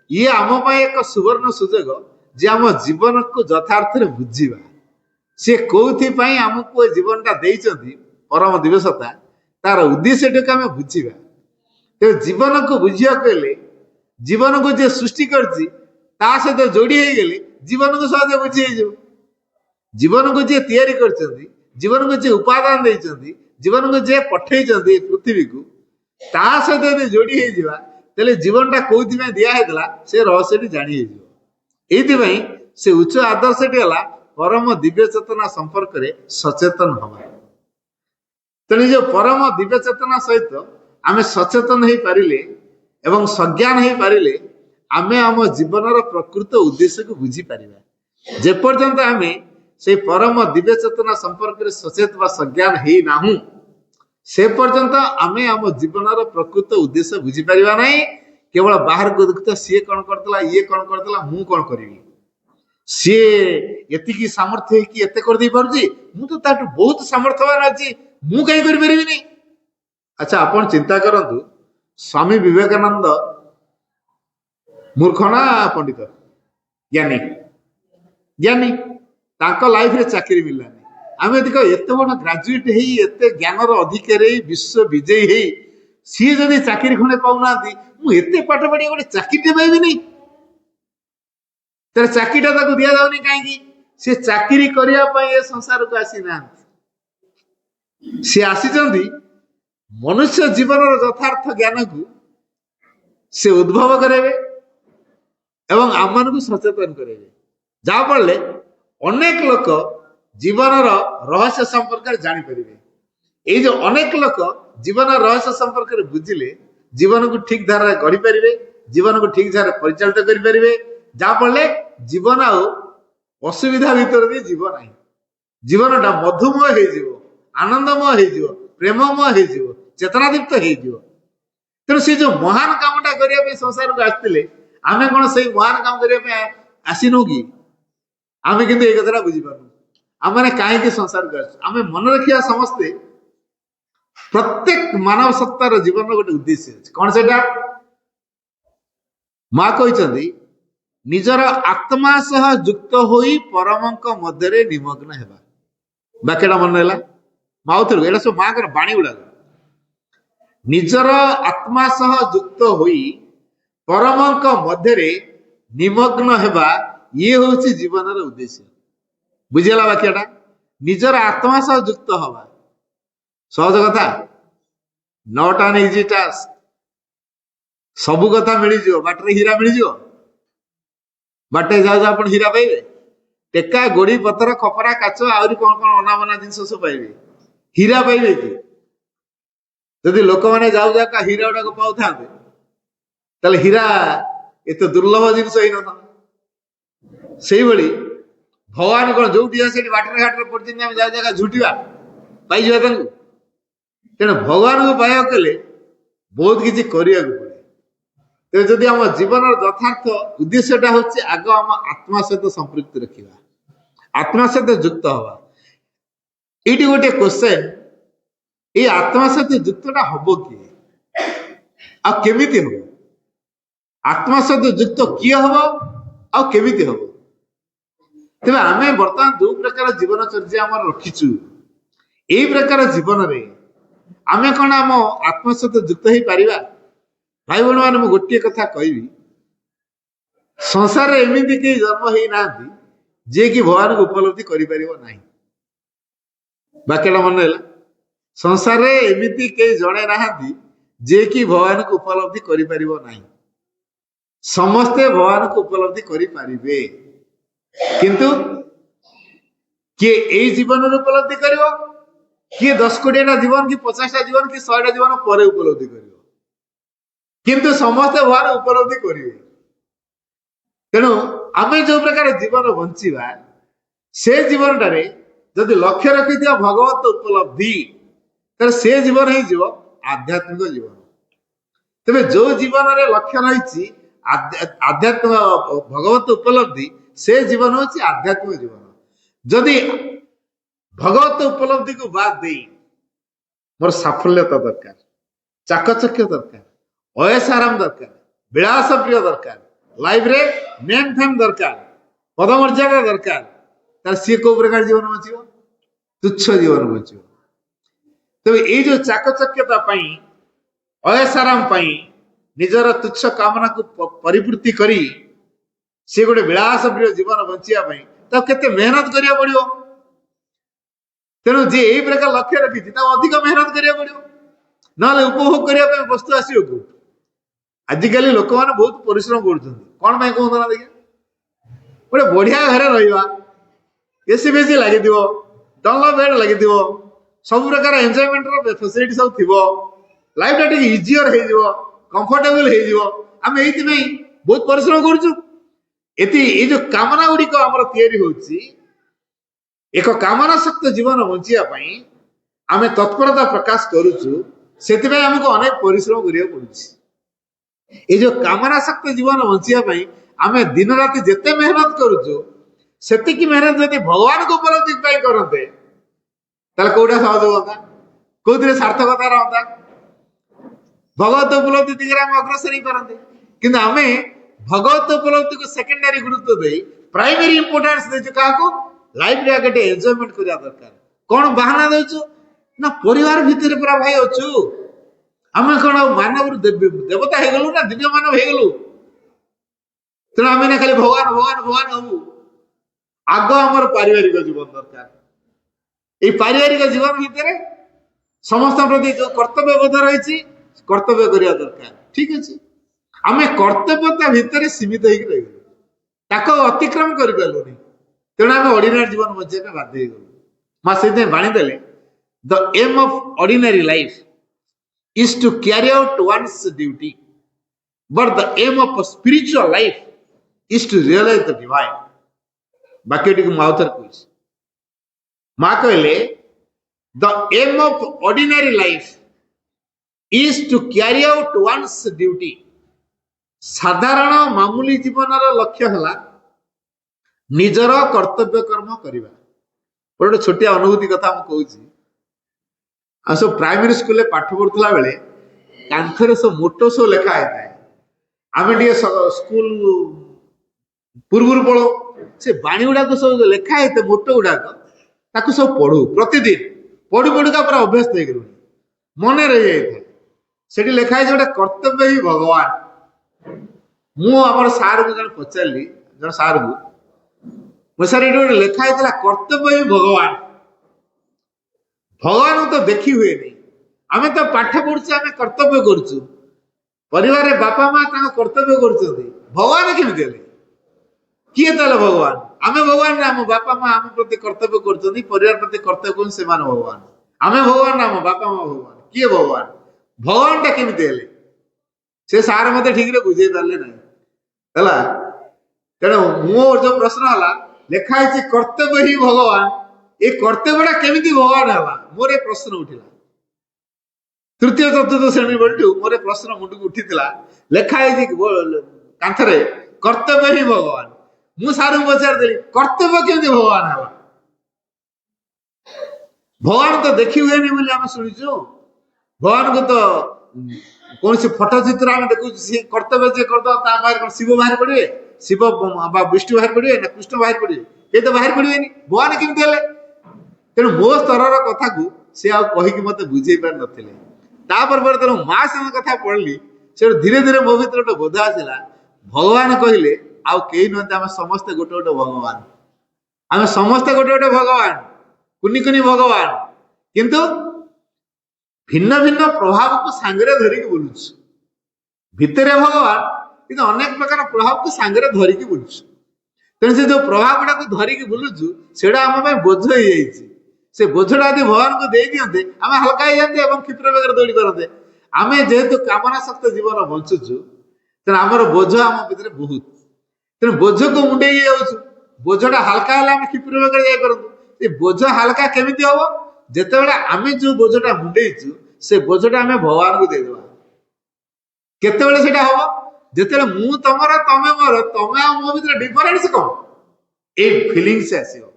ଇଏ ଆମ ପାଇଁ ଏକ ସୁବର୍ଣ୍ଣ ସୁଯୋଗ ଯେ ଆମ ଜୀବନକୁ ଯଥାର୍ଥରେ ବୁଝିବା। ସିଏ କୋଉଥିପାଇଁ ଆମକୁ ଏ ଜୀବନଟା ଦେଇଛନ୍ତି ପରମ ଦିବସତା, ତାର ଉଦ୍ଦେଶ୍ୟଟାକୁ ଆମେ ବୁଝିବା। ତେବେ ଜୀବନକୁ ବୁଝିବାକୁ ହେଲେ ଜୀବନକୁ ଯିଏ ସୃଷ୍ଟି କରିଛି ତା ସହିତ ଯୋଡି ହେଇଗଲେ ଜୀବନକୁ ସହଜେ ବୁଝି ହେଇଯିବ। ଜୀବନକୁ ଯିଏ ତିଆରି କରିଛନ୍ତି, ଜୀବନକୁ ଯିଏ ଉପାଦାନ ଦେଇଛନ୍ତି, ଜୀବନକୁ ଯିଏ ପଠେଇଛନ୍ତି ପୃଥିବୀକୁ, ତା ସହିତ ଯଦି ଯୋଡି ହେଇଯିବା ତାହେଲେ ଜୀବନଟା କୋଉଥିପାଇଁ ଦିଆ ହେଇଥିଲା ସେ ରହସ୍ୟଟି ଜାଣି ହେଇଯିବ। ଏଇଥିପାଇଁ ସେ ଉଚ୍ଚ ଆଦର୍ଶଟି ହେଲା ପରମ ଦିବ୍ୟ ଚେତନା ସମ୍ପର୍କରେ ସଚେତନ ହବା। ତେଣୁ ଯୋଉ ପରମ ଦିବ୍ୟ ଚେତନା ସହିତ ଆମେ ସଚେତନ ହେଇପାରିଲେ ଏବଂ ସଜ୍ଞାନ ହେଇପାରିଲେ ଆମେ ଆମ ଜୀବନର ପ୍ରକୃତ ଉଦ୍ଦେଶ୍ୟକୁ ବୁଝିପାରିବା। ଯେପର୍ଯ୍ୟନ୍ତ ଆମେ ସେଇ ପରମ ଦିବ୍ୟ ଚେତନା ସମ୍ପର୍କରେ ସଚେତ ବା ସଜ୍ଞାନ ହେଇନାହୁଁ ସେ ପର୍ଯ୍ୟନ୍ତ ଆମେ ଆମ ଜୀବନର ପ୍ରକୃତ ଉଦ୍ଦେଶ୍ୟ ବୁଝିପାରିବା ନାହିଁ। କେବଳ ବାହାରକୁ ଦେଖୁଥିବା ସିଏ କଣ କରିଥିଲା, ଇଏ କଣ କରିଥିଲା, ମୁଁ କଣ କରିବି, ସିଏ ଏତିକି ସାମର୍ଥ୍ୟ ହେଇକି ଏତେ କରିଦେଇ ପାରୁଛି, ମୁଁ ତ ତାଠୁ ବହୁତ ସାମର୍ଥ୍ୟବାନ ଅଛି, ମୁଁ କାହିଁ କରିପାରିବିନି? ଆଚ୍ଛା ଆପଣ ଚିନ୍ତା କରନ୍ତୁ, ସ୍ୱାମୀ ବିବେକାନନ୍ଦ ମୂର୍ଖ ନା ପଣ୍ଡିତ? ଜ୍ଞାନୀ। ଜ୍ଞାନୀ। ତାଙ୍କ ଲାଇଫରେ ଚାକିରି ମିଳିଲାନି। ଆମେ ଯଦି କହିବା ଏତେ ବଡ ଗ୍ରାଜୁଏଟ ହେଇ ଏତେ ଜ୍ଞାନର ଅଧିକାରୀ ହେଇ ବିଶ୍ୱ ବିଜୟୀ ହେଇ ସିଏ ଯଦି ଚାକିରି ଖଣ୍ଡେ ପାଉନାହାନ୍ତି, ମୁଁ ଏତେ ପାଠ ପଢି ଗୋଟେ ଚାକିରିଟେ ପାଇବିନି? ତାର ଚାକିରିଟା ତାକୁ ଦିଆଯାଉନି କାହିଁକି? ସେ ଚାକିରି କରିବା ପାଇଁ ଏ ସଂସାରକୁ ଆସିନାହାନ୍ତି। ସେ ଆସିଛନ୍ତି ମନୁଷ୍ୟ ଜୀବନର ଯଥାର୍ଥ ଜ୍ଞାନକୁ ସେ ଉଦ୍ଭବ କରାଇବେ ଏବଂ ଆମମାନଙ୍କୁ ସଚେତନ କରାଇବେ, ଯାହାଫଳରେ ଅନେକ ଲୋକ ଜୀବନର ରହସ୍ୟ ସମ୍ପର୍କରେ ଜାଣିପାରିବେ। ଏଇ ଯୋଉ ଅନେକ ଲୋକ ଜୀବନର ରହସ୍ୟ ସମ୍ପର୍କରେ ବୁଝିଲେ ଜୀବନକୁ ଠିକ ଧାରାରେ ଗଢିପାରିବେ, ଜୀବନକୁ ଠିକ ଧାରାରେ ପରିଚାଳିତ କରିପାରିବେ, ଯାହାଫଳରେ ଜୀବନ ଆଉ ଅସୁବିଧା ଭିତରେ ବି ଯିବ ନାହିଁ। ଜୀବନଟା ମଧୁମୟ ହେଇଯିବ, ଆନନ୍ଦମୟ ହେଇଯିବ, ପ୍ରେମମୟ ହେଇଯିବ, ଚେତନାଦୀପ୍ତ ହେଇଯିବ। ତେଣୁ ସେ ଯୋଉ ମହାନ କାମଟା କରିବା ପାଇଁ ସଂସାରକୁ ଆସିଥିଲେ, ଆମେ କଣ ସେଇ ମହାନ କାମ କରିବା ପାଇଁ ଆସିନୁ କି? ଆମେ କିନ୍ତୁ ଏଇ କଥାଟା ବୁଝିପାରୁନୁ। ଆମେ କାହିଁକି ସଂସାରକୁ ଆସୁ? ଆମେ ମନେ ରଖିବା ସମସ୍ତେ, ପ୍ରତ୍ୟେକ ମାନବ ସତ୍ତାର ଜୀବନର ଗୋଟେ ଉଦ୍ଦେଶ୍ୟ ଅଛି। କଣ ସେଇଟା? ମା କହିଛନ୍ତି ନିଜର ଆତ୍ମା ସହ ଯୁକ୍ତ ହୋଇ ପରମଙ୍କ ମଧ୍ୟରେ ନିମଗ୍ନ ହେବା। ବାକ୍ୟଟା ମନେ ହେଲା? ମା ଆଉଥରେ, ଏଇଟା ସବୁ ମାଙ୍କର ବାଣୀ ଗୁଡାକ। ନିଜର ଆତ୍ମା ସହ ଯୁକ୍ତ ହୋଇ ପରମଙ୍କ ମଧ୍ୟରେ ନିମଗ୍ନ ହେବା, ଇଏ ହଉଛି ଜୀବନର ଉଦ୍ଦେଶ୍ୟ। ବୁଝିଗଲା ବାକ୍ୟଟା? ନିଜର ଆତ୍ମା ସହ ଯୁକ୍ତ ହବା ସହଜ କଥା, ନଟ୍ ଆନ୍ ଇଜି ଟାସ୍କ। ସବୁ କଥା ମିଳିଯିବ, ବାଟରେ ହୀରା ମିଳିଯିବ? ବାଟରେ ଯାଉ ଯାଉ ଆପଣ ହୀରା ପାଇବେ? ଟେକା, ଗୋଡି, ପଥର, ଖପରା, କାଚ, ଆହୁରି କଣ କଣ ଅନାବନା ଜିନିଷ ସବୁ ପାଇବେ, ହୀରା ପାଇବେ କି? ଯଦି ଲୋକମାନେ ଯାଉ ଯାଉ ହୀରା ଗୁଡାକ ପାଉଥାନ୍ତେ, ତାହେଲେ ହୀରା ଏତେ ଦୁର୍ଲଭ ଜିନିଷ ହେଇନଥାନ୍ତା। ସେଇଭଳି ଭଗବାନ କଣ ଯୋଉଠି ସେଠି ବାଟରେ ଘାଟରେ ପଡିଛନ୍ତି, ଆମେ ଯାଉ ଜାଗା ଝୁଟିବା, ପାଇଯିବା ତାଙ୍କୁ? ତେଣୁ ଭଗବାନଙ୍କୁ ପାଇବାକୁ ହେଲେ ବହୁତ କିଛି କରିବାକୁ ପଡେ। ତେଣୁ ଯଦି ଆମ ଜୀବନର ଯଥାର୍ଥ ଉଦ୍ଦେଶ୍ୟଟା ହଉଛି ଆଗ ଆମ ଆତ୍ମା ସହିତ ସମ୍ପୃକ୍ତି ରଖିବା, ଆତ୍ମା ସହିତ ଯୁକ୍ତ ହବା। ଏଇଠି ଗୋଟେ କ୍ୱେଶ୍ଚନ, ଏଇ ଆତ୍ମା ସହିତ ଯୁକ୍ତଟା ହବ କିଏ ଆଉ କେମିତି ହବ? ଆତ୍ମା ସହିତ ଯୁକ୍ତ କିଏ ହବ ଆଉ କେମିତି ହବ? ତେବେ ଆମେ ବର୍ତ୍ତମାନ ଯୋଉ ପ୍ରକାର ଜୀବନଚର୍ଯ୍ୟା ଆମର ରଖିଛୁ, ଏଇ ପ୍ରକାର ଜୀବନରେ ଆମେ କଣ ଆମ ଆତ୍ମା ସହିତ ଯୁକ୍ତ ହେଇପାରିବା? ଭାଇ ଭଉଣୀ ମାନେ, ମୁଁ ଗୋଟିଏ କଥା କହିବି, ସଂସାରରେ ଏମିତି କେହି ଜନ୍ମ ହେଇନାହାନ୍ତି ଯିଏକି ଭଗବାନଙ୍କୁ ଉପଲବ୍ଧି କରିପାରିବ ନାହିଁ। ବାକ୍ୟଟା ମନେ ହେଲା? ସଂସାରରେ ଏମିତି କେହି ଜଣେ ନାହାନ୍ତି ଯିଏକି ଭଗବାନଙ୍କୁ ଉପଲବ୍ଧି କରିପାରିବ ନାହିଁ। ସମସ୍ତେ ଭଗବାନଙ୍କୁ ଉପଲବ୍ଧି କରିପାରିବେ, କିନ୍ତୁ କିଏ ଏଇ ଜୀବନରେ ଉପଲବ୍ଧି କରିବ, କିଏ 10 କୋଟିଟା ଜୀବନ, କି 50ଟା ଜୀବନ, କି 100ଟା ଜୀବନ ପରେ ଉପଲବ୍ଧି କରିବ, କିନ୍ତୁ ସମସ୍ତେ ଭଗବାନ ଉପଲବ୍ଧି କରିବେ। ତେଣୁ ଆମେ ଯୋଉ ପ୍ରକାର ଜୀବନ ବଞ୍ଚିବା, ସେ ଜୀବନଟାରେ ଯଦି ଲକ୍ଷ୍ୟ ରଖିଥିବା ଭଗବତ ଉପଲବ୍ଧି, ତାହେଲେ ସେ ଜୀବନ ହେଇଯିବ ଆଧ୍ୟାତ୍ମିକ ଜୀବନ। ତେବେ ଯୋଉ ଜୀବନରେ ଲକ୍ଷ୍ୟ ରହିଛି ଆଧ୍ୟାତ୍ମିକ ଭଗବତ ଉପଲବ୍ଧି, ସେ ଜୀବନ ହଉଛି ଆଧ୍ୟାତ୍ମିକ ଜୀବନ। ଯଦି ଭଗବତ ଉପଲବ୍ଧିକୁ ବାଦ ଦେଇ ମୋର ସାଫଲ୍ୟତା ଦରକାର, ଚାକଚକ୍ୟ ଦରକାର, ଅୟସ ଆରାମ ଦରକାର, ବିଳାସ ପ୍ରିୟ ଦରକାର, ଲାଇଫରେ ନେମ୍ ଫେମ୍ ଦରକାର, ପଦମର୍ଯ୍ୟାଦା ଦରକାର, ତାହେଲେ ସିଏ କୋଉ ପ୍ରକାର ଜୀବନ ବଞ୍ଚିବ? ତୁଚ୍ଛ ଜୀବନ ବଞ୍ଚିବ। ତେବେ ଏଇ ଯୋଉ ଚାକଚକ୍ୟତା ପାଇଁ, ଅୟସ ଆରାମ ପାଇଁ ନିଜର ତୁଚ୍ଛ କାମନାକୁ ପରିପୂର୍ତ୍ତି କରି ସେ ଗୋଟେ ବିଳାସ ପ୍ରିୟ ଜୀବନ ବଞ୍ଚିବା ପାଇଁ ତାକୁ କେତେ ମେହନତ କରିବାକୁ ପଡିବ। ତେଣୁ ଯିଏ ଏଇ ପ୍ରକାର ଲକ୍ଷ୍ୟ ରଖିଛି ତାକୁ ଅଧିକ ମେହନତ କରିବାକୁ ପଡିବ, ନହେଲେ ଉପଭୋଗ କରିବା ପାଇଁ ବସ୍ତୁ ଆସିବ କୋଉଠୁ? ଆଜିକାଲି ଲୋକମାନେ ବହୁତ ପରିଶ୍ରମ କରୁଛନ୍ତି, କଣ ପାଇଁ କହୁଛନ୍ତି ନା? ଦେଖିବା, ଗୋଟେ ବଢିଆ ଘରେ ରହିବା, ଏସି ଫେସି ଲାଗିଥିବ, ଡନଲପ୍ ବେଡ୍ ଲାଗିଥିବ, ସବୁ ପ୍ରକାର ଏନ୍ଜୟମେଣ୍ଟର ଫେସିଲିଟି ସବୁ ଥିବ, ଲାଇଫଟା ଟିକେ ଇଜିଅର ହେଇଯିବ, କମ୍ଫର୍ଟେବଲ ହେଇଯିବ। ଆମେ ଏଇଥିପାଇଁ ବହୁତ ପରିଶ୍ରମ କରୁଛୁ। ଏଇ ଯୋଉ କାମନା ଗୁଡିକ ଆମର ତିଆରି ହଉଛି, ଏକ କାମନା ଶକ୍ତ ଜୀବନ ବଞ୍ଚିବା ପାଇଁ ଆମେ ତତ୍ପରତା ପ୍ରକାଶ କରୁଛୁ, ସେଥିପାଇଁ ଆମକୁ ଅନେକ ପରିଶ୍ରମ କରିବାକୁ ପଡୁଛି। ଏଇ ଯୋଉ କାମନା ଶକ୍ତ ଜୀବନ ବଞ୍ଚିବା ପାଇଁ ଆମେ ଦିନ ରାତି ଯେତେ ମେହନତ କରୁଛୁ, ସେତିକି ମେହନତ ଯଦି ଭଗବାନଙ୍କୁ ଉପଲବ୍ଧି ପାଇଁ କରନ୍ତେ, ତାହେଲେ କୋଉଟା ସହଜ ହୁଅନ୍ତା, କୋଉଥିରେ ସାର୍ଥକତା ରହନ୍ତା? भगवत उपलब्धि दिगरे आम अग्रसर ही पारते किंतु आमे भगवत उपलब्धि को सेकेंडरी गुरुत्व दे प्राइमरी इंपोर्टेंस देछु काको लाइफ रे आगे एंजॉयमेंट करिया दरकार कोन बहाना देछु ना परिवार भीतर पूरा भाई अछु आमे कोन मानव देवता हे गलु ना दिव्य मानव हे गलु तेणु आमे ना खाली भगवान भगवान भगवान हबु आगो हमर पारिवारिक जीवन दरकार ए पारिवारिक जीवन भीतर समस्त प्रति जो कर्तव्य बोध रही कर्तव्य करिया दरकार ठीक अछि आमे कर्तव्यता भीतर सीमित होई रही ताको अतिक्रम करि पालुनी तेणु आमे ऑर्डिनरी जीवन मजे में बाध्य गलु मा सेते बाणी देले the aim of ordinary life is to carry out one's duty but the aim of a spiritual life is to realize the divine बाकी माउथर कुछ माँ कहले the aim of ordinary life is to carry out one's duty साधारण मामूली जीवन लक्ष्य है निजर कर्तव्य कर्म करवा गोटे छोटिया अनुभूति कथा मुझे आ सब प्राइमरी स्कूल पाठ पढ़ुला बेले कांथरे सब मोटो सब लेखा है आम स्कूल पूर्व पढ़ो से बाणी गुड़ाक सब लेखा है मोटो गुड़ाक सब पढ़ू प्रतिदिन पढ़ी पढ़िका पूरा अभ्यस्त हो गलु मन रही जाए से लेखा है गोटे कर्तव्य ही भगवान मुझे सार को जन पचारि जन सार को सर ये गोटे लेखा है कर्तव्य ही भगवान भगवान तो देखी हुए नहीं आम तो पाठ पढ़ुचे आम कर्तव्य करुचु परिवार बापा माँ कर्तव्य कर भगवान केमी किए ताले भगवान आम भगवान आम बापा माँ आम प्रति कर्तव्य कर परिवार प्रति कर्तव्य कर से भगवान आम भगवान आम बापा माँ भगवान किए भगवान भगवान टा केमी से सार मत ठीक रे बुझे पारे ना तेणु मोर जो प्रश्न है लिखाई कर्तव्य ही भगवान ये कर्तव्यटा केमी भगवान है मोर प्रश्न उठिला तृतीय चतुर्थ श्रेणी बेलू मोर प्रश्न मुंड को उठी लिखाई कांथरे कर्तव्य ही भगवान मु सार पचारि कर्तव्य केमी भगवान है भगवान तो देखी हुए नहीं आम शुणुचु भगवान को तो कौन सी फटो चित्र आम देखु कर्तव्य जे कर शिव बाहर पड़े शिव विष्णु बाहर पड़े ना कृष्ण बाहर पड़े ये तो बाहर पड़े भगवान केमी तेणु मो स्तर कथा को सी आही मत बुझे पार नापर तेणु माँ से कथा पढ़ली से धीरे धीरे मो भर गोटे बोध आसला भगवान कहले आउ कई नुहत आम समस्ते गोटे गोटे भगवान आम समस्ते गोटे गोटे भगवान कुनी कुनी भगवान किंतु भिन्न भिन्न प्रभाव को सांगरे धरिकी बुलुच भितर भगवान किंतु अनेक प्रकार प्रभाव को सांगरे धरिकी बुलुच तेणु से जो प्रभाव गुड़ा को धरिकी बुलुचु सेटा आम बोझ हो से बोझटा यदि भगवान को दे दियंते आम हल्का हो जाते क्षिप्र बेगर दौड़ी पारते आम जेहेतु कामना शक्त जीवन बंचुचु तेणु आमर बोझ आम भीतर बहुत तेणु बोझ को मुंडे बोझटा हल्का है क्षिप्र बेगर जापरतु बोझ हल्का केमी हम जिते बड़े आम जो बोझटा मुंडेचु से बोझटा आम भगवान को देदेवा केते से हम जिते मु तमर तमे मोर तमे आ मो भीतर डिफरेंस कौन ए फीलिंग्स आसो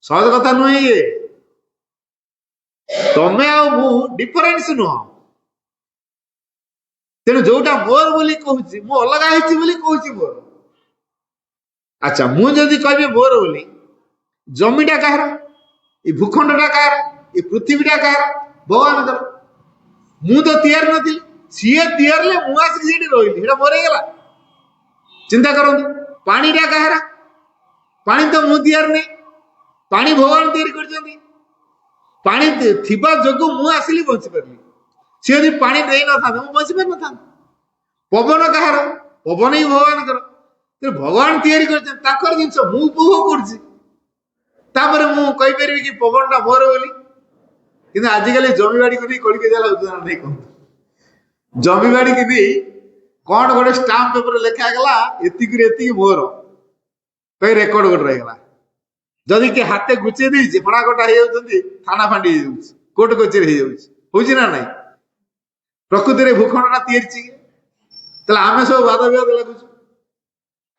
सहज कथा नुहे ये तमे आ मु डिफरेंस नुह तेणु जोटा मोर बोली कहूँ मु अलग कहूँ मोर अच्छा मुझे कह मोर बोली जमीटा कहार ये भूखंडटा कहार ये पृथ्वीटा कहार भगवान मु तो तैयार नी सीए तैयार मु आसिक रही मोर गला चिंता करंतु पानीटा कहार पानी तो मु तैयार नहीं पानी भगवान तैयार कर पानी थिबा जोगु मु आसिली बंची पारली सी यदि पानी दे न था मु बंची पार न था पवन कहार पवन ही भगवान कर भगवान तैयारी कर जिनस मु उपभोग कर मु कही पारि कि पवन टा मोर बोली कि आजिकल जमीबाड़ी को नहीं कलिके जाला नहीं कहूँ जमीबाड़ी की नहीं कौन गोटे स्टाम्प पेपर लिखा गला एति मोर कहीं रेकर्ड गोटे रहीगला जदि के हाथे गुचे दी फड़ा कटा हो थाना फांडी कोर्ट कचेरी हो ना प्रकृति भूखंडा तैयारी आम सब वाद विवाद लगुच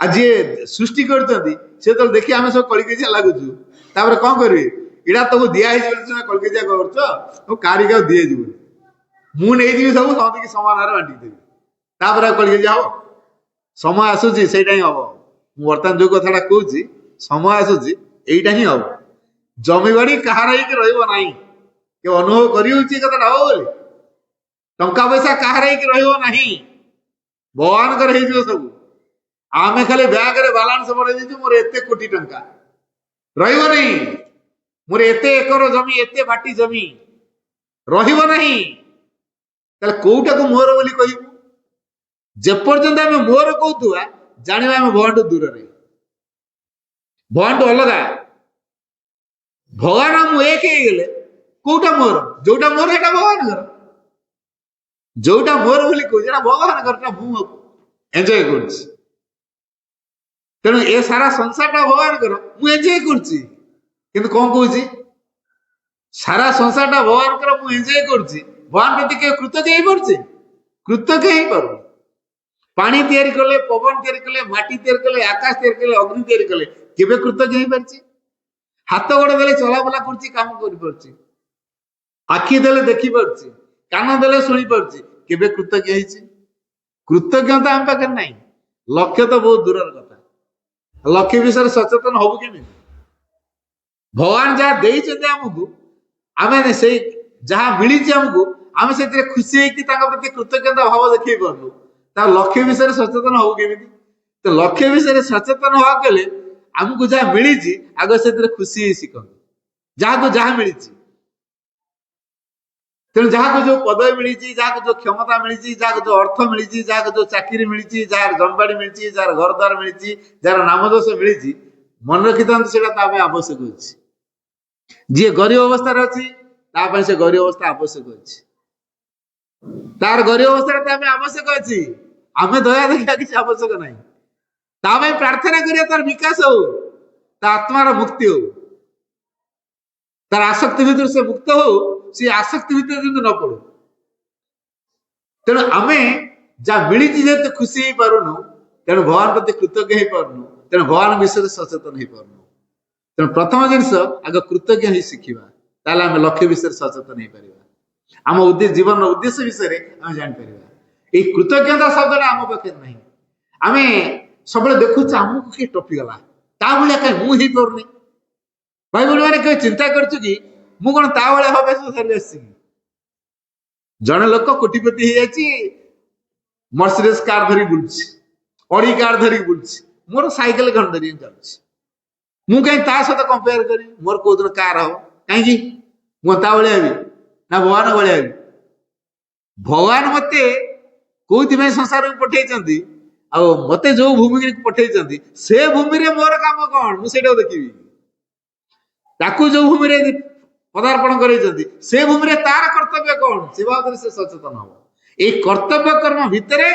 आज जी सृष्टि कर देखिए आम सब कलिकेजिया लगुचु कौन करेंगे इड़ा तुमको दिखाई कलिकेजिया कर कारिका दिए ମୁଁ ନେଇଯିବି ସବୁ ସମସ୍ତଙ୍କୁ ସମାନ ଭାବରେ ବାଣ୍ଟି ଦେବି ତାପରେ ଆଉ କଳିକି ହବ ସମୟ ଆସୁଛି ସେଇଟା ହିଁ ହବ ମୁଁ ବର୍ତ୍ତମାନ ଯୋଉ କଥାଟା କହୁଛି ସମୟ ଆସୁଛି ଏଇଟା ହିଁ ହବ ଜମି ବାଡି କାହାର ହେଇକି ରହିବ ନାହିଁ କେ ଅନୁଭବ କରିହଉଛି ଏ କଥାଟା ହବ ବୋଲି ଟଙ୍କା ପଇସା କାହାର ହେଇକି ରହିବ ନାହିଁ ଭଗବାନଙ୍କର ହେଇଯିବ ସବୁ ଆମେ ଖାଲି ବ୍ୟାଙ୍କରେ ବାଲାନ୍ସ ବଢେଇ ଦେଇଛୁ ମୋର ଏତେ କୋଟି ଟଙ୍କା ରହିବ ନାହିଁ ମୋର ଏତେ ଏକର ଜମି ଏତେ ବାଟି ଜମି ରହିବ ନାହିଁ ତାହେଲେ କୋଉଟାକୁ ମୋର ବୋଲି କହିବୁ ଯେପର୍ଯ୍ୟନ୍ତ ଆମେ ମୋର କହୁଥିବା ଜାଣିବା ଆମେ ଭଗବାନଠୁ ଦୂରରେ ଭଗବାନଠୁ ଅଲଗା ଭଗବାନ ମୁଁ ଏକ ହେଇଗଲେ କୋଉଟା ମୋର ଯୋଉଟା ମୋର ସେଇଟା ଭଗବାନଙ୍କର ଯୋଉଟା ମୋର ବୋଲି କହୁଛି ସେଟା ଭଗବାନଙ୍କର ମୁଁ ଏନ୍ଜୟ କରୁଛି ତେଣୁ ଏ ସାରା ସଂସାରଟା ଭଗବାନଙ୍କର ମୁଁ ଏନ୍ଜୟ କରୁଛି କିନ୍ତୁ କଣ କହୁଛି ସାରା ସଂସାରଟା ଭଗବାନଙ୍କର ମୁଁ ଏନ୍ଜୟ କରୁଛି ଭଗବାନ ପ୍ରତି କେବେ କୃତଜ୍ଞ ହେଇପାରୁଛି କୃତଜ୍ଞ ହେଇପାରୁନି ପାଣି ତିଆରି କଲେ ପବନ ତିଆରି କଲେ ମାଟି ତିଆରି କଲେ ଆକାଶ ତିଆରି କଲେ ଅଗ୍ନି ତିଆରି କଲେ କେବେ କୃତଜ୍ଞ ହେଇପାରିଛି ହାତ ଗୋଡ ଦେଲେ ଚଲାବୁଲା କରୁଛି କାମ କରିପାରୁଛି ଆଖି ଦେଲେ ଦେଖିପାରୁଛି କାନ ଦେଲେ ଶୁଣିପାରୁଛି କେବେ କୃତଜ୍ଞ ହେଇଛି କୃତଜ୍ଞତା ଆମ ପାଖରେ ନାହିଁ ଲକ୍ଷ୍ୟ ତ ବହୁତ ଦୂରର କଥା ଲକ୍ଷ୍ୟ ବିଷୟରେ ସଚେତନ ହବୁ କେମିତି ଭଗବାନ ଯାହା ଦେଇଛନ୍ତି ଆମକୁ ଆମେ ସେଇ ଯାହା ମିଳିଛି ଆମକୁ ଆମେ ସେଥିରେ ଖୁସି ହେଇକି ତାଙ୍କ ପ୍ରତି କୃତଜ୍ଞତା ଭାବ ଦେଖେଇ ପାରୁନୁ ତା ଲକ୍ଷ୍ୟ ବିଷୟରେ ସଚେତନ ହବୁ କେମିତି ତ ଲକ୍ଷ୍ୟ ବିଷୟରେ ସଚେତନ ହବାକୁ ହେଲେ ଆମକୁ ଯାହା ମିଳିଛି ଆଗ ସେଥିରେ ଖୁସି ହେଇ ଶିଖନ୍ତୁ ଯାହାକୁ ଯାହା ମିଳିଛି ତେଣୁ ଯାହାକୁ ଯୋଉ ପଦବୀ ମିଳିଛି ଯାହାକୁ ଯୋଉ କ୍ଷମତା ମିଳିଛି ଯାହାକୁ ଯୋଉ ଅର୍ଥ ମିଳିଛି ଯାହାକୁ ଯୋଉ ଚାକିରି ମିଳିଛି ଯାହାର ଜମିବାଡି ମିଳିଛି ଯାହାର ଘର ଦ୍ୱାର ମିଳିଛି ଯାହାର ନାମଦୋଷ ମିଳିଛି ମନେ ରଖିଥାନ୍ତୁ ସେଇଟା ତା ପାଇଁ ଆବଶ୍ୟକ ଅଛି ଯିଏ ଗରିବ ଅବସ୍ଥାରେ ଅଛି ତା ପାଇଁ ସେ ଗରିବ ଅବସ୍ଥା ଆବଶ୍ୟକ ଅଛି ତାର ଗରିବ ଅବସ୍ଥାରେ ତା ପାଇଁ ଆବଶ୍ୟକ ଅଛି ଆମେ ଦୟା ଦେଖିବା କିଛି ଆବଶ୍ୟକ ନାହିଁ ତା ପାଇଁ ପ୍ରାର୍ଥନା କରିବା ତାର ବିକାଶ ହଉ ତା ଆତ୍ମାର ମୁକ୍ତି ହଉ ତାର ଆସକ୍ତି ଭିତରୁ ସେ ମୁକ୍ତ ହଉ ସେ ଆସକ୍ତି ଭିତରେ ଯେମିତି ନ ପଡୁ ତେଣୁ ଆମେ ଯାହା ମିଳିଛି ଯେହେତୁ ଖୁସି ହେଇପାରୁନୁ ତେଣୁ ଭଗବାନ ପ୍ରତି କୃତଜ୍ଞ ହେଇପାରୁନୁ ତେଣୁ ଭଗବାନ ବିଷୟରେ ସଚେତନ ହେଇପାରୁନୁ ତେଣୁ ପ୍ରଥମ ଜିନିଷ ଆଗ କୃତଜ୍ଞ ହେଇ ଶିଖିବା ତାହେଲେ ଆମେ ଲକ୍ଷ୍ୟ ବିଷୟରେ ସଚେତନ ହେଇପାରିବା ଆମ ଜୀବନର ଉଦ୍ଦେଶ୍ୟ ବିଷୟରେ ଆମେ ଜାଣିପାରିବା ଏଇ କୃତଜ୍ଞତା ଶବ୍ଦଟା ଆମ ପାଖରେ ନାହିଁ ଆମେ ସବୁବେଳେ ଦେଖୁଛୁ ଆମକୁ କିଏ ଟପିଗଲା ତା ଭଳିଆ କାହିଁ ମୁଁ ହେଇପାରୁନି ଭାଇ ଭଉଣୀ ମାନେ କେବେ ଚିନ୍ତା କରୁଛୁ କି ମୁଁ କଣ ତା ଭଳିଆ ଭାବେ ସଂସାରରେ ଆସିଛି ଜଣେ ଲୋକ କୋଟିପତି ହେଇଯାଇଛି ମର୍ସିଡିଜ କାର ଧରି ବୁଲୁଛି ଅଡି କାର ଧରିକି ବୁଲୁଛି ମୋର ସାଇକେଲ ଖଣ୍ଡ ଧରିକି ଯାଉଛି ମୁଁ କାହିଁ ତା ସହିତ କମ୍ପେୟାର କରିବି ମୋର କୋଉଦିନ କାର ହବ କାହିଁକି ମୁଁ ତା ଭଳିଆ ହେବି ନା ଭଗବାନ ଭଳିଆ ହେବି ଭଗବାନ ମତେ କୋଉଥିପାଇଁ ସଂସାରକୁ ପଠେଇଛନ୍ତି ଆଉ ମତେ ଯୋଉ ଭୂମିକୁ ପଠେଇଛନ୍ତି ସେ ଭୂମିରେ ମୋର କାମ କଣ ମୁଁ ସେଇଟାକୁ ଦେଖିବି ତାକୁ ଯୋଉ ଭୂମିରେ ପଦାର୍ପଣ କରେଇଛନ୍ତି ସେ ଭୂମିରେ ତାର କର୍ତ୍ତବ୍ୟ କଣ ସେ ବାବଦରେ ସେ ସଚେତନ ହବ ଏଇ କର୍ତ୍ତବ୍ୟ କର୍ମ ଭିତରେ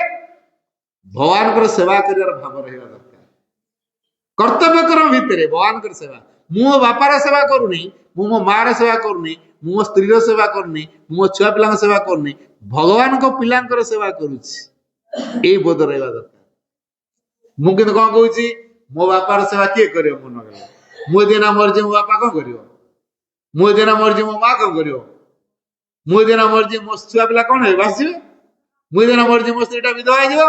ଭଗବାନଙ୍କର ସେବା କରିବାର ଭାବ ରହିବା ଦରକାର କର୍ତ୍ତବ୍ୟ କର୍ମ ଭିତରେ ଭଗବାନଙ୍କର ସେବା ମୁଁ ମୋ ବାପାର ସେବା କରୁନି ମୁଁ ମୋ ମାର ସେବା କରୁନି ମୁଁ ମୋ ସ୍ତ୍ରୀର ସେବା କରୁନି ମୁଁ ମୋ ଛୁଆ ପିଲାଙ୍କ ସେବା କରୁନି ଭଗବାନଙ୍କ ପିଲାଙ୍କର ସେବା କରୁଛି ଏଇ ବୋଧ ରହିବା ଦରକାର ମୁଁ କିନ୍ତୁ କଣ କହୁଛି ମୋ ବାପାର ସେବା କିଏ କରିବ ମୁଁ ନଗଲା ମୁଁ ଦିନ ମରିଛି ମୋ ବାପା କଣ କରିବ ମୁଁ ଦିନ ମରିଛି ମୋ ମା କଣ କରିବ ମୁଁ ଦିନ ମରିଛି ମୋ ଛୁଆ ପିଲା କଣ ହେବେ ଭାସିବେ ମୁଁ ଦିନ ମରିଛି ମୋ ସ୍ତ୍ରୀଟା ବିଧବା ହେଇଯିବ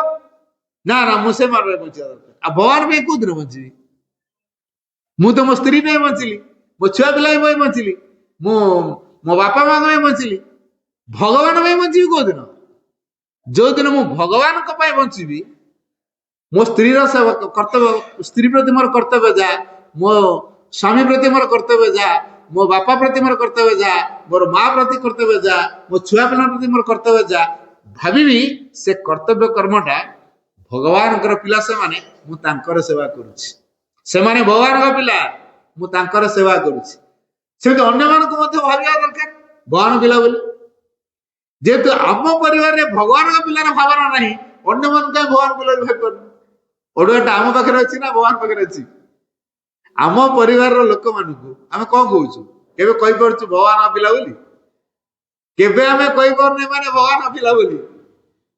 ନା ନା ମୁଁ ସେ ମାନରେ ବଞ୍ଚିବା ଦରକାର ଆଉ ଭଗବାନ ପାଇଁ କୋଉଦିନ ବଞ୍ଚିବି ମୁଁ ତ ମୋ ସ୍ତ୍ରୀ ପାଇଁ ବଞ୍ଚିଲି ମୋ ଛୁଆ ପିଲା ପାଇଁ ବଞ୍ଚିଲି ମୁଁ ମୋ ବାପା ମାଙ୍କ ପାଇଁ ବଞ୍ଚିଲି ଭଗବାନ ପାଇଁ ବଞ୍ଚିବି କୋଉଦିନ ଯୋଉଦିନ ମୁଁ ଭଗବାନଙ୍କ ପାଇଁ ବଞ୍ଚିବି ମୋ ସ୍ତ୍ରୀର କର୍ତ୍ତବ୍ୟ ସ୍ତ୍ରୀ ପ୍ରତି ମୋର କର୍ତ୍ତବ୍ୟ ଯାହା ମୋ ସ୍ୱାମୀ ପ୍ରତି ମୋର କର୍ତ୍ତବ୍ୟ ଯାହା ମୋ ବାପା ପ୍ରତି ମୋର କର୍ତ୍ତବ୍ୟ ଯାହା ମୋର ମା ପ୍ରତି କର୍ତ୍ତବ୍ୟ ଯାହା ମୋ ଛୁଆ ପିଲାଙ୍କ ପ୍ରତି ମୋର କର୍ତ୍ତବ୍ୟ ଯାହା ଭାବିବି ସେ କର୍ତ୍ତବ୍ୟ କର୍ମଟା ଭଗବାନଙ୍କର ପିଲା ସେମାନେ ମୁଁ ତାଙ୍କର ସେବା କରୁଛି ସେମାନେ ଭଗବାନଙ୍କ ପିଲା ମୁଁ ତାଙ୍କର ସେବା କରୁଛି ସେମିତି ଅନ୍ୟମାନଙ୍କୁ ମଧ୍ୟ ଭାବିବା ଦରକାର ଭଗବାନ ପିଲା ବୋଲି ଯେହେତୁ ଆମ ପରିବାରରେ ଭଗବାନଙ୍କ ପିଲାର ଭାବନା ନାହିଁ ଅନ୍ୟମାନଙ୍କୁ କାହିଁ ଭଗବାନ ପିଲା ଭାବିପାରୁନି ଓଡିଆଟା ଆମ ପାଖରେ ଅଛି ନା ଭଗବାନ ପାଖରେ ଅଛି ଆମ ପରିବାରର ଲୋକମାନଙ୍କୁ ଆମେ କଣ କହୁଛୁ କେବେ କହିପାରୁଛୁ ଭଗବାନ ପିଲା ବୋଲି କେବେ ଆମେ କହିପାରୁନି ମାନେ ଭଗବାନ ପିଲା ବୋଲି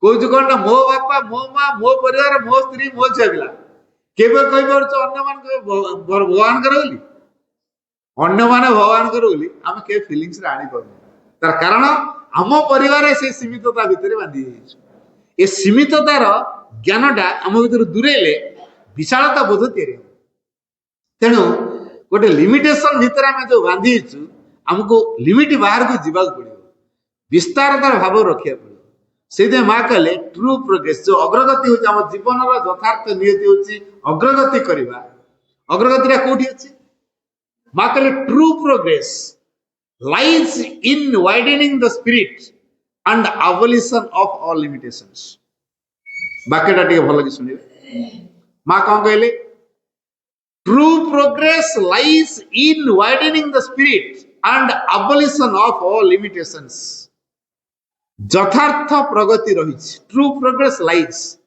କହୁଛୁ କଣ ନା ମୋ ବାପା ମୋ ମା ମୋ ପରିବାର ମୋ ସ୍ତ୍ରୀ ମୋ ଛୁଆ ପିଲା କେବେ କହିପାରୁଛୁ ଅନ୍ୟମାନଙ୍କୁ ଭଗବାନଙ୍କର ବୋଲି ଅନ୍ୟମାନେ ଭଗବାନଙ୍କର ବୋଲି ଆମେ କେବେ ଫିଲିଙ୍ଗସରେ ଆଣିପାରୁନୁ ତା ତାର କାରଣ ଆମ ପରିବାରରେ ସେ ସୀମିତତା ଭିତରେ ବାନ୍ଧି ଯାଇଛୁ। ଏ ସୀମିତତାର ଜ୍ଞାନଟା ଆମ ଭିତରୁ ଦୂରେଇଲେ ବିଶାଳତା ବୋଧ ତିଆରି ହେବ। ତେଣୁ ଗୋଟେ ଲିମିଟେସନ ଭିତରେ ଆମେ ଯୋଉ ବାନ୍ଧି ହେଇଛୁ, ଆମକୁ ଲିମିଟ ବାହାରକୁ ଯିବାକୁ ପଡିବ, ବିସ୍ତାରତାର ଭାବ ରଖିବାକୁ ପଡିବ। ସେଇଥିପାଇଁ ମା କହିଲେ ଟ୍ରୁ ପ୍ରୋଗ୍ରେସ, ଯୋଉ ଅଗ୍ରଗତି ହଉଛି ଆମ ଜୀବନର ଯଥାର୍ଥ ନିୟତି ହଉଛି ଅଗ୍ରଗତି କରିବା। ଅଗ୍ରଗତିଟା କୋଉଠି ଅଛି? ମା କହିଲେ true progress lies in widening the spirit and abolition of all limitations। ବାକ୍ୟଟା ଟିକେ ଭଲ କି ଶୁଣିବେ। ମା କଣ କହିଲେ? True progress lies in widening the spirit and abolition of all limitations। ଯଥାର୍ଥ ପ୍ରଗତି ରହିଛି, true progress lies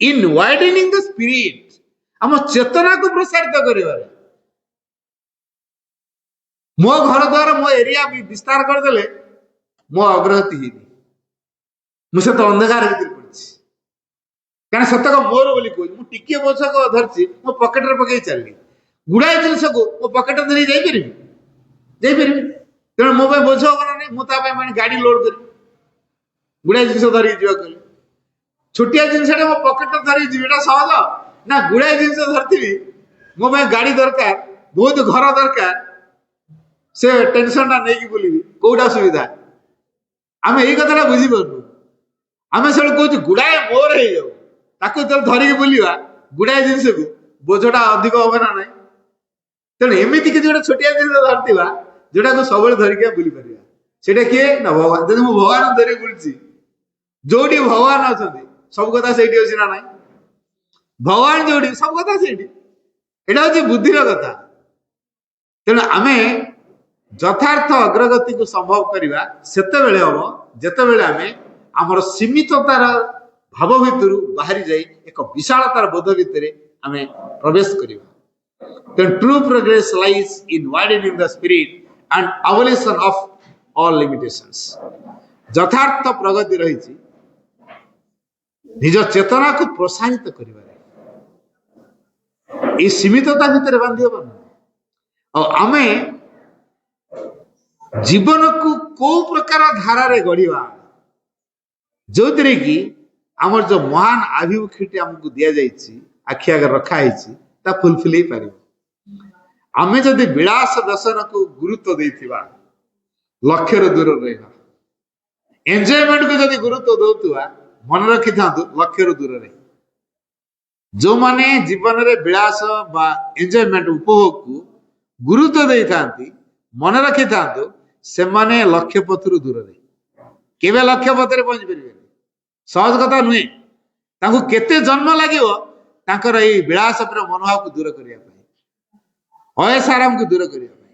in widening the spirit, ଆମ ଚେତନାକୁ ପ୍ରସାରିତ କରିବାରେ। ମୋ ଘର ଦ୍ୱାର ମୋ ଏରିଆ ବିସ୍ତାର କରିଦେଲେ ମୋ ଅଗ୍ରଗତି ହେଇନି, ମୁଁ ସେତ ଅନ୍ଧକାର ଭିତରେ ପଡିଛି। କାରଣ ସେତକ ମୋର ବୋଲି କହୁଛି। ମୁଁ ଟିକିଏ ବୋଝକ ଧରିଛି, ମୋ ପକେଟରେ ପକେଇ ଚାଲିଲି। ଗୁଡାଏ ଜିନିଷକୁ ମୋ ପକେଟରେ ଧରି ଯାଇପାରିବି? ଯାଇପାରିବି। ତେଣୁ ମୋ ପାଇଁ ବୋଝ ହବ ନା ନାହିଁ? ମୁଁ ତା ପାଇଁ ଗାଡି ଲୋଡ କରିବି, ଗୁଡାଏ ଜିନିଷ ଧରିକି ଯିବାକୁ ହେଲେ। ଛୋଟିଆ ଜିନିଷଟା ମୋ ପକେଟରେ ଧରିକି ଯିବି, ଏଟା ସହଜ ନା? ଗୁଡାଏ ଜିନିଷ ଧରିଥିବି, ମୋ ପାଇଁ ଗାଡି ଦରକାର, ବହୁତ ଘର ଦରକାର, ସେ ଟେନସନଟା ନେଇକି ବୁଲିବି, କୋଉଟା ସୁବିଧା? ଆମେ ଏଇ କଥାଟା ବୁଝିପାରୁନୁ। ଆମେ ସେଠୁ କହୁଛୁ ଗୁଡାଏ ମୋର ହେଇଯାଉ, ତାକୁ ଯେତେବେଳେ ଧରିକି ବୁଲିବା ଗୁଡାଏ ଜିନିଷକୁ, ବୋଝଟା ଅଧିକ ହବ ନା ନାହିଁ? ତେଣୁ ଏମିତି କିଛି ଗୋଟେ ଛୋଟିଆ ଜିନିଷ ଧରିଥିବା ଯୋଉଟାକୁ ସବୁବେଳେ ଧରିକି ବୁଲି ପାରିବା। ସେଇଟା କିଏ? ନା ଭଗବାନ। ଯଦି ମୁଁ ଭଗବାନଙ୍କୁ ଧରିକି ବୁଲୁଛି, ଯୋଉଠି ଭଗବାନ ଅଛନ୍ତି ସବୁ କଥା ସେଇଠି ଅଛି ନା ନାହିଁ? ଭଗବାନ ଯୋଉଠି ସବୁ କଥା ସେଇଠି। ଏଇଟା ହଉଛି ବୁଦ୍ଧିର କଥା। ତେଣୁ ଆମେ ଯଥାର୍ଥ ଅଗ୍ରଗତିକୁ ସମ୍ଭବ କରିବା ସେତେବେଳେ ହବ ଯେତେବେଳେ ଆମେ ଆମର ସୀମିତତାର ଭାବ ଭିତରୁ ବାହାରି ଯାଇ ଏକ ବିଶାଳତାର ବୋଧ ଭିତରେ ଆମେ ପ୍ରବେଶ କରିବା। ତେଣୁ true progress lies in widening the spirit and abolition of all limitations. ଯଥାର୍ଥ ପ୍ରଗତି ରହିଛି ନିଜ ଚେତନାକୁ ପ୍ରୋତ୍ସାହିତ କରିବାରେ। এই ସୀମିତତା ଭିତରେ ବାନ୍ଧି ହବ ନା? ଆଉ ଆମେ ଜୀବନକୁ କୋଉ ପ୍ରକାର ଧାରାରେ ଗଢିବା ଯୋଉଥିରେ କି ଆମର ଯୋଉ ମହାନ ଆଭିମୁଖ୍ୟଟି ଆମକୁ ଦିଆଯାଇଛି, ଆଖି ଆଗରେ ରଖା ହେଇଛି, ତା ଫୁଲଫିଲ ହେଇପାରିବ। ଆମେ ଯଦି ବିଳାସ ବ୍ୟସନକୁ ଗୁରୁତ୍ୱ ଦେଇଥିବା, ଲକ୍ଷ୍ୟରୁ ଦୂରରେ ରହିବା। ଏନ୍ଜୟମେଣ୍ଟକୁ ଯଦି ଗୁରୁତ୍ୱ ଦଉଥିବା, ମନେ ରଖିଥାନ୍ତୁ ଲକ୍ଷ୍ୟରୁ ଦୂରରେ। ଯୋଉମାନେ ଜୀବନରେ ବିଳାସ ବା ଏନ୍ଜୟମେଣ୍ଟ ଉପଭୋଗକୁ ଗୁରୁତ୍ୱ ଦେଇଥାନ୍ତି, ମନେ ରଖିଥାନ୍ତୁ ସେମାନେ ଲକ୍ଷ୍ୟ ପଥରୁ ଦୂରରେ, କେବେ ଲକ୍ଷ୍ୟ ପଥରେ ପହଞ୍ଚି ପାରିବେନି। ସହଜ କଥା ନୁହେଁ। ତାଙ୍କୁ କେତେ ଜନ୍ମ ଲାଗିବ ତାଙ୍କର ଏଇ ବିଳାସ ପ୍ରିୟ ମନୋଭାବକୁ ଦୂର କରିବା ପାଇଁ, ଅୟସାରାମକୁ ଦୂର କରିବା ପାଇଁ।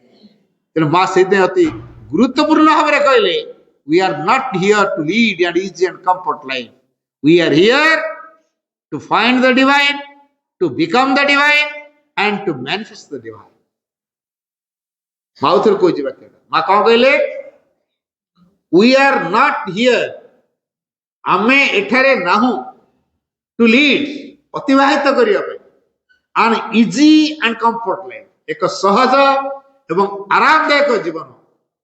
ତେଣୁ ମା ସେଇଥିପାଇଁ ଅତି ଗୁରୁତ୍ୱପୂର୍ଣ୍ଣ ଭାବରେ କହିଲେ, we are not here to lead an easy and comfort life. We are here to find the divine, to become the divine and to manifest the divine। ମାଉଥରେ କହୁଛି ବାକ୍ୟଟା। ମା କଣ କହିଲେ? We are not here, ଆମେ ଏଠାରେ ନାହୁଁ, to lead ଅତିବାହିତ କରିବା ପାଇଁ, an easy and comfort life ଏକ ସହଜ ଏବଂ ଆରାମଦାୟକ ଜୀବନ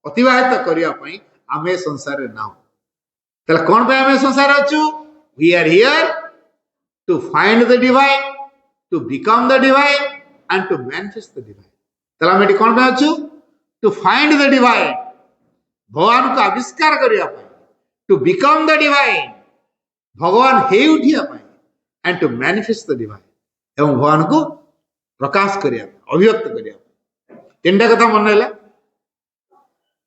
ଅତିବାହିତ କରିବା ପାଇଁ ଆମେ ସଂସାରରେ ନାହୁଁ। ତାହେଲେ କଣ ପାଇଁ ଆମେ ସଂସାରରେ ଅଛୁ? We are here to find the divine, to become the divine and to manifest the divine। ତାହେଲେ ଆମେ ଏଠି କଣ ପାଇଁ ଅଛୁ? To find the divine, ଭଗବାନଙ୍କୁ ଆବିଷ୍କାର କରିବା ପାଇଁ, to become the divine, ଭଗବାନ ହେଇ ଉଠିବା ପାଇଁ, and to manifest the divine, ଏବଂ ଭଗବାନଙ୍କୁ ପ୍ରକାଶ କରିବା ପାଇଁ, ଅଭିବ୍ୟକ୍ତ କରିବା ପାଇଁ। ତିନିଟା କଥା ମନେ ହେଲା।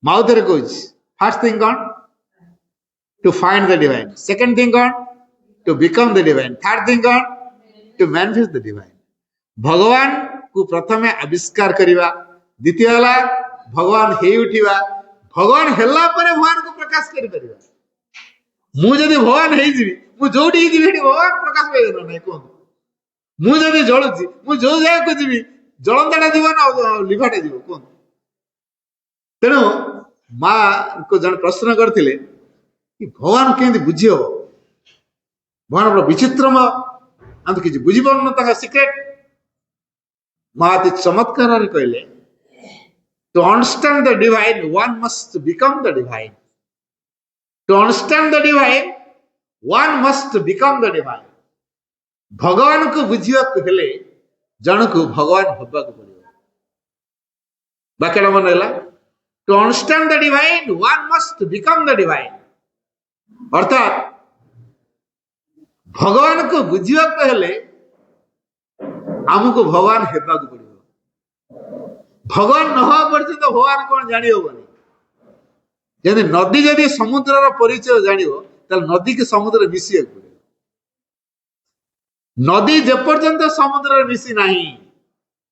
ମାଉଥରେ କହୁଛି, ଫାର୍ଷ୍ଟ ଥିଙ୍ଗ କଣ? To find the divine। Second thing କଣ? To become the divine। Third thing କଣ? To manifest the divine। ଭଗବାନକୁ ପ୍ରଥମେ ଆବିଷ୍କାର କରିବା, ଦ୍ୱିତୀୟ ହେଲା ଭଗବାନ ହେଇ ଉଠିବା, ଭଗବାନ ହେଲା ପରେ ଭଗବାନଙ୍କୁ ପ୍ରକାଶ କରିପାରିବା। ମୁଁ ଯଦି ଭଗବାନ ହେଇଯିବି, ମୁଁ ଯୋଉଠି ଯିବି ସେଠି ଭଗବାନ ପ୍ରକାଶ ପାଇବେ ନା ନାହିଁ କୁହନ୍ତୁ? ମୁଁ ଯଦି ଜଳୁଛି, ମୁଁ ଯୋଉ ଜାଗାକୁ ଯିବି ଜଳନ୍ତାଟା ଯିବ ନା ଲିଭାଟା ଯିବ କୁହନ୍ତୁ? ତେଣୁ ମା କୁ ଜଣେ ପ୍ରଶ୍ନ କରିଥିଲେ, ଭଗବାନ କେମିତି ବୁଝି ହବ? ଭଗବାନ ବଡ ବିଚିତ୍ରମୟ, ଆମେ ତ କିଛି ବୁଝିପାରୁନୁ ତାଙ୍କ ସିକ୍ରେଟ। ମା ଅତି ଚମତ୍କାରରେ କହିଲେ, to understand the divine one must become the divine। To understand the divine, one must become the divine. भगवान को बुझिବାକୁ ହେଲେ ଜଣକୁ ଭଗବାନ ହବାକୁ ପଡିବ। ବାକ୍ୟଟା ମନେ ହେଲା। To understand the divine, one must become the divine. ଅର୍ଥାତ୍ ଭଗବାନକୁ ବୁଝିବାକୁ ହେଲେ ଆମକୁ ଭଗବାନ ହେବାକୁ ପଡିବ। ଭଗବାନ ନ ହେବା ପର୍ଯ୍ୟନ୍ତ ଭଗବାନ କଣ ଜାଣି ହବନି। ଯଦି ନଦୀ ଯଦି ସମୁଦ୍ରର ପରିଚୟ ଜାଣିବ ତାହେଲେ ନଦୀକି ସମୁଦ୍ରରେ ମିଶିବାକୁ ପଡିବ। ନଦୀ ଯେପର୍ଯ୍ୟନ୍ତ ସମୁଦ୍ରରେ ମିଶି ନାହିଁ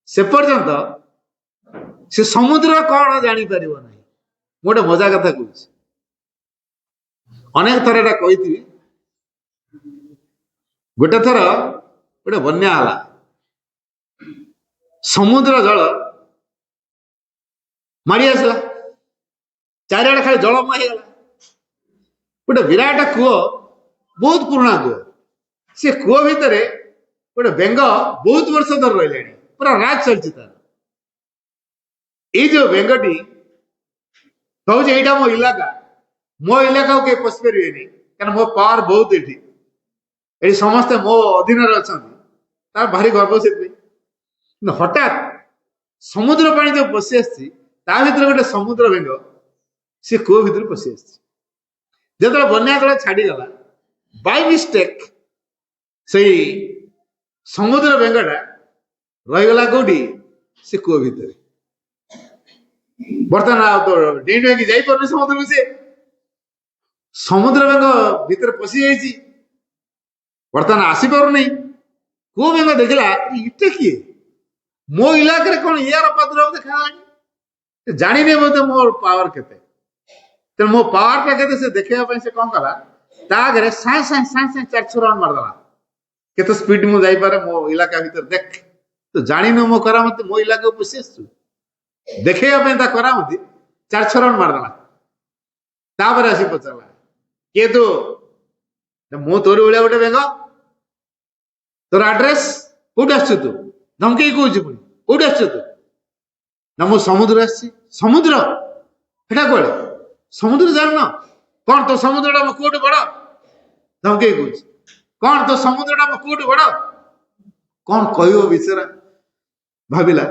ସେ ପର୍ଯ୍ୟନ୍ତ ସେ ସମୁଦ୍ର କଣ ଜାଣିପାରିବ ନାହିଁ। ମୁଁ ଗୋଟେ ମଜା କଥା କହୁଛି। ଅନେକ ଥର ଏଟା କହିଥିବି। ଗୋଟେ ଥର ଗୋଟେ ବନ୍ୟା ହେଲା। ସମୁଦ୍ର ଜଳ ମାଡ଼ି ଆସିଲା। ଚାରିଆଡେ ଖାଲି ଜଳମୟ ହେଇଗଲା। ଗୋଟେ ବିରାଟ କୂଅ, ବହୁତ ପୁରୁଣା କୂଅ। ସେ କୂଅ ଭିତରେ ଗୋଟେ ବେଙ୍ଗ ବହୁତ ବର୍ଷ ଧରି ରହିଲାଣି, ପୁରା ରାଜ ଚାଲିଛି ତାର। ଏଇ ଯୋଉ ବେଙ୍ଗଟି କହୁଛି ଏଇଟା ମୋ ଇଲାକା, ମୋ ଇଲାକାକୁ କେହି ପଶି ପାରିବେନି, କାରଣ ମୋ ପାୱାର ବହୁତ ଏଠି ସମସ୍ତେ ମୋ ଅଧୀନରେ ଅଛନ୍ତି। ତାର ଭାରି ଗର୍ବ ସେଥିପାଇଁ। କିନ୍ତୁ ହଠାତ୍ ସମୁଦ୍ର ପାଣି ଯୋଉ ପଶି ଆସିଛି ତା ଭିତରେ ଗୋଟେ ସମୁଦ୍ର ବେଙ୍ଗ ସେ କୂଅ ଭିତରେ ପଶି ଆସିଛି। ଯେତେବେଳେ ବନ୍ୟା ଜଳ ଛାଡିଗଲା, ବାଇ ମିଷ୍ଟେକ୍ ସେଇ ସମୁଦ୍ର ବେଙ୍ଗଟା ରହିଗଲା କୋଉଠି? ସେ କୂଅ ଭିତରେ। ବର୍ତ୍ତମାନ ଆଉ ତ ଡେଇଁ ଡେଇଁକି ଯାଇପାରୁନି ସମୁଦ୍ରକୁ। ସେ ସମୁଦ୍ର ବେଙ୍ଗ ଭିତରେ ପଶି ଯାଇଛି, ବର୍ତ୍ତମାନ ଆସିପାରୁନି। କୂଅ ବେଙ୍ଗ ଦେଖିଲା ଇଟା କିଏ? ମୋ ଇଲାକାରେ କଣ ଇଆର ପ୍ରାଦୁର୍ଭାବ ଦେଖାଗଲାଣି? ଜାଣିନି ବୋଧେ ମୋର ପାୱାର କେତେ। ତେଣୁ ମୋ ପାୱାରଟା କେତେ ସେ ଦେଖେଇବା ପାଇଁ ସେ କଣ କଲା, ତା ଆଗରେ ସାଙ୍ଗେ ସାଙ୍ଗେ 400 ରାଉଣ୍ଡ ମାରିଦେଲା। କେତେ ସ୍ପିଡ ମୁଁ ଯାଇପାରେ ମୋ ଇଲାକା ଭିତରେ ଦେଖ। ତୁ ଜାଣିନୁ ମୋ କରାମତି, ମୋ ଇଲାକାକୁ ପଶି ଆସିଛୁ। ଦେଖେଇବା ପାଇଁ ତା କରାମତି 400 ରାଉଣ୍ଡ ମାରିଦେଲା। ତାପରେ ଆସି ପଚାରିଲା, କିଏ ତୁ? ମୁଁ ତୋର ଭଳିଆ ଗୋଟେ ବେଙ୍ଗ। ତୋର ଆଡ୍ରେସ କୋଉଠି ଆସିଛୁ? ତୁ ଧମକେଇ କହୁଛୁ ପୁଣି କୋଉଠି ଆସିଛୁ ତୁ? ନା ମୁଁ ସମୁଦ୍ର ଆସିଛି। ସମୁଦ୍ର? ସେଟା କୁଆଡେ? ସମୁଦ୍ର ଜାଣିନ? କଣ ତୋ ସମୁଦ୍ରଟା ମୋ କୋଉଠି ବଡ? ଧମକେଇ କହୁଛି। କଣ ତୋ ସମୁଦ୍ରଟା ମୋ କୋଉଠି ବଡ? କଣ କହିବ ବିଚରା? ଭାବିଲା।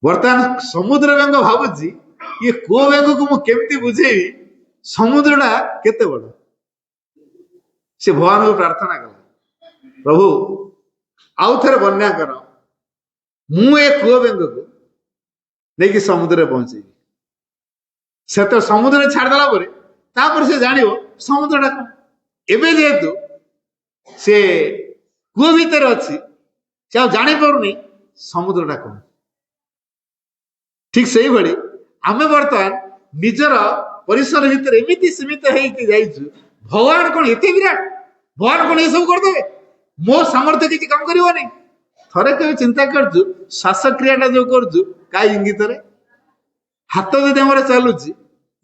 ବର୍ତ୍ତମାନ ସମୁଦ୍ର ବେଙ୍ଗ ଭାବୁଛି ଇଏ କୂଅ ବେଙ୍ଗକୁ ମୁଁ କେମିତି ବୁଝେଇବି ସମୁଦ୍ରଟା କେତେ ବଡ। ସେ ଭଗବାନଙ୍କୁ ପ୍ରାର୍ଥନା କଲା, ପ୍ରଭୁ ଆଉ ଥରେ ବନ୍ୟା କର, ମୁଁ ଏ କୂଅ ବେଙ୍ଗକୁ ନେଇକି ସମୁଦ୍ରରେ ପହଞ୍ଚେଇବି। ସେତେ ସମୁଦ୍ରରେ ଛାଡ଼ିଦେଲା ପରେ ତାପରେ ସେ ଜାଣିବ ସମୁଦ୍ରଟା କଣ। ଏବେ ଯେହେତୁ ସେ କୂଅ ଭିତରେ ଅଛି, ସେ ଆଉ ଜାଣିପାରୁନି ସମୁଦ୍ରଟା କଣ। ଠିକ ସେଇଭଳି ଆମେ ବର୍ତ୍ତମାନ ନିଜର ପରିସର ଭିତରେ ଏମିତି ସୀମିତ ହେଇକି ଯାଇଛୁ, ଭଗବାନ କଣ ଏତେ ବିରାଟ? ଭଗବାନ କଣ ଏସବୁ କରିଦେବେ? ମୋ ସାମର୍ଥ୍ୟ କିଛି କାମ କରିବନି। ଥରେ କେବେ ଚିନ୍ତା କରୁଛୁ ଶ୍ୱାସକ୍ରିୟାଟା ଯୋଉ କରୁଛୁ କାହା ଇଙ୍ଗିତରେ? ହାତ ଯଦି ଆମର ଚାଲୁଛି,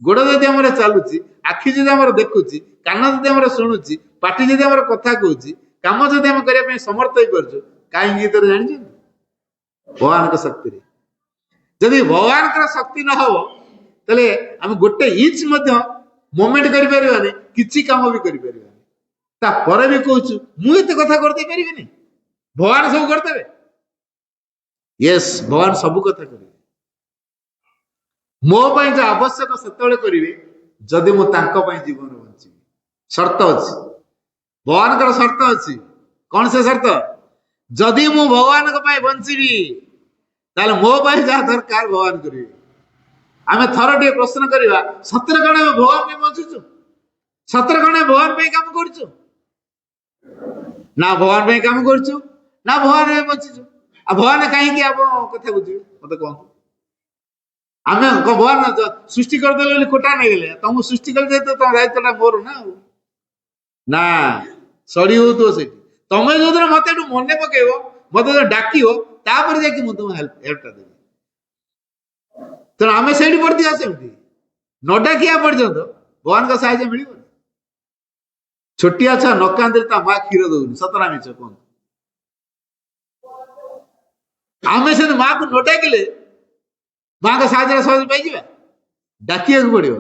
ଗୋଡ ଯଦି ଆମର ଚାଲୁଛି, ଆଖି ଯଦି ଆମର ଦେଖୁଛି, କାନ ଯଦି ଆମର ଶୁଣୁଛି, ପାଟି ଯଦି ଆମର କଥା କହୁଛି, କାମ ଯଦି ଆମେ କରିବା ପାଇଁ ସମର୍ଥ ହେଇପାରୁଛୁ, କାହା ଇଙ୍ଗିତରେ ଜାଣିଛନ୍ତି? ଭଗବାନଙ୍କ ଶକ୍ତିରେ। ଯଦି ଭଗବାନଙ୍କର ଶକ୍ତି ନ ହବ ତାହେଲେ ଆମେ ଗୋଟେ ଇଞ୍ଚ ମଧ୍ୟ ମୁଭମେଣ୍ଟ କରିପାରିବାନି, କିଛି କାମ ବି କରିପାରିବାନି। ତାପରେ ବି କହୁଛୁ ମୁଁ ଏତେ କଥା କରିଦେଇ ପାରିବିନି, ଭଗବାନ ସବୁ କରିଦେବେ। ୟେସ୍, ଭଗବାନ ସବୁ କଥା କରିବେ। ମୋ ପାଇଁ ଯୋଉ ଆବଶ୍ୟକ ସେତେବେଳେ କରିବେ ଯଦି ମୁଁ ତାଙ୍କ ପାଇଁ ଜୀବନ ବଞ୍ଚିବି। ସର୍ତ୍ତ ଅଛି, ଭଗବାନଙ୍କର ସର୍ତ୍ତ ଅଛି। କଣ ସେ ସର୍ତ୍ତ? ଯଦି ମୁଁ ଭଗବାନଙ୍କ ପାଇଁ ବଞ୍ଚିବି ତାହେଲେ ମୋ ପାଇଁ ଯାହା ଦରକାର ଭଗବାନ କରିବେ। ଆମେ ଥର ଟିକେ ପ୍ରଶ୍ନ କରିବା, ସତରେ କଣ ଆମେ ଭଗବାନ ପାଇଁ ବଞ୍ଚୁଛୁ? ସତରେ କଣ ଭଗବାନ ପାଇଁ କାମ କରୁଛୁ? ନା ଭଗବାନ ପାଇଁ କାମ କରୁଛୁ, ନା ଭଗବାନ ପାଇଁ ବଞ୍ଚିଛୁ। ଆଉ ଭଗବାନ କାହିଁକି ଆମ କଥା ବୁଝିବେ? ମତେ କୁହନ୍ତୁ। ଆମେ ଭଗବାନ ସୃଷ୍ଟି କରିଦେଲେ ବୋଲି କୋଟା ନେଇଗଲେ, ତମକୁ ସୃଷ୍ଟି କଲେ ଯେହେତୁ ତମ ଦାୟିତ୍ୱଟା ମୋର ନା। ଆଉ ନା, ସରି ହଉଥିବ ସେଇଠି। ତମେ ଯୋଉଦିନ ମତେ ଏଠୁ ମନେ ପକେଇବ, ମତେ ଡାକିବ, ତାପରେ ଯାଇକି ମୁଁ ତମ ହେଲ୍ପଟା ଦେବି। ତେଣୁ ଆମେ ସେଇଠି ପଡିଥିବା। ସେମିତି ନ ଡାକିବା ପର୍ଯ୍ୟନ୍ତ ଭଗବାନଙ୍କ ସାହାଯ୍ୟ ମିଳିବନି। ଛୋଟିଆ ଛୁଆ ନ କାନ୍ଦିଲେ ତା ମା କ୍ଷୀର ଦଉନି, ସତନା ମିଛ କୁହନ୍ତୁ? ଆମେ ସେମିତି ମାକୁ ନ ଡାକିଲେ ମାଙ୍କ ସାହାଯ୍ୟରେ ସହଜ ପାଇଯିବା? ଡାକିବାକୁ ପଡିବ।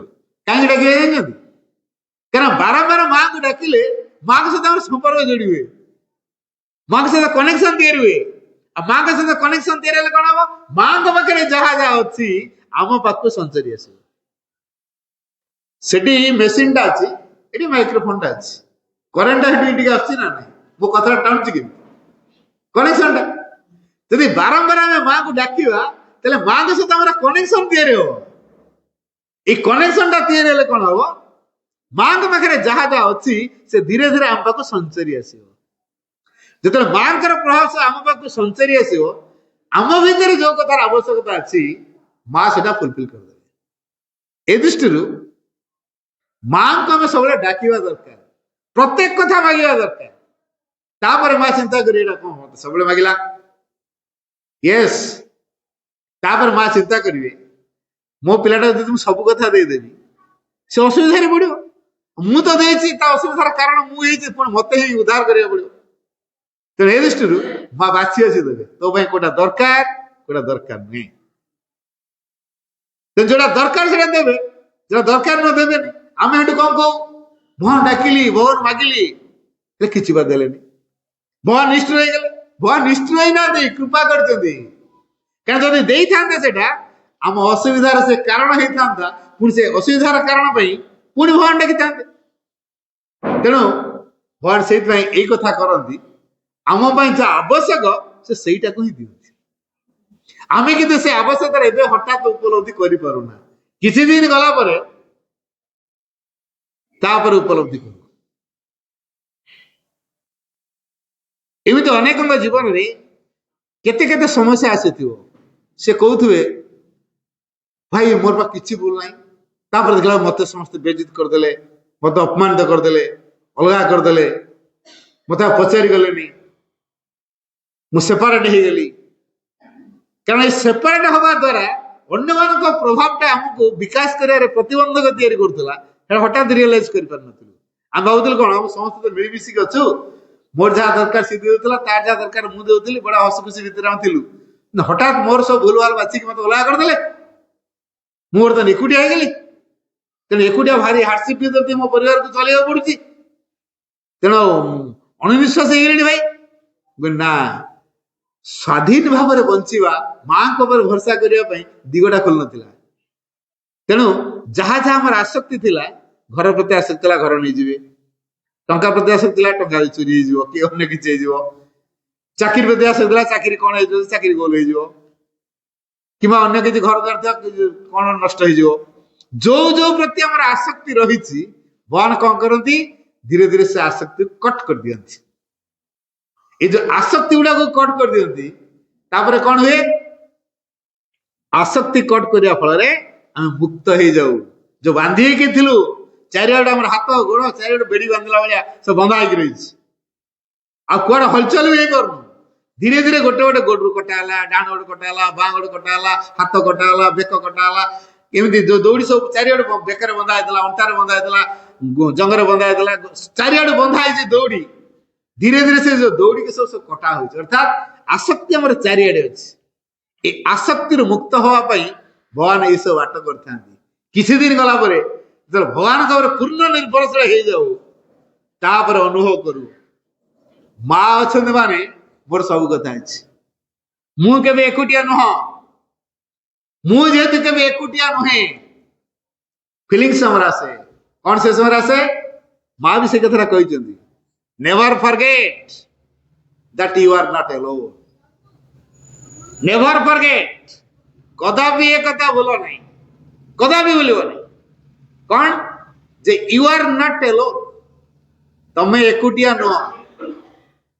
କାହିଁକି ଡାକିବା ଜାଣିଛନ୍ତି? କାରଣ ବାରମ୍ବାର ମାଆକୁ ଡାକିଲେ ମାଆଙ୍କ ସହିତ ଆମର ସମ୍ପର୍କ ଯୋଡି ହୁଏ, ମାଆଙ୍କ ସହିତ କନେକ୍ସନ ତିଆରି ହୁଏ। ଆଉ ମାଆଙ୍କ ସହିତ କନେକ୍ସନ ତିଆରି ହେଲେ କଣ ହବ? ମାଆଙ୍କ ପାଖରେ ଯାହା ଯାହା ଅଛି ଆମ ପାଖକୁ ସଞ୍ଚରି ଆସିବ। ସେଠି ମେସିନ ଟା ଅଛି, ଏଠି ମାଇକ୍ରୋଫୋନ ଟା ଅଛି, କରେଣ୍ଟ ଟା ସେଠି ଟିକେ ଆସୁଛି ନା ନାହିଁ? ମୋ କଥାଟା ଟାଣୁଛି କେମିତି? କନେକ୍ସନ ଟା ଯଦି ବାରମ୍ବାର ଆମେ ମାଆକୁ ଡାକିବା ତାହେଲେ ମାଆଙ୍କ ସହିତ ଆମର କନେକ୍ସନ ତିଆରି ହବ। ଏଇ କନେକ୍ସନ ଟା ତିଆରି ହେଲେ କଣ ହବ? ମାଆଙ୍କ ପାଖରେ ଯାହା ଯାହା ଅଛି ସେ ଧୀରେ ଧୀରେ ଆମ ପାଖକୁ ସଞ୍ଚରି ଆସିବ। ଯେତେବେଳେ ମାଆଙ୍କର ପ୍ରଭାବ ଆମ ପାଖକୁ ସଞ୍ଚରି ଆସିବ, ଆମ ଭିତରେ ଯୋଉ କଥାର ଆବଶ୍ୟକତା ଅଛି ମା ସେଟା ଫୁଲଫିଲ କରିଦେବେ। ଏ ଦୃଷ୍ଟିରୁ ମାଆଙ୍କୁ ଆମେ ସବୁବେଳେ ଡାକିବା ଦରକାର, ପ୍ରତ୍ୟେକ କଥା ମାଗିବା ଦରକାର। ତାପରେ ମା ଚିନ୍ତା କରି ଏଇଟା କଣ ମତେ ସବୁବେଳେ ମାଗିଲା, ୟେସ୍। ତାପରେ ମା ଚିନ୍ତା କରିବେ ମୋ ପିଲାଟା ଯଦି ମୁଁ ସବୁ କଥା ଦେଇଦେବି ସେ ଅସୁବିଧାରେ ପଡିବ। ମୁଁ ତ ଦେଇଛି, ତା ଅସୁବିଧାର କାରଣ ମୁଁ ହେଇଛି, ପୁଣି ମତେ ହିଁ ଉଦ୍ଧାର କରିବାକୁ ପଡିବ। ତେଣୁ ଏ ଦୃଷ୍ଟିରୁ ମା ବାଛି ବାଛି ଦେବେ ତୋ ପାଇଁ କୋଉଟା ଦରକାର, କୋଉଟା ଦରକାର ନାହିଁ। ଯୋଉଟା ଦରକାର ସେଟା ଦେବେ, ଯୋଉଟା ଦରକାର ନ ଦେବେନି। ଆମେ ଏଠି କଣ କହୁ? ଭଗବାନ ଡାକିଲି, ଭଗବାନ ମାଗିଲି, ହେଲେ କିଛି ବା ଦେଲେନି। ଭଗବାନ ନିଷ୍ଠୁର ହେଇଗଲେ। ଭଗବାନ ନିଷ୍ଠୁର ହେଇନାହାନ୍ତି, କୃପା କରିଛନ୍ତି। କାରଣ ଯଦି ଦେଇଥାନ୍ତେ ସେଟା ଆମ ଅସୁବିଧାର ସେ କାରଣ ହେଇଥାନ୍ତା, ପୁଣି ସେ ଅସୁବିଧାର କାରଣ ପାଇଁ ପୁଣି ଭଗବାନ ଡାକିଥାନ୍ତେ। ତେଣୁ ଭଗବାନ ସେଇଥିପାଇଁ ଏଇ କଥା କରନ୍ତି, ଆମ ପାଇଁ ଯାହା ଆବଶ୍ୟକ ସେ ସେଇଟାକୁ ହିଁ ଦିଅନ୍ତି। ଆମେ କିନ୍ତୁ ସେ ଆବଶ୍ୟକତା ଏବେ ହଠାତ୍ ଉପଲବ୍ଧି କରିପାରୁନା, କିଛି ଦିନ ଗଲା ପରେ ତାପରେ ଉପଲବ୍ଧି କରୁ। ଏମିତି ଅନେକଙ୍କ ଜୀବନରେ କେତେ କେତେ ସମସ୍ୟା ଆସିଥିବ, ସେ କହୁଥିବେ ଭାଇ ମୋର ବା କିଛି ଭୁଲ ନାହିଁ, ତାପରେ ଦେଖିଲା ମତେ ସମସ୍ତେ ବେଜିତ କରିଦେଲେ, ମତେ ଅପମାନିତ କରିଦେଲେ, ଅଲଗା କରିଦେଲେ, ମତେ ଆଉ ପଚାରି ଗଲେନି, ମୁଁ ସେପାରେଟ ହେଇଗଲି। କାରଣ ଏ ସେପାରେଟ ହବା ଦ୍ୱାରା ଅନ୍ୟମାନଙ୍କ ପ୍ରଭାବଟା ଆମକୁ ବିକାଶ କରିବାରେ ପ୍ରତିବନ୍ଧକ ତିଆରି କରୁଥିଲା। ସେଟା ହଠାତ୍ ରିଏଲାଇଜ କରିପାରିନଥିଲୁ। ଆମେ ଭାବୁଥିଲୁ କଣ ଆମେ ସମସ୍ତେ ତ ମିଳିମିଶିକି ଅଛୁ, ମୋର ଯାହା ଦରକାର ସେ ଦେଉଥିଲା, ତାର ଯାହା ଦରକାର ମୁଁ ଦେଉଥିଲି, ବଡ ହସ ଖୁସି ଭିତରେ ଆମେ ଥିଲୁ। ହଠାତ୍ ମୋର ସବୁ ଭୁଲ ଭାଲ ବାଛିକି ମତେ ଅଲଗା କରିଦେଲେ, ମୁଁ ବର୍ତ୍ତମାନ ଏକୁଟିଆ ହେଇଗଲି। ତେଣୁ ଏକୁଟିଆ ଭାରି ହାର୍ଡସିପ ଭିତରେ ମୋ ପରିବାରକୁ ଚଲେଇବାକୁ ପଡୁଛି। ତେଣୁ ଅଣନିଶ୍ୱାସ ହେଇଗଲେଣି ଭାଇ। ନା, ସ୍ୱାଧୀନ ଭାବରେ ବଞ୍ଚିବା, ମାଙ୍କ ଉପରେ ଭରସା କରିବା ପାଇଁ ଦିଗଟା ଖୋଲୁନଥିଲା। ତେଣୁ ଯାହା ଯାହା ଆମର ଆସକ୍ତି ଥିଲା, ଘର ପ୍ରତି ଆସକ୍ତି ଥିଲା ଘର ନେଇଯିବେ, ଟଙ୍କା ପ୍ରତି ଆସକ୍ତି ଥିଲା ଟଙ୍କା ଚୋରି ହେଇଯିବ, କି ଅନ୍ୟ କିଛି ହେଇଯିବ, ଚାକିରି ପ୍ରତି ଆସକ୍ତି ଥିଲା ଚାକିରି କଣ ହେଇଯିବ, ଚାକିରି ଗୋଲ ହେଇଯିବ, କିମ୍ବା ଅନ୍ୟ କିଛି ଘର ଦ୍ୱାର କଣ ନଷ୍ଟ ହେଇଯିବ। ଯୋଉ ଯୋଉ ପ୍ରତି ଆମର ଆସକ୍ତି ରହିଛି ଭଗବାନ କଣ କରନ୍ତି? ଧୀରେ ଧୀରେ ସେ ଆସକ୍ତି କଟ୍ କରିଦିଅନ୍ତି। ଏଇ ଯୋଉ ଆସକ୍ତି ଗୁଡାକୁ କଟ୍ କରିଦିଅନ୍ତି, ତାପରେ କଣ ହୁଏ? ଆସକ୍ତି କଟ୍ କରିବା ଫଳରେ ଆମେ ମୁକ୍ତ ହେଇଯାଉ। ଯୋଉ ବାନ୍ଧି ହେଇକି ଥିଲୁ, ଚାରିଆଡେ ଆମର ହାତ ଗୋଡ ଚାରିଆଡେ ବେଡି ବାନ୍ଧିଲା ଭଳିଆ ସବୁ ବନ୍ଧା ହେଇକି ରହିଛି, ଆଉ କୁଆଡେ ହଲଚଲ ବି ହେଇପାରୁନୁ। ଧୀରେ ଧୀରେ ଗୋଟେ ଗୋଟେ ଗୋଡରୁ କଟା ହେଲା, ଡାହାଣ ଗୋଡ କଟା ହେଲା, ବାଁ ଗୋଡ କଟା ହେଲା, ହାତ କଟା ହେଲା, ବେକ କଟା ହେଲା, ଏମିତି ଦୌଡି ସବୁ ଚାରିଆଡେ ବେକରେ ବନ୍ଧା ହେଇଥିଲା, ଅଣ୍ଟାରେ ବନ୍ଧା ହେଇଥିଲା, ଜଙ୍ଗରେ ବନ୍ଧା ହେଇଥିଲା, ଚାରିଆଡେ ବନ୍ଧା ହେଇଛି ଦୌଡି। ଧୀରେ ଧୀରେ ସେ ଯୋଉ ଦୌଡିକି ସବୁ କଟା ହଉଛି। ଅର୍ଥାତ୍ ଆସକ୍ତି ଆମର ଚାରିଆଡେ ଅଛି। ଏ ଆସକ୍ତିରୁ ମୁକ୍ତ ହବା ପାଇଁ ଭଗବାନ ଏଇସବୁ ବାଟ କରିଥାନ୍ତି। କିଛି ଦିନ ଗଲା ପରେ ଯେତେବେଳେ ଭଗବାନଙ୍କ ଉପରେ ପୂର୍ଣ୍ଣ ନିର୍ଭରଶୀଳ ହେଇଯାଉ, ତାପରେ ଅନୁଭବ କରୁ ମା ଅଛନ୍ତି ମାନେ ମୋର ସବୁ କଥା ଅଛି, ମୁଁ କେବେ ଏକୁଟିଆ ନୁହଁ। ମୁଁ ଯେହେତୁ କେବେ ଏକୁଟିଆ ନୁହେଁ, ଫିଲିଂସ ଆମର ଆସେ। କଣ ସେ ସମୟରେ ଆସେ? ମା ବି ସେ କଥାଟା କହିଛନ୍ତି, never forget that you are not alone. Never forget, କଦାପି ଏ କଥା ଭୁଲ ନାହିଁ, କଦାପି ଭୁଲିବ ନାହିଁ। କଣ? ଯେ ୟୁ ଆର୍ ନଟ୍ ଏଲୋନ୍, ତମେ ଏକୁଟିଆ ନୁହଁ।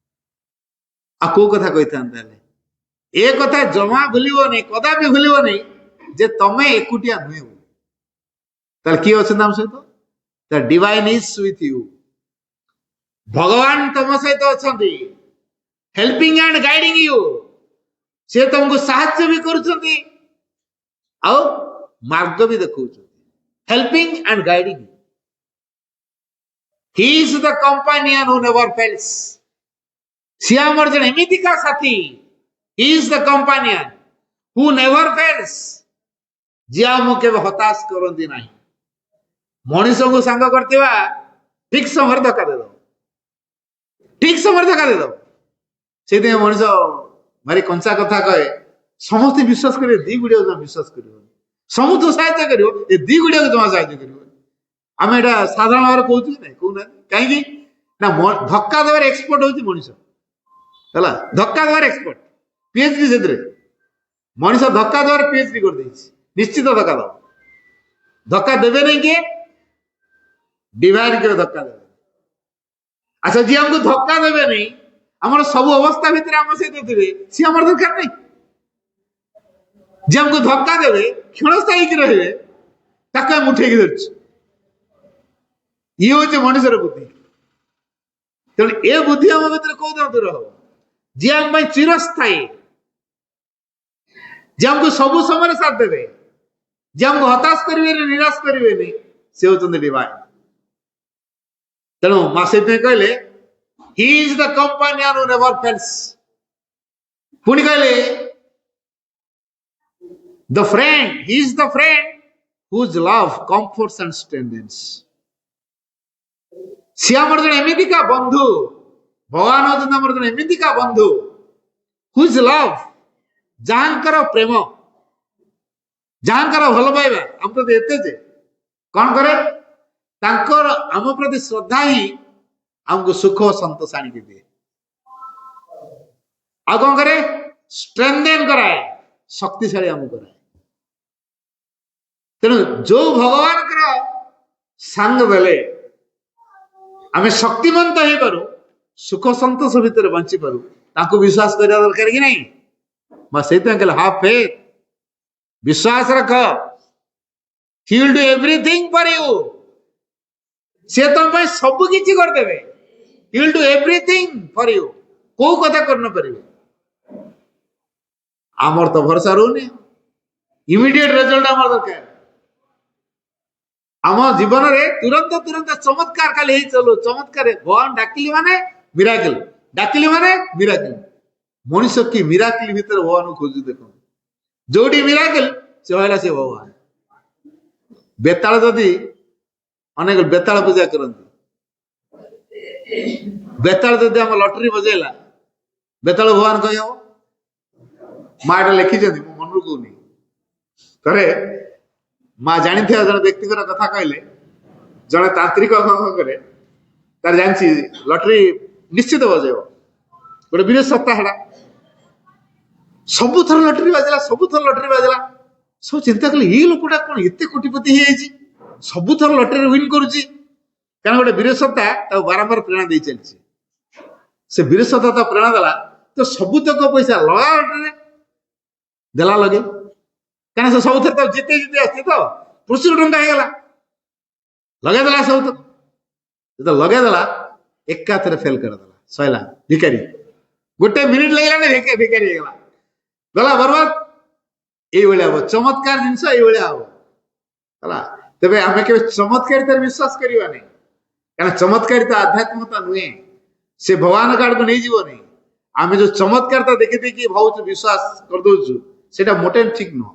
ଆଉ କୋଉ କଥା କହିଥାନ୍ତି ତାହେଲେ? ଏ କଥା ଜମା ଭୁଲିବନି, କଦାପି ଭୁଲିବନି ଯେ ତମେ ଏକୁଟିଆ ନୁହେଁ। ତାହେଲେ କିଏ ଅଛନ୍ତି ଆମ ସହିତ? The divine is with you. ଭଗବାନ ତମ ସହିତ ଅଛନ୍ତି, ହେଲ୍ପିଂ ଆଣ୍ଡ ଗାଇଡିଂ ୟୁ। ସେ ତମକୁ ସାହାଯ୍ୟ ବି କରୁଛନ୍ତି ଆଉ ମାର୍ଗ ବି ଦେଖଉଛନ୍ତି। Helping and guiding. He is the companion who never fails. ସିଏ ଆମର ଜଣେ ଏମିତିକା ସାଥୀ। He is the companion who never fails, ଯିଏ ଆମକୁ କେବେ ହତାଶ କରନ୍ତି ନାହିଁ। ମଣିଷଙ୍କୁ ସାଙ୍ଗ କରିଥିବା ଠିକ ସମୟରେ ଧକ୍କା ଦେଇଦବ, ଠିକ ସମୟରେ ଧକ୍କା ଦେଇଦବ। ସେଇଥିପାଇଁ ମଣିଷ ଭାରି କଞ୍ଚା କଥା କହେ, ସମସ୍ତେ ବିଶ୍ୱାସ କରିବେ, ଦି ଗୁଡିକ ଜମା ବିଶ୍ୱାସ କରିବନି। ସମସ୍ତ ସାହାଯ୍ୟ କରିବ, ଏ ଦି ଗୁଡିକ ଜମା ସାହାଯ୍ୟ କରିବନି। ଆମେ ଏଇଟା ସାଧାରଣ ଭାବରେ କହୁଛୁ କି ନାଇଁ, କହୁନାହାନ୍ତି କାହିଁକି ନା ଧକ୍କା ଦେବାର ଏକ୍ସପର୍ଟ ହଉଛି ମଣିଷ ହେଲା, ଧକ୍କା ଦେବାର ଏକ୍ସପର୍ଟ, ପିଏଚଡି ସେଥିରେ। ମଣିଷ ଧକ୍କା ଦେବାର ପିଏଚଡି କରିଦେଇଛି, ନିଶ୍ଚିତ ଧକ୍କା ଦବ। ଧକ୍କା ଦେବେ ନାହିଁ କିଏ? ଡିଭାଇନ କେବେ ଧକ୍କା ଦେବେ। ଆଚ୍ଛା, ଯିଏ ଆମକୁ ଧକ୍କା ଦେବେ ନାହିଁ, ଆମର ସବୁ ଅବସ୍ଥା ଭିତରେ ଆମ ସହିତ ଥିବେ, ସିଏ ଆମର ଦରକାର ନାହିଁ। ଯିଏ ଆମକୁ ଧକ୍କା ଦେବେ, କ୍ଷଣସ୍ଥାୟୀ ହେଇକି ରହିବେ, ତାକୁ ଆମେ ଉଠେଇକି ଧରୁଛୁ। ଇଏ ହଉଛି ମଣିଷର ବୁଦ୍ଧି। ତେଣୁ ଏ ବୁଦ୍ଧି ଆମ ଭିତରେ କୋଉଦିନ ଦୂର ହବ? ଯିଏ ଆମ ପାଇଁ ଚିରସ୍ଥାୟୀ, ଯିଏ ଆମକୁ ସବୁ ସମୟରେ ସାଥ ଦେବେ, ଯିଏ ଆମକୁ ହତାଶ କରିବେନି, ନିରାଶ କରିବେନି, ସେ ହଉଛନ୍ତି ଡିଭାଇନ। ତେଣୁ ମା ସେଇଥିପାଇଁ କହିଲେ he is the companion who never fails. ପୁଣି କହିଲେ the friend, he is the friend whose love comforts and strengthens. ସିଏ ଆମର ଜଣେ ଏମିତିକା ବନ୍ଧୁ, ଭଗବାନ ହଉଛନ୍ତି ଆମର ଜଣେ ଏମିତିକା ବନ୍ଧୁ, ହୁଜ ଲଭ, ଯାହାଙ୍କର ପ୍ରେମ, ଯାହାଙ୍କର ଭଲ ପାଇବା ଆମ ପ୍ରତି ଏତେ ଯେ କଣ କରେ, ତାଙ୍କର ଆମ ପ୍ରତି ଶ୍ରଦ୍ଧା ହିଁ ଆମକୁ ସୁଖ ଓ ସନ୍ତୋଷ ଆଣିକି ଦିଏ। ଆଉ କଣ କରେ? ଷ୍ଟ୍ରେନ୍ଥେନ କରାଏ, ଶକ୍ତିଶାଳୀ ଆମକୁ କରାଏ। ତେଣୁ ଯୋଉ ଭଗବାନଙ୍କର ସାଙ୍ଗ ଦେଲେ ଆମେ ଶକ୍ତିମନ୍ତ ହେଇପାରୁ, ସୁଖ ସନ୍ତୋଷ ଭିତରେ ବଞ୍ଚିପାରୁ, ତାଙ୍କୁ ବିଶ୍ୱାସ କରିବା ଦରକାର କି ନାହିଁ? ବା ସେଇଥିପାଇଁ କହିଲେ ହାଭ୍ ଫେଥ୍, ବିଶ୍ୱାସ ରଖ, he will do everything for you. ସେ ତମ ପାଇଁ ସବୁ କିଛି କରିଦେବେ, he will do everything for you. କୋଉ କଥା କରିନପାରିବେ? ଆମର ତ ଭରସା ରହୁନି, ଇମିଡିଏଟ ରେଜଲ୍ଟ ଆମର ଦରକାର। ଆମ ଜୀବନରେ ତୁରନ୍ତ ତୁରନ୍ତ ଚମତ୍କାର ଖାଲି ହେଇ ଚାଲୁ, ଚମତ୍କାର। ଭଗବାନ ଡାକିଲି ମାନେ ମିରାକିଲ, ଡାକିଲି ମାନେ ମିରାକିଲ। ମଣିଷ କି ମିରାକିଲ ଭିତରେ ଭଗବାନଙ୍କୁ ଖୋଜୁ। ଦେଖନ୍ତୁ, ଯୋଉଠି ମିରାକିଲ ସେ କହିଲା ସେ ଭଗବାନ। ବେତାଳ ଯଦି ଅନେକ ବେତାଳ ପୂଜା କରନ୍ତି, ବେତାଳ ଯଦି ଆମ ଲଟେରୀ ବଜେଇଲା, ବେତାଳ ଭଗବାନ କହିହବ? ମା ଏଟା ଲେଖିଛନ୍ତି, ମୁଁ ମନରୁ କହୁନି। ଥରେ ମା ଜାଣିଥିବା ଜଣେ ବ୍ୟକ୍ତିଙ୍କର କଥା କହିଲେ, ଜଣେ ତାନ୍ତ୍ରିକ କରେ, ତାର ଜାଣିଛି ଲଟେରୀ ନିଶ୍ଚିତ ବଜେଇବ, ଗୋଟେ ବିରେଷ ସପ୍ତାହ ହେଲା, ସବୁଥର ଲଟେରୀ ବାଜିଲା, ସବୁଥର ଲଟେରୀ ବାଜିଲା। ସବୁ ଚିନ୍ତା କଲେ ଏଇ ଲୋକଟା କଣ ଏତେ କୋଟିପତି ହେଇଯାଇଛି, ସବୁଥର ଲଟେରୀ ୱିନ୍ କରୁଛି। କାରଣ ଗୋଟେ ବିରେଷ ସପ୍ତାହ ତାକୁ ବାରମ୍ବାର ପ୍ରେରଣା ଦେଇ ଚାଲିଛି। ସେ ବିରେଷ ସପ୍ତାହ ତାକୁ ପ୍ରେରଣା ଦେଲା, ତ ସବୁତକ ପଇସା ଲଗା ଲଟେରୀରେ ଦେଲା ଲଗେଇ, କାରଣ ସେ ସବୁଥର ତ ଜିତେ ଜିତେ ଆସିଛି, ତ ପ୍ରଚୁର ଟଙ୍କା ହେଇଗଲା, ଲଗେଇଦେଲା ସବୁତକ। ଯେତେବେଳେ ଲଗେଇଦେଲା, ଏକାଥରେ ଫେଲ କରିଦେଲା, ସଇଲା ଭିକାରୀ। ଗୋଟେ ମିନିଟ ଲାଗିଲାନି, ଭିକାରୀ ହେଇଗଲା, ଗଲା ବର୍ବାଦ। ଏଇଭଳିଆ ହବ ଚମତ୍କାର ଜିନିଷ, ଏଇଭଳିଆ ହବ ହେଲା। ତେବେ ଆମେ କେବେ ଚମତ୍କାରିତାରେ ବିଶ୍ୱାସ କରିବାନି, କାରଣ ଚମତ୍କାରିତା ଆଧ୍ୟାତ୍ମିକତା ନୁହେଁ, ସେ ଭଗବାନଙ୍କ ଆଡକୁ ନେଇଯିବନି। ଆମେ ଯୋଉ ଚମତ୍କାରିତା ଦେଖି ଦେଖି ଭାବୁଛୁ, ବିଶ୍ୱାସ କରିଦଉଛୁ, ସେଇଟା ମୋଟେ ଠିକ ନୁହଁ।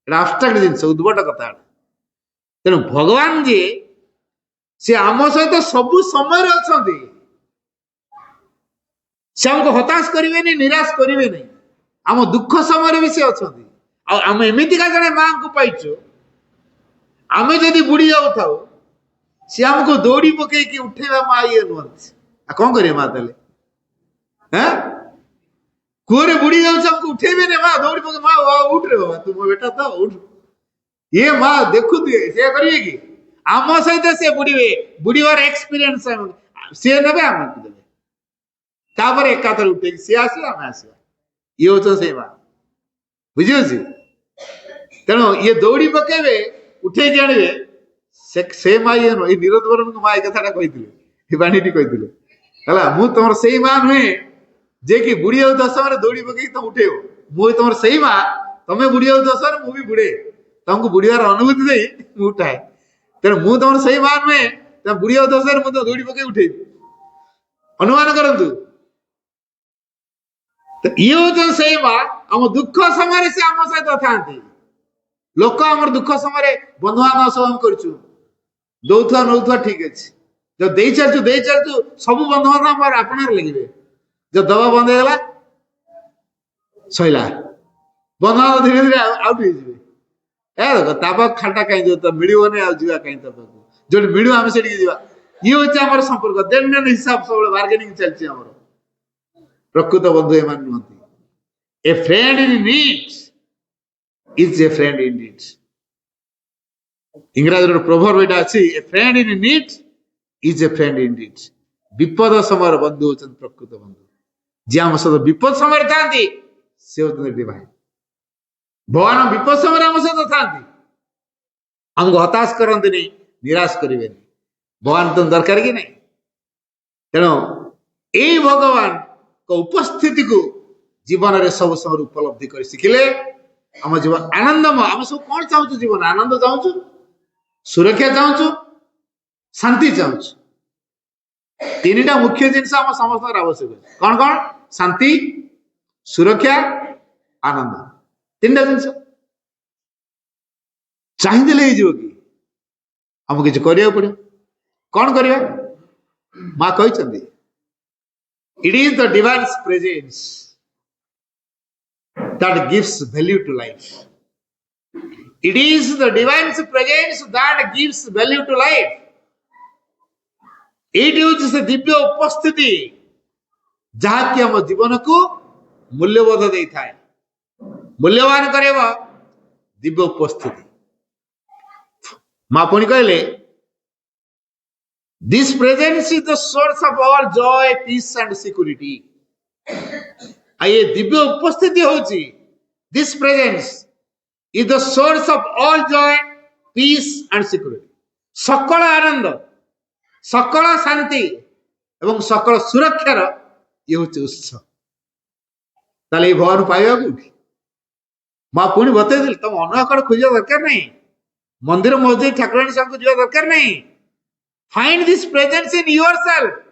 ଏଟା ଆବଷ୍ଟ୍ରାକ୍ଟ ଜିନିଷ, ଉଦ୍ଭଟ କଥା। ତେଣୁ ଭଗବାନ ଯିଏ, ସେ ଆମ ସହିତ ସବୁ ସମୟରେ ଅଛନ୍ତି। ସେ ଆମକୁ ହତାଶ କରିବେନି, ନିରାଶ କରିବେନି। ଆମ ଦୁଃଖ ସମୟରେ ବି ସେ ଅଛନ୍ତି। ଆଉ ଆମେ ଏମିତିକା ଜଣେ ମାଙ୍କୁ ପାଇଛୁ, ଆମେ ଯଦି ବୁଡି ଯାଉଥାଉ, ସେ ଆମକୁ ଦୌଡି ପକେଇକି ଉଠେଇବା ମା ଇଏ ନୁହନ୍ତି। ଆଉ କଣ କରିବେ ମା ତାହେଲେ? କୂଅରେ ବୁଡି ଯାଉଛି, ଆମକୁ ଉଠେଇବେନି ମା, ଦୌଡି ପକେଇ ମା ଉଠରେ ବାବା, ତୁ ମୋ ବେଟା ତ ଉଠ। ଇଏ ମା ଦେଖୁଥିବେ, ସେ କରିବେ କି? ଆମ ସହିତ ସେ ବୁଡିବେ, ବୁଡିବାର ଏକ୍ସପିରିଏନ୍ସ ସିଏ ନେବେ, ଆମକୁ ଦେବେ, ତାପରେ ଏକାଥରେ ଉଠେଇକି ସିଏ ଆସିବେ, ଆମେ ଆସିବା। ଇଏ ହଉଛନ୍ତି ସେଇ ମା, ବୁଝିପାରୁଛି? ତେଣୁ ଇଏ ଦୌଡି ପକେଇବେ, ଉଠେଇକି ଆଣିବେ, ସେ ମା ଇଏ ନୁହଁ। ଏଇ ନିରୋଧ ବରଣଙ୍କ ମା ଏ କଥାଟା କହିଥିଲେ, ଏ ବାଣୀଟି କହିଥିଲେ ହେଲା। ମୁଁ ତମର ସେଇ ମା ନୁହେଁ ଯେ କି ବୁଡି ଯାଉଥିବା ସମୟରେ ଦୌଡି ପକେଇକି ତମେ ଉଠେଇବ। ମୁଁ ତମର ସେଇ ମା, ତମେ ବୁଡି ଯାଉଥିବା ସମୟରେ ମୁଁ ବି ବୁଡେ, ତମକୁ ବୁଡିବାର ଅନୁଭୂତି ଦେଇ ମୁଁ ଉଠାଏ। ତେଣୁ ମୁଁ ତମର ସେଇ ମା ନୁହେଁ, ତମେ ବୁଡି ଯାଉଥିବା ସମୟରେ ମୁଁ ତମ ଦୌଡି ପକେଇ ଉଠେଇବି। ଅନୁମାନ କରନ୍ତୁ, ଇଏ ହଉଛନ୍ତି ସେଇ ମା। ଆମ ଦୁଃଖ ସମୟରେ ସେ ଆମ ସହିତ ଥାନ୍ତି। ଲୋକ ଆମର ଦୁଃଖ ସମୟରେ ବନ୍ଧୁବାନ୍ଧବ ସବୁ ଆମେ କରିଛୁ, ଦଉଥିବା ନଉଥିବା ଠିକ ଅଛି, जो देई चलचु सब बंधुबांधव आपणार लगे जो दबा बंद होगा सैला बंधुबांधव धीरे धीरे आउट हो ताप खाटा कहीं जो तो मिलने कहीं जो मिलू आम से ये हूँ संपर्क देन देन हिसाब सब बार्गेनिंग चलती प्रकृत बंधु एम नुहति a friend in need is a friend in need इंग्राजी प्रोवर्ब एटा अच्छी a friend in need is a friend in need विपद समय बंधु होचन प्रकृत बंधु जी आम सहित विपद समय था से होती भाई भगवान विपद समय आम सहित था आमको हताश करते निराश करेंगे भगवान तुम दरकार कि नहीं तेणु यही भगवान को उपस्थिति को जीवन में सब समय उपलब्धि कर शिखिले आम जीवन आनंदमय आम सब कौन चाहूँ जीवन आनंद चाहूँ सुरक्षा चाहूँ शांति चाहूँ तीन मुख्य जिनस आम समस्त आवश्यक कौन कौन शांति सुरक्षा आनंद तीन जिनस चाहिए कि आमको किसी करिया पड़े कौन करिया माँ कहते it is the divine presence that gives value to life it is the divine presence that gives value to life it is से दिव्य उपस्थिति जहाँकि आम जीवन को मूल्यबोध दे था मूल्यवान करे दिव्य उपस्थिति माँ पुणी कहले this presence is the source of all joy peace and security ये दिव्य उपस्थिति होची this presence is the source of all joy peace and security सकल आनंद सकल शांति एवं सकल सुरक्षार ये हूँ उत्स ताले भगवान पाइबा कौटी माँ पुणी बतई तुम अन्य कड़े खोजा दरकार नहीं मंदिर मस्जिद ठाकुराणी सब जा दरकार नहीं find this presence in yourself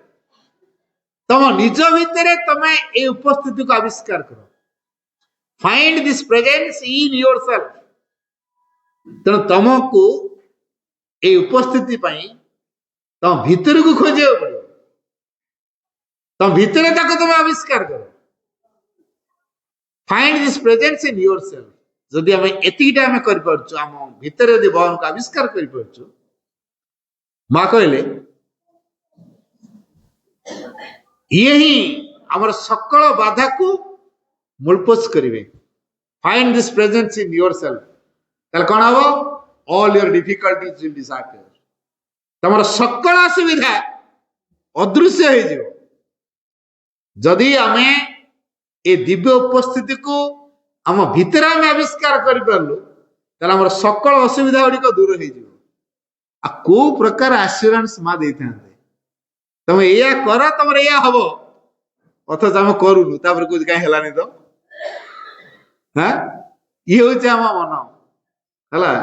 तुम निज भितर तुम ये उपस्थिति को आविष्कार कर find this presence in yourself तेणु तुमको ये उपस्थिति तुम भीतर को खोजा पड़ो तुम भीतर तुम आविष्कार कर find this presence in yourself जदि आम एतिटा आम कर भीतर यदि भगवान को आविष्कार कर माँ कहले ये ही आमर सकल बाधा को मूलपोष करेंगे find this presence in yourself ताले कौन हम all your difficulties will disappear तमर सकल असुविधा अदृश्य हो जाओ जदि आमे ए दिव्य उपस्थिति को आम भितर आम आविष्कार कर सकल असुविधा गुड़िक दूर हो को प्रकार आश्योरेंस माँ दे था तुम या कर तुम या हम अथच आम करूनु कुछ कहीं हेलानी तो हाँ ये हूँ आम मन है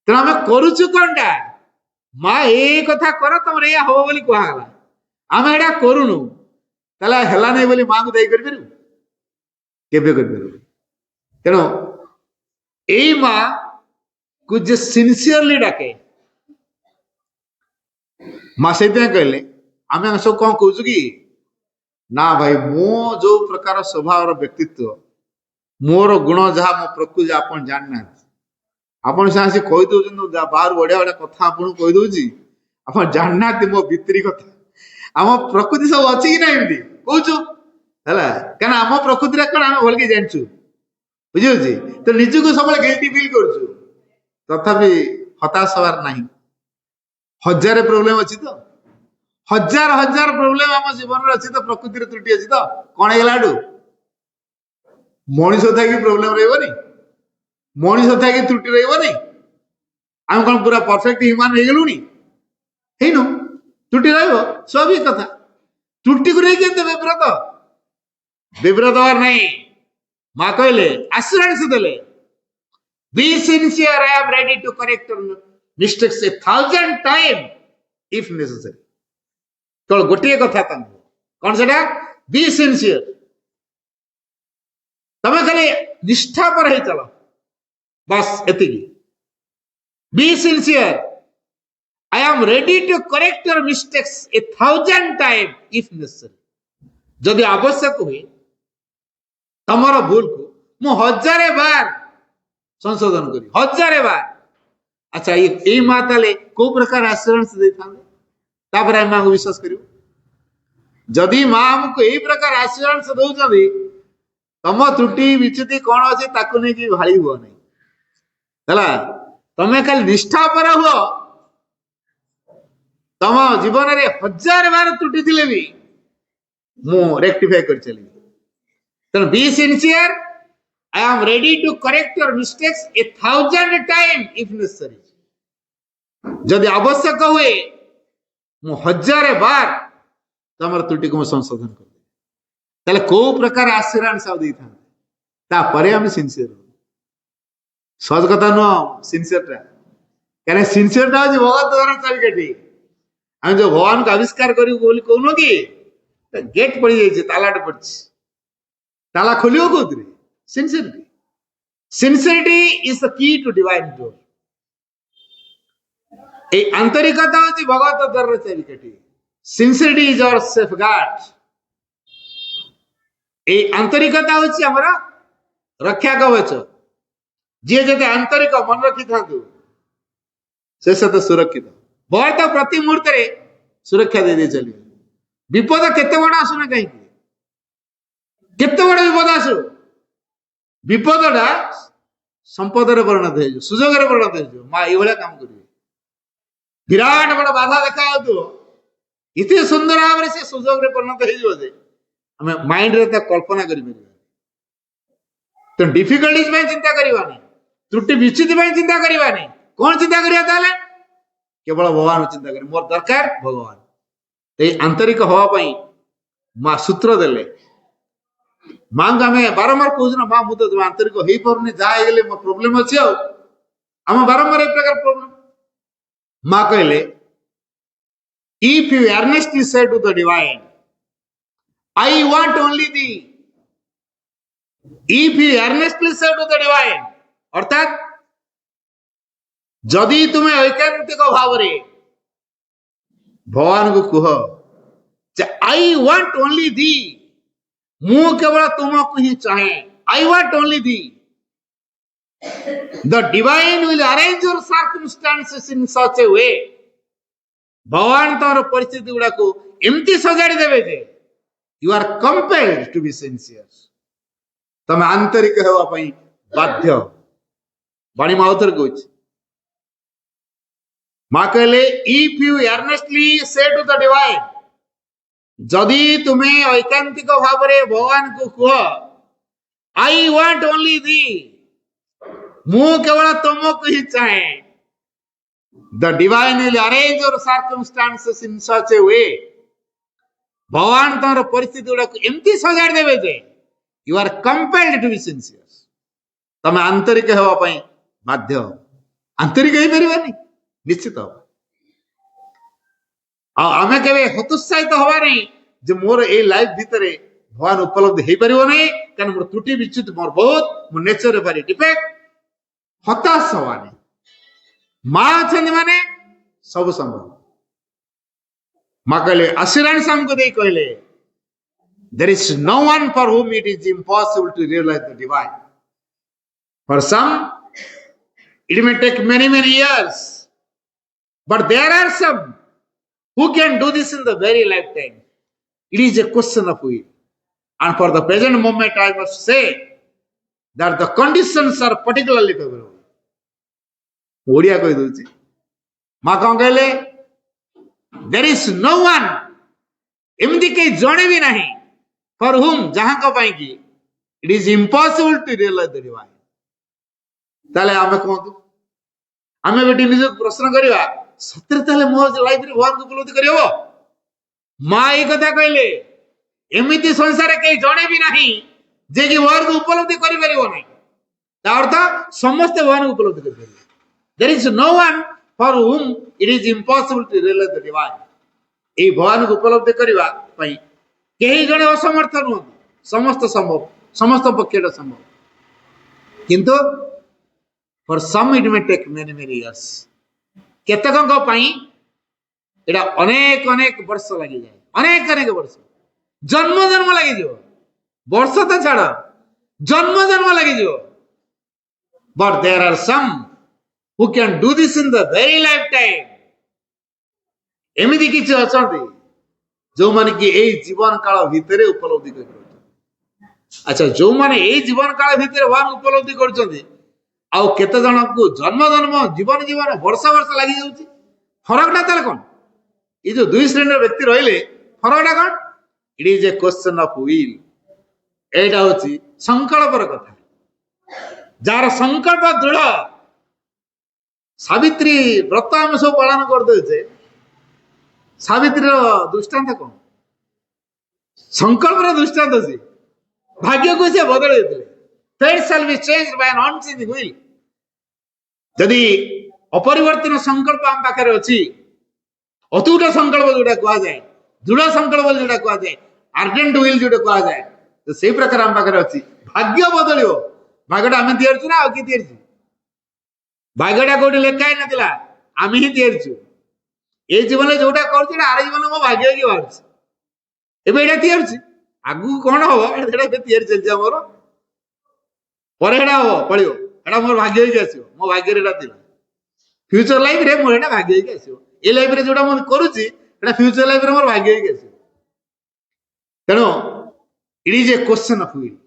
तेना आम करुचु कौनटा माँ ये कथा कर तुम या हम बोली कहला आम एटा करूनु हेला नहीं बोली माँ को दे कर तेणु यही माँ को जे सिंसियरली डाके माँ से कहले आम सब कौन कहूँ कि ना भाई मो जो प्रकार स्वभाव व्यक्तित्व मोर गुण जहाँ मो प्रकृति आप जानना आपन से कहीदे बाहर बढ़िया बढ़िया कथा आपन कहीदे आप जानना मो भितरी कथा आम प्रकृति सब अच्छी कि ना एमती कहूँ है क्या आम प्रकृति कौन आम भल के जानचु बुझे तो निजक सब गिल्टी फिल करुचु तथापि हताश हबार ना हजार प्रोब्लेम अच्छी तो हजार हजार प्रोब्लेम आम जीवन अच्छी तो प्रकृति त्रुटि अच्छी तो कौन है मनीष था कि प्रोब्लेम रही मनीष था कि त्रुटि रही आम कौन पूरा परफेक्ट ह्यूमान हो गलुनी त्रुटि स्वाभाविक कथा त्रुटि को नहीं विव्रत विव्रत हबार नहीं माँ कहले आश्योरेंस देले be sincere I am ready to correct mistakes 1000 time if necessary केवल गोटे कथा कौन से बी सिंसियर तमें खाली निष्ठा पर ही चलो बस एति B sincere I am ready to correct your mistakes 1,000 times if necessary. जदि आवश्यक हुए तमर भूल को मु 1000 बार संशोधन करी 1000 बार। अच्छा ये माँ ताले को प्रकार आश्योरेंस दे तापर आम विश्वास कर जदि माँ आमको यही प्रकार आश्योरेंस दौरान तम त्रुटि विच्युति कौन अच्छे ताकू नहीं भाड़ी हुआ नहीं तमें खाली निष्ठा पर हुआ तम जीवन रे 1000 बार त्रुटि थिले भी मु रेक्टिफाई कर चली तेणु be sincere I am ready to correct your mistakes 1,000 time if necessary जदि आवश्यक हुए मु 1000 बार तमर त्रुटि को संशोधन कर ताले को प्रकार आश्योरेंस आ देई था तापरे हम सिंसियर सहज कथा नुह सिंसियर टा कहने सिंसियर टा भगवत द्वारा चाबिकाठी हम जो भगवान को आविष्कार करी बोली कहून कि गेट पड़ जाइए तालाट पड़ी ताला खोलियो कौन sincerity sincerity is the key to divine door ए आंतरिकता होची भगवत द्वारा चाबिकाठी सिंसियरिटी इज आवर सेफगार्ड ए आंतरिकता होची हमरा रक्षा कवच जी जते आंतरिक मन रखी था से सत सुरक्षित भय तो प्रति मुहूर्त रे सुरक्षा दे चलिए विपद केते बड़ आसुना कहीं केते बड़ विपद आसु विपदटा संपद रे परिणत हो सुजोग रे परिणत हो माँ ये काम करिए विराट बड़ बाधा देखा इतने सुंदर भाव से सुजोग रे परिणत हो हमें माइंड रे कल्पना करि तो डिफिकल्टीज में चिंता करवानी त्रुटि विच्युति में चिंता करवानी कौन चिंता करिया ताले केवल भगवान चिंता करें मोर दरकार भगवान ये आंतरिक हवा माँ सूत्र देले माँ को आम बारंबार कहूँ माँ मुझे तो आंतरिक हो पारे जहाँ मो प्रोब्लेम अच्छी आम बारंबार एक प्रकार प्रोब्लेम माँ कहले if you earnestly say to the divine I want only the if you earnestly say to the divine अर्थात जदि तुम्हें ऐकांतिक भाव रे भगवान को कह आई वांट ओनली दी मु केवल तुमको ही चाहे I want only thee the divine will arrange your circumstances in such a way भगवान तोर परिस्थिति गुड़ा को एमती सजाड़ी देवे जे you are compelled to be sincere तमे आंतरिक हेवा पई बाध्य बाणी माउथर कहूँ माँ कहले if you earnestly say to the divine जदि तुम्हें ऐकांतिक भाव रे भगवान को कह आई वांट ओनली दी मु केवल तुमको ही चाहे the divine will arrange your circumstances in such a way भगवान तोर परिस्थिति गुड़ा एमती सजाड़ देवे जे you are compelled to be sincere तमे आंतरिक हेवा पई बाध्य आंतरिक ही परिवानी निश्चित आम के हतोत्साहित हवा नहीं जे मोर ए लाइफ भितर भगवान उपलब्ध हो पार नहीं कारण मोर त्रुटि विच्युत मोर बहुत मो नेचर भारी डिफेक्ट हताश हवा नहीं माँ अच्छा माने सब संभव माँ कहले अश्योरेंस हमको दे कहले there is no one for whom it is impossible to realise the divine for some it may take many years but there are some who can do this in the very lifetime it is a question of will and for the present moment I must say that the conditions are particularly favorable Odia कहि दोची मां कौन कहले देयर इज नो वन एमदी के जणे भी नहीं फॉर हुम जहां को पाई की it is impossible to realise the divine ताले आमे कहतु आमे बेटी निज प्रश्न करिवा सत्य ताले मो लाइफ रे भगवान को उपलब्धि करियो मां ए कथा कहले एमिति संसार के जणे भी नहीं जे कि भगवान को उपलब्धि करि परिबो नहीं ता अर्थ समस्त भगवान को उपलब्धि करि परिबो there is no one for whom it is impossible to realise the divine ए भगवान को उपलब्धि करिवा पई केही जणे असमर्थ न समस्त संभव समस्त पक्षेटा संभव किंतु for some it may take many years केतकंक पई এটা অনেক অনেক বর্ষ লাগি যায়, অনেক অনেক বর্ষ, জন্ম জন্ম লাগিଯିବ, ବର୍ଷ ତ ଛାଡ ଜନ୍ମ ଜନ୍ମ ଲାଗିଯିବ। But there are some who can do this in the very lifetime। ଏମିତି କିଛି ଅଛନ୍ତି ଯୋଉମାନେ କି ଏଇ ଜୀବନ କାଳ ଭିତରେ ଉପଲବ୍ଧି କରିପାରୁଛନ୍ତି। ଆଚ୍ଛା, ଯୋଉମାନେ ଏଇ ଜୀବନ କାଳ ଭିତରେ ଉପଲବ୍ଧି କରୁଛନ୍ତି, ଆଉ କେତେ ଜଣଙ୍କୁ ଜନ୍ମ ଜନ୍ମ ଜୀବନ ଜୀବନ ବର୍ଷ ବର୍ଷ ଲାଗି ଯାଉଛି? ଫରକଟା ତାର କଣ? ଏଇ ଯୋଉ ଦୁଇ ଶ୍ରେଣୀର ବ୍ୟକ୍ତି ରହିଲେ ଫରକଟା କଣ? ଇଟ୍ is a question of will. ଏଇଟା ହଉଛି ସଂକଳ୍ପର କଥା। ଯାହାର ସଂକଳ୍ପ ଦୃଢ, ସାବିତ୍ରୀ ବ୍ରତ ଆମେ ସବୁ ପାଳନ କରିଦଉଛେ, ସାବିତ୍ରୀର ଦୃଷ୍ଟାନ୍ତ କଣ? ସଂକଳ୍ପର ଦୃଷ୍ଟାନ୍ତ ଅଛି। ଭାଗ୍ୟକୁ ସେ ବଦଳେଇ ଦେଇଥିଲେ। Fate shall be changed by an unchanging will। ଯଦି ଅପରିବର୍ତ୍ତନ ସଂକଳ୍ପ ଆମ ପାଖରେ ଅଛି, ଅତୁଟ ସଂକଳ୍ପ ଯୋଉଟା କୁହାଯାଏ, ଦୃଢ ସଂକଳ୍ପ ଯୋଉଟା କୁହାଯାଏ, ଆର୍ଡେଣ୍ଟ ୱିଲ୍ ଯୋଉଟା କୁହାଯାଏ, ତ ସେଇ ପ୍ରକାର ଆମ ପାଖରେ ଅଛି। ଭାଗ୍ୟ ବଦଳିବ। ଭାଗ୍ୟଟା ଆମେ ତିଆରିଛୁ ନା ଆଉ କିଏ ତିଆରିଛୁ? ଭାଗ୍ୟଟା କୋଉଠି ଲେଖା ହେଇନଥିଲା, ଆମେ ହିଁ ତିଆରିଛୁ। ଏଇ ଜୀବନରେ ଯୋଉଟା କରୁଛି ନା, ଆର ଜୀବନ ମୋ ଭାଗ୍ୟ ହେଇକି ବାହାରୁଛି। ଏବେ ଏଇଟା ତିଆରୁଛି, ଆଗକୁ କଣ ହବ ସେଟା ଏବେ ତିଆରି ଚାଲିଛି ଆମର। ପରେ ସେଟା ହବ, ପଳିବ, ଏଟା ମୋର ଭାଗ୍ୟ ହେଇକି ଆସିବ। ମୋ ଭାଗ୍ୟରେ ଏଟା ଥିଲା। ଫ୍ୟୁଚର ଲାଇଫରେ ମୋର ଏଟା ଭାଗ୍ୟ ହେଇକି ଆସିବ। ଏ ଲାଇଫରେ ଯୋଉଟା ମୁଁ କରୁଛି ଏଟା ଫ୍ୟୁଚର ଲାଇଫରେ ମୋର ଭାଗ୍ୟ ହେଇକି ଆସିବ। ତେଣୁ ଇଟ୍ is a question of will.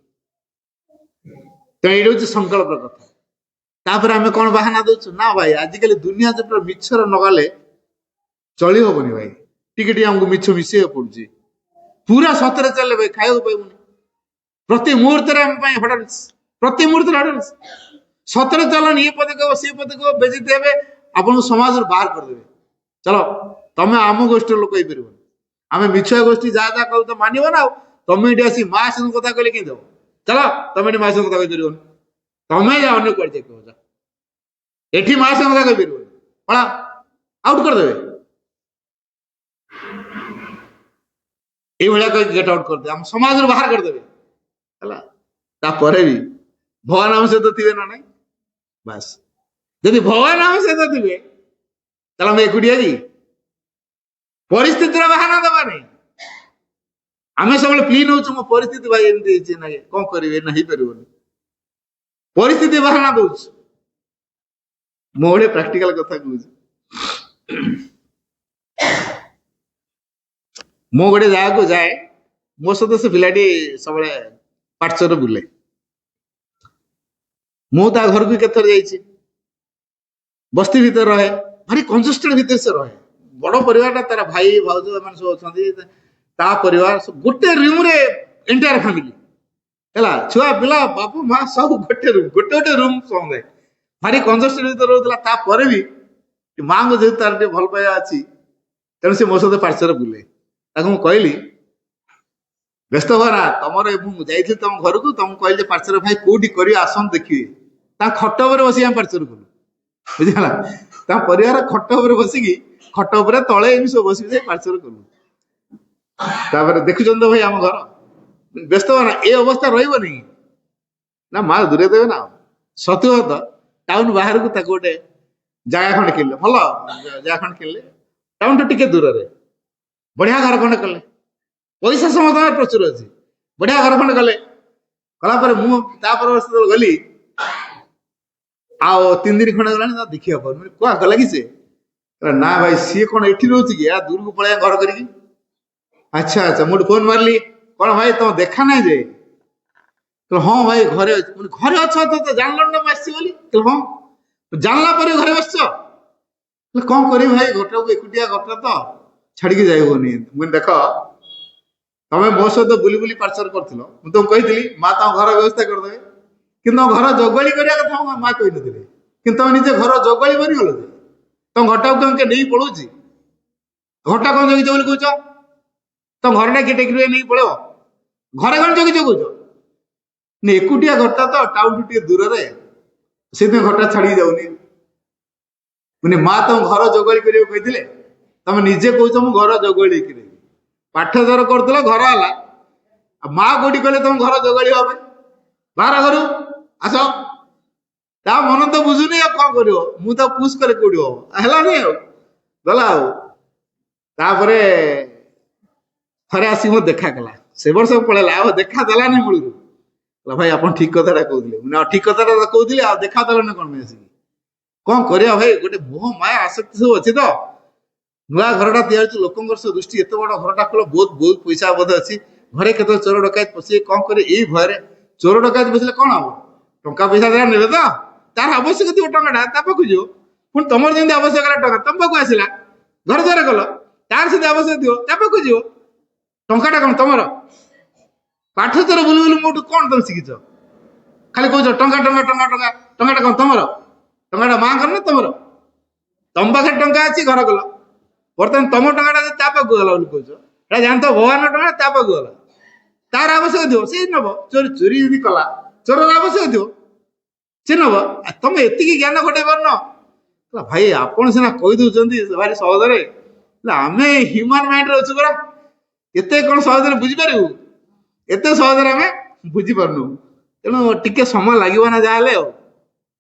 ତେଣୁ ଏଇଟା ହଉଛି ସଂକଳ୍ପର କଥା। ତାପରେ ଆମେ କଣ ବାହାନା ଦଉଛୁ ନା, ଭାଇ ଆଜିକାଲି ଦୁନିଆ ଯେପରି ମିଛର ନଗଲେ ଚଳି ହବନି ଭାଇ, ଟିକେ ଟିକେ ଆମକୁ ମିଛ ମିଶେଇବାକୁ ପଡୁଛି। ପୁରା ସତରେ ଚାଲିଲେ ଭାଇ ଖାଇବାକୁ ପାଇବୁନି। ପ୍ରତି ମୁହୂର୍ତ୍ତରେ ଆମ ପାଇଁ ହଠାତ୍, ପ୍ରତି ମୁହୂର୍ତ୍ତରେ ହଠାତ୍ ସତରେ ଚାଲନି, ଇଏ ପଦେ କହିବ ସିଏ ପଦେ କହିବ, ବେଜିତ ହେବେ, ଆପଣଙ୍କୁ ସମାଜରୁ ବାହାର କରିଦେବେ। ଚଲ, ତମେ ଆମ ଗୋଷ୍ଠୀର ଲୋକ ହେଇପାରିବନି। ଆମେ ମିଛୁଆ ଗୋଷ୍ଠୀ ଯାହା ଯାହା କହୁ ତ ମାନିବ ନା। ଆଉ ତମେ ଏଠି ଆସି ମା ସହିତ କଥା କହିଲେ କେମିତି ହବ? ଚାଲ, ତମେ ଏଠି ମା ସହିତ କଥା କହିପାରିବନି। ତମେ ଯା ଅନ୍ୟ କୁଆଡେ ଯାଇ କହୁଛ, ଏଠି ମା ସହିତ କଥା କହିପାରିବନି, ପଳା, ଆଉଟ କରିଦେବେ। ଏଇଭଳିଆ କହିକି ଗେଟ୍ ଆଉଟ୍ କରିଦେବେ, ଆମ ସମାଜରୁ ବାହାର କରିଦେବେ ହେଲା। ତାପରେ ବି ଭଗବାନ ଆମ ସହିତ ଥିବେ ନା ନାଇଁ? ବାସ୍, ଯଦି ଭଗବାନ ଆମ ସହିତ ଥିବେ ତାହେଲେ ଆମେ ଏକୁଟିଆ କି? ପରିସ୍ଥିତିର ବାହାନା ଦେବାନି। ଆମେ ସବୁବେଳେ ପ୍ଲି ନଉଛୁ, ମୋ ପରିସ୍ଥିତି ଭାଇ ଏମିତି ହେଇଛି, ନା କଣ କରିବି, ନା ହେଇପାରିବନି, ପରିସ୍ଥିତି ବାହାନା ଦଉଛି। ମୁଁ ଗୋଟେ ପ୍ରାକ୍ଟିକାଲ କଥା କହୁଛି। ମୁଁ ଗୋଟେ ଜାଗାକୁ ଯାଏ, ମୋ ସହିତ ସେ ପିଲାଟି ସବୁବେଳେ ପାଠଚରେ ବୁଲେ। ମୁଁ ତା ଘରକୁ କେତେଥର ଯାଇଛି। ବସ୍ତି ଭିତରେ ରହେ, ଭାରି କଞ୍ଜଷ୍ଟେଡ ଭିତରେ ସେ ରହେ। ବଡ ପରିବାରଟା, ତାର ଭାଇ ଭାଉଜ ଏମାନେ ସବୁ ଅଛନ୍ତି, ତା ପରିବାର ଗୋଟେ ରୁମରେ ଏଣ୍ଟାୟାର ଫ୍ୟାମିଲି ହେଲା, ଛୁଆ ପିଲା ବାପୁ ମା ସବୁ ଗୋଟେ ରୁମ, ଗୋଟେ ଗୋଟେ ରୁମ ସମୁଦାୟ। ଭାରି କଞ୍ଜଷ୍ଟେଡ ଭିତରେ ରହୁଥିଲା। ତାପରେ ବି ମାଙ୍କୁ ଯେହେତୁ ତାର ଟିକେ ଭଲ ପାଇବା ଅଛି, ତେଣୁ ସେ ମୋ ସହିତ ପାଠଚରେ ବୁଲେ। ତାକୁ ମୁଁ କହିଲି, ବ୍ୟସ୍ତ ହୁଅ ନା, ତମର ମୁଁ ଯାଇଥିଲି ତମ ଘରକୁ, ତମକୁ କହିଲି ଯେ ପାଠଚର ଭାଇ କୋଉଠି କରିବେ ଆସନ୍ତୁ ଦେଖିବେ। ତା ଖଟ ଉପରେ ବସିକି ଆମେ ପାଠଚର କଲୁ, ବୁଝିଲା। ତା ପରିବାର ଖଟ ଉପରେ ବସିକି, ଖଟ ଉପରେ ତଳେ ଏମିତି ସବୁ ବସିକି ଯାଇ ପାଠଚର କଲୁ। ତାପରେ ଦେଖୁଛନ୍ତି ତ ଭାଇ ଆମ ଘର। ବ୍ୟସ୍ତ ହୁଅ ନା, ଏ ଅବସ୍ଥା ରହିବନି ନା, ମା ଦୂରେ ଦେବେ ନା। ସତୁବତ ଟାଉନ ବାହାରକୁ ତାକୁ ଗୋଟେ ଜାଗା ଖଣ୍ଡେ କିଣିଲେ, ଭଲ ଜାଗା ଖଣ୍ଡେ କିଣିଲେ, ଟାଉନଠୁ ଟିକେ ଦୂରରେ, ବଢିଆ ଘର ଖଣ୍ଡେ କଲେ। ପଇସା ସମସ୍ତଙ୍କର ପ୍ରଚୁର ଅଛି, ବଢିଆ ଘର ଖଣ୍ଡେ କଲେ। କଲା ପରେ ମୁଁ ତାପରେ ଗଲି, ଆଉ 3 ଦିନ ଖଣ୍ଡେ ଗଲାଣି ତା ଦେଖିବା ପାରୁନି। କୁଆ ଗଲା କି ସେ? ନା ଭାଇ, ସିଏ କଣ ଏଠି ରହୁଛି କି, ଦୂରକୁ ପଳେଇବା ଘର କରିକି। ଆଚ୍ଛା ଆଚ୍ଛା, ମୁଁ ଫୋନ ମାରିଲି, କଣ ଭାଇ ତମ ଦେଖା ନାହିଁ ଯେ? ହଁ ଭାଇ ଘରେ ଅଛି। ଘରେ ଅଛ ତ ଜାଣିଲ ନା ମୁଁ ଆସିଛି ବୋଲି? ହଁ, ଜାଣିଲା ପରେ ଘରେ ବସିଛ? କଣ କରିବି ଭାଇ, ଘରଟାକୁ ଏକୁଟିଆ ଘରଟା ତ ଛାଡିକି ଯାଇ ହବନି। ମୁଁ ଦେଖ, ତମେ ମୋ ସହିତ ବୁଲି ବୁଲି ପାଠଚର କରୁଥିଲ, ମୁଁ ତମକୁ କହିଥିଲି ମା ତମ ଘର ବ୍ୟବସ୍ଥା କରିଦେବେ, କିନ୍ତୁ ତମ ଘର ଜଗଳି କରିବା କଥା ମା କହିନଥିଲେ। କିନ୍ତୁ ତମେ ନିଜେ ଘର ଜଗଳି ବନିଗଲ ଯେ, ତମ ଘରଟାକୁ କେମିତି ନେଇକି ପଳଉଛି? ଘରଟା କଣ ଜଗିଛ ବୋଲି କହୁଛ? ତମ ଘରଟା କିଏ ଟେକି ନେଇକି ପଳେଇବ? ଘରେ କଣ ଜଗିଛ କହୁଛ? ଏକୁଟିଆ ଘରଟା ତ ଟାଉନଠୁ ଟିକେ ଦୂରରେ, ସେଇଥିପାଇଁ ଘରଟା ଛାଡିକି ଯାଉନି। ମାନେ ମା ତମ ଘର ଜଗଳି କରିବାକୁ କହିଥିଲେ, ତମେ ନିଜେ କହୁଛ ମୁଁ ଘର ଜଗଳି କିରି। ପାଠଚର କରୁଥିଲ, ଘର ହେଲା, ଆଉ ମା କୋଉଠି କହିଲେ ତମ ଘର ଜଗଳି ହବା ପାଇଁ? ବାହାର ଘରୁ ଆସ। ତା ମନ ତ ବୁଝୁନି, ଆଉ କଣ କରିବ? ମୁଁ ତ ପୁଷ କଲେ କୋଉଠି ହବ, ହେଲାନି ଆଉ, ଗଲା ଆଉ। ତାପରେ ଥରେ ଆସିକି ମୋତେ ଦେଖା କଲା। ସେ ବର୍ଷ ପଳେଇଲା, ଆଉ ଦେଖା ଦେଲାନି ମୂଳରୁ। କହିଲା ଭାଇ ଆପଣ ଠିକ କଥାଟା କହୁଥିଲେ। ମୁଁ କହିଲି, ଠିକ କଥାଟା ତ କହୁଥିଲି, ଆଉ ଦେଖା ଦେଲାନି କଣ ପାଇଁ ଆସିକି? କଣ କରିବା ଭାଇ, ଗୋଟେ ମୋହ ମାୟା ଆସକ୍ତି ସବୁ ଅଛି ତ। ନୂଆ ଘରଟା ତିଆରି ହେଉଛି, ଲୋକଙ୍କର ସବୁ ଦୃଷ୍ଟି, ଏତେ ବଡ ଘରଟା ଖୋଲ, ବହୁତ ବହୁତ ପଇସା ବୋଧେ ଅଛି, ଘରେ କେତେବେଳେ ଚୋର ଡକାୟତ ପଶିବେ କଣ କରିବେ, ଏଇ ଭୟରେ। ଚୋର ଡକାୟତ ପଶିଲେ କଣ ହବ? ଟଙ୍କା ପଇସା ଦେଲା ନେବେ ତ, ତାର ଆବଶ୍ୟକ ଥିବ ଟଙ୍କାଟା ତା ପାଖକୁ ଯିବ। ପୁଣି ତମର ଯେମିତି ଆବଶ୍ୟକ ହେଲା ଟଙ୍କା ତମ ପାଖକୁ ଆସିଲା, ଘର ଦ୍ୱାର କଲ, ତାର ସେମିତି ଆବଶ୍ୟକ ଥିବ ତା ପାଖକୁ ଯିବ। ଟଙ୍କାଟା କଣ ତମର? ପାଠ ତୋର ବୁଲି ବୁଲି ମୋଠୁ କଣ ତମେ ଶିଖିଛ? ଖାଲି କହୁଛ ଟଙ୍କା ଟଙ୍କା ଟଙ୍କା ଟଙ୍କା। ଟଙ୍କାଟା କଣ ତମର? ଟଙ୍କାଟା ମାଙ୍କର ନା ତମର? ତମ ପାଖରେ ଟଙ୍କା ଅଛି, ଘର କଲ। ବର୍ତ୍ତମାନ ତମ ଟଙ୍କାଟା ଯଦି ତା ପାଖକୁ ଗଲା ବୋଲି କହୁଛ, ଏଟା ଜାଣିଥ ଭଗବାନଙ୍କ ଟଙ୍କା ତା ପାଖକୁ ଗଲା, ତାର ଆବଶ୍ୟକ ଥିବ ସେ ନବ। ଚୋରି ଚୋରି ଯଦି କଲା, ଚୋରର ଆବଶ୍ୟକ ଥିବ, ସେ ନବ। ତମେ ଏତିକି ଜ୍ଞାନ ଘଟେଇ ପାରୁନ? ଭାଇ ଆପଣ ସିନା କହିଦଉଛନ୍ତି ଭାରି ସହଜରେ, ଆମେ ହ୍ୟୁମାନ ମାଇଣ୍ଡରେ ଅଛୁ ପରା, ଏତେ କଣ ସହଜରେ ବୁଝିପାରିବୁ? ଏତେ ସହଜରେ ଆମେ ବୁଝିପାରୁନୁ। ତେଣୁ ଟିକେ ସମୟ ଲାଗିବ ନା ଯାହାହେଲେ। ଆଉ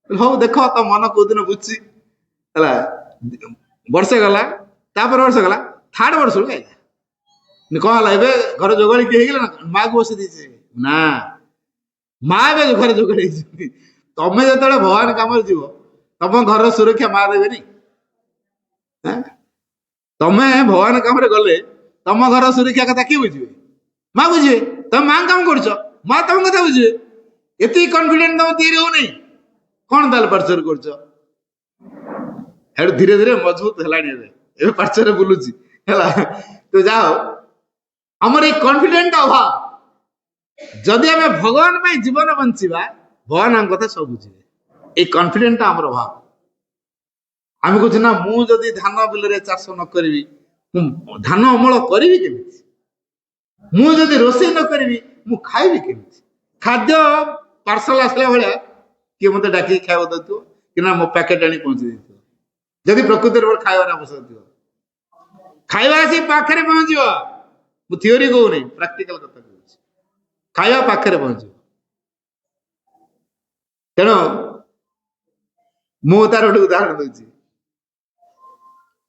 ହଉ ଦେଖ ତ ମନ କୋଉ ଦିନ ବୁଝୁଛି ହେଲା। ବର୍ଷେ ଗଲା, ତାପରେ ବର୍ଷ ଗଲା, ଥାର୍ଡ ବର୍ଷରୁ ଆଇଲା। କଣ ହେଲା, ଏବେ ଘର ଯୋଗାଳି କିଏ ହେଇଗଲା ନା? ମାକୁ ବସେଇ ଦେଇଛି ନା, ମା ଏବେ ଘରେ ଯୋଗାଳି ହେଇଛନ୍ତି। ତମେ ଯେତେବେଳେ ଭଗବାନ କାମରେ ଯିବ, ତମ ଘରର ସୁରକ୍ଷା ମା ଦେବେନି? ତମେ ଭଗବାନ କାମରେ ଗଲେ ତମ ଘର ସୁରକ୍ଷା କଥା କିଏ ବୁଝିବେ? ମା ବୁଝିବେ। ତମେ ମା କାମ କରୁଛ, ମା ତମ କଥା ବୁଝିବେ। ଏତିକି କନଫିଡେନ୍ସ ତମ ତିଆରି ହଉନି, କଣ ତାହେଲେ ପାର୍ଚର କରୁଛ? ହେଠୁ ଧୀରେ ଧୀରେ ମଜବୁତ ହେଲାଣି। ଏବେ ଏବେ ପାର୍ଚରେ ବୁଲୁଛି ହେଲା। ତ ଯାହା ହଉ, ଆମର ଏଇ କନଫିଡେନ୍ସ ଅଭାବ। ଯଦି ଆମେ ଭଗବାନ ପାଇଁ ଜୀବନ ବଞ୍ଚିବା, ଭଗବାନ ଆମ କଥା ସବୁ ବୁଝିବେ। ଏଇ କନଫିଡେନ୍ସଟା ଆମର ଅଭାବ। ଆମେ କହୁଛୁ ନା, ମୁଁ ଯଦି ଧାନ ବିଲରେ ଚାଷ ନ କରିବି, ମୁଁ ଧାନ ଅମଳ କରିବି କେମିତି? ମୁଁ ଯଦି ରୋଷେଇ ନ କରିବି, ମୁଁ ଖାଇବି କେମିତି? ଖାଦ୍ୟ ପାର୍ସଲ ଆସିଲା ଭଳିଆ କିଏ ମତେ ଡାକିକି ଖାଇବାକୁ ଦଉଥିବ, କି ନା ମୋ ପ୍ୟାକେଟ ଆଣି ପହଞ୍ଚି ଦେଇଥିବ। ଯଦି ପ୍ରକୃତିରେ ମୋର ଖାଇବାର ଆବଶ୍ୟକ ଥିବ, ଖାଇବା ଆସି ପାଖରେ ପହଞ୍ଚିବ। ମୁଁ ଥିଓରି କହୁନି, ପ୍ରାକ୍ଟିକାଲ କଥା କହୁଛି। ଖାଇବା ପାଖରେ ପହଞ୍ଚିବ। ତେଣୁ ମୁଁ ତାର ଗୋଟେ ଉଦାହରଣ ଦଉଛି।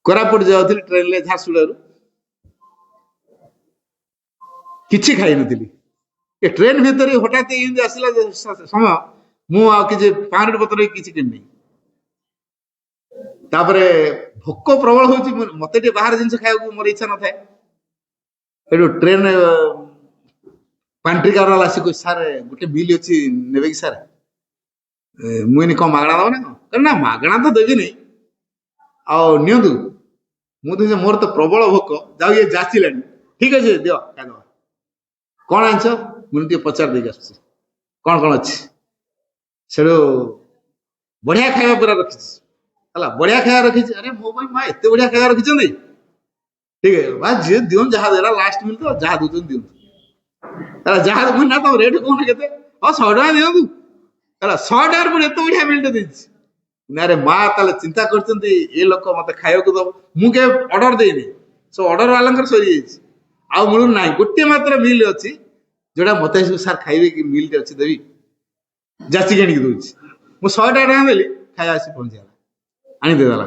କୋରାପୁଟ ଯାଉଥିଲି ଟ୍ରେନରେ ଝାରସୁଗୁଡ଼ାରୁ, କିଛି ଖାଇନଥିଲି। ଏ ଟ୍ରେନ ଭିତରେ ହଠାତ୍ ଏମିତି ଆସିଲା ସମୟ, ମୁଁ ଆଉ କିଛି ପାଣି ବୋତଲ କିଛି କିଣିନି। ତାପରେ ଭୋକ ପ୍ରବଳ ହଉଛି, ମତେ ଟିକେ ବାହାର ଜିନିଷ ଖାଇବାକୁ ମୋର ଇଚ୍ଛା ନଥାଏ। ସେଠୁ ଟ୍ରେନ ପାଣ୍ଟ୍ରି କାରବାଲା ଆସି କହୁଛି, ସାର୍ ଗୋଟେ ବିଲ୍ ଅଛି ନେବେ କି ସାର୍? ମୁଁ ଏଇନି କଣ ମାଗଣା ଦବ ନା କଣ? ନା ମାଗଣା ତ ଦେବିନି, ଆଉ ନିଅନ୍ତୁ। ମୁଁ ତ ମୋର ତ ପ୍ରବଳ ଭୋକ, ଯାଉ ଇଏ ଯାଚିଲାଣି, ଠିକ ଅଛି ଦିଅ ଖାଇଦବା। କଣ ଆଣିଛ? ମୁଁ ଟିକେ ପଚାରି ଦେଇକି ଆସୁଛି କଣ କଣ ଅଛି। ସେଠୁ ବଢିଆ ଖାଇବା ପୁରା ରଖିଛି ହେଲା, ବଢିଆ ଖାଇବା ରଖିଛି। ଆରେ ମୋ ପାଇଁ ମା ଏତେ ବଢିଆ ଖାଇବା ରଖିଛନ୍ତି, ଠିକ ଅଛି ବା, ଯିଏ ଦିଅନ୍ତୁ ଯାହା ଦେଲା, ଲାଷ୍ଟ ମିଲ୍ ତ ଯାହା ଦଉଛନ୍ତି ଦିଅନ୍ତୁ ହେଲା। ଯାହା ନା ତମ ରେଟ୍ କହୁନ କେତେ? 100 ଟଙ୍କା ଦିଅନ୍ତୁ ହେଲା। 100 ଟଙ୍କାରେ ପୁଣି ଏତେ ବଢିଆ ମିଲ୍ଟେ ଦେଇଛି। ଆରେ ମା ତାହେଲେ ଚିନ୍ତା କରିଛନ୍ତି, ଏ ଲୋକ ମତେ ଖାଇବାକୁ ଦବ। ମୁଁ କେବେ ଅର୍ଡର ଦେଇନି, ସବୁ ଅର୍ଡର ବାଲାଙ୍କର ସରିଯାଇଛି, ଆଉ ମିଳୁ ନାହିଁ। ଗୋଟିଏ ମାତ୍ର ମିଲ୍ ଅଛି ଯୋଉଟା ମତେ ସାର୍ ଖାଇବେ କି, ମିଲ୍ଟେ ଅଛି ଦେବି, ଯାଚିକି ଆଣିକି ଦଉଛି। ମୁଁ 100 ଟଙ୍କା ଦେଲି, ଖାଇବା ଆସି ପହଞ୍ଚିଗଲା, ଆଣିଦେଲା।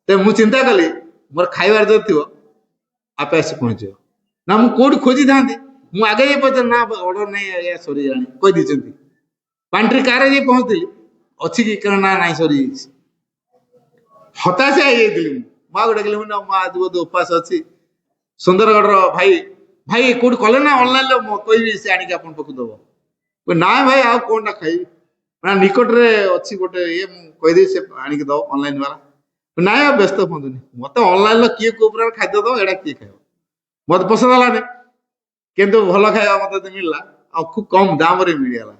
ତେବେ ମୁଁ ଚିନ୍ତା କଲି, ମୋର ଖାଇବାର ଯଦି ଥିବ ଆପେ ଆସି ପହଞ୍ଚିବ। ନା ମୁଁ କୋଉଠି ଖୋଜିଥାନ୍ତି, ମୁଁ ଆଗେ ଯାଇ ପଚାର, ନା ଅର୍ଡର ନାହିଁ ଆଜ୍ଞା ସରିଗଲାଣି କହିଦେଇଛନ୍ତି। ପାଣ୍ଟ୍ରି କାରରେ ଯାଇ ପହଞ୍ଚିଥିଲି, ଅଛି କି? ନା ନାଇଁ ସରିଯାଇଛି। ହତାଶା ହେଇଯାଇଥିଲି ମୁଁ। ମାକୁ ଡାକିଲି, ମୁଁ ମା ଆଜି ବୋଧେ ଉପାସ ଅଛି। ସୁନ୍ଦରଗଡ଼ର ଭାଇ, ଭାଇ କୋଉଠି କଲେ ନା ଅନଲାଇନରେ କହିବି, ସେ ଆଣିକି ଆପଣଙ୍କ ପାଖକୁ ଦବ। ନାଇଁ ଭାଇ ଆଉ କଣଟା ଖାଇବି, ନା ନିକଟରେ ଅଛି ଗୋଟେ ଇଏ, ମୁଁ କହିଦେବି ସେ ଆଣିକି ଦବ ଅନଲାଇନ ବାଲା। ନାଇଁ ଆଉ ବ୍ୟସ୍ତ ହୁଅନ୍ତୁନି, ମତେ ଅନଲାଇନ କିଏ କୋଉ ପ୍ରକାର ଖାଦ୍ୟ ଦବ, ଏଇଟା କିଏ ଖାଇବ, ମତେ ପସନ୍ଦ ହେଲାନି। କିନ୍ତୁ ଭଲ ଖାଇବା ମତେ ମିଳିଲା, ଆଉ ଖୁବ କମ ଦାମରେ ମିଳିଗଲା।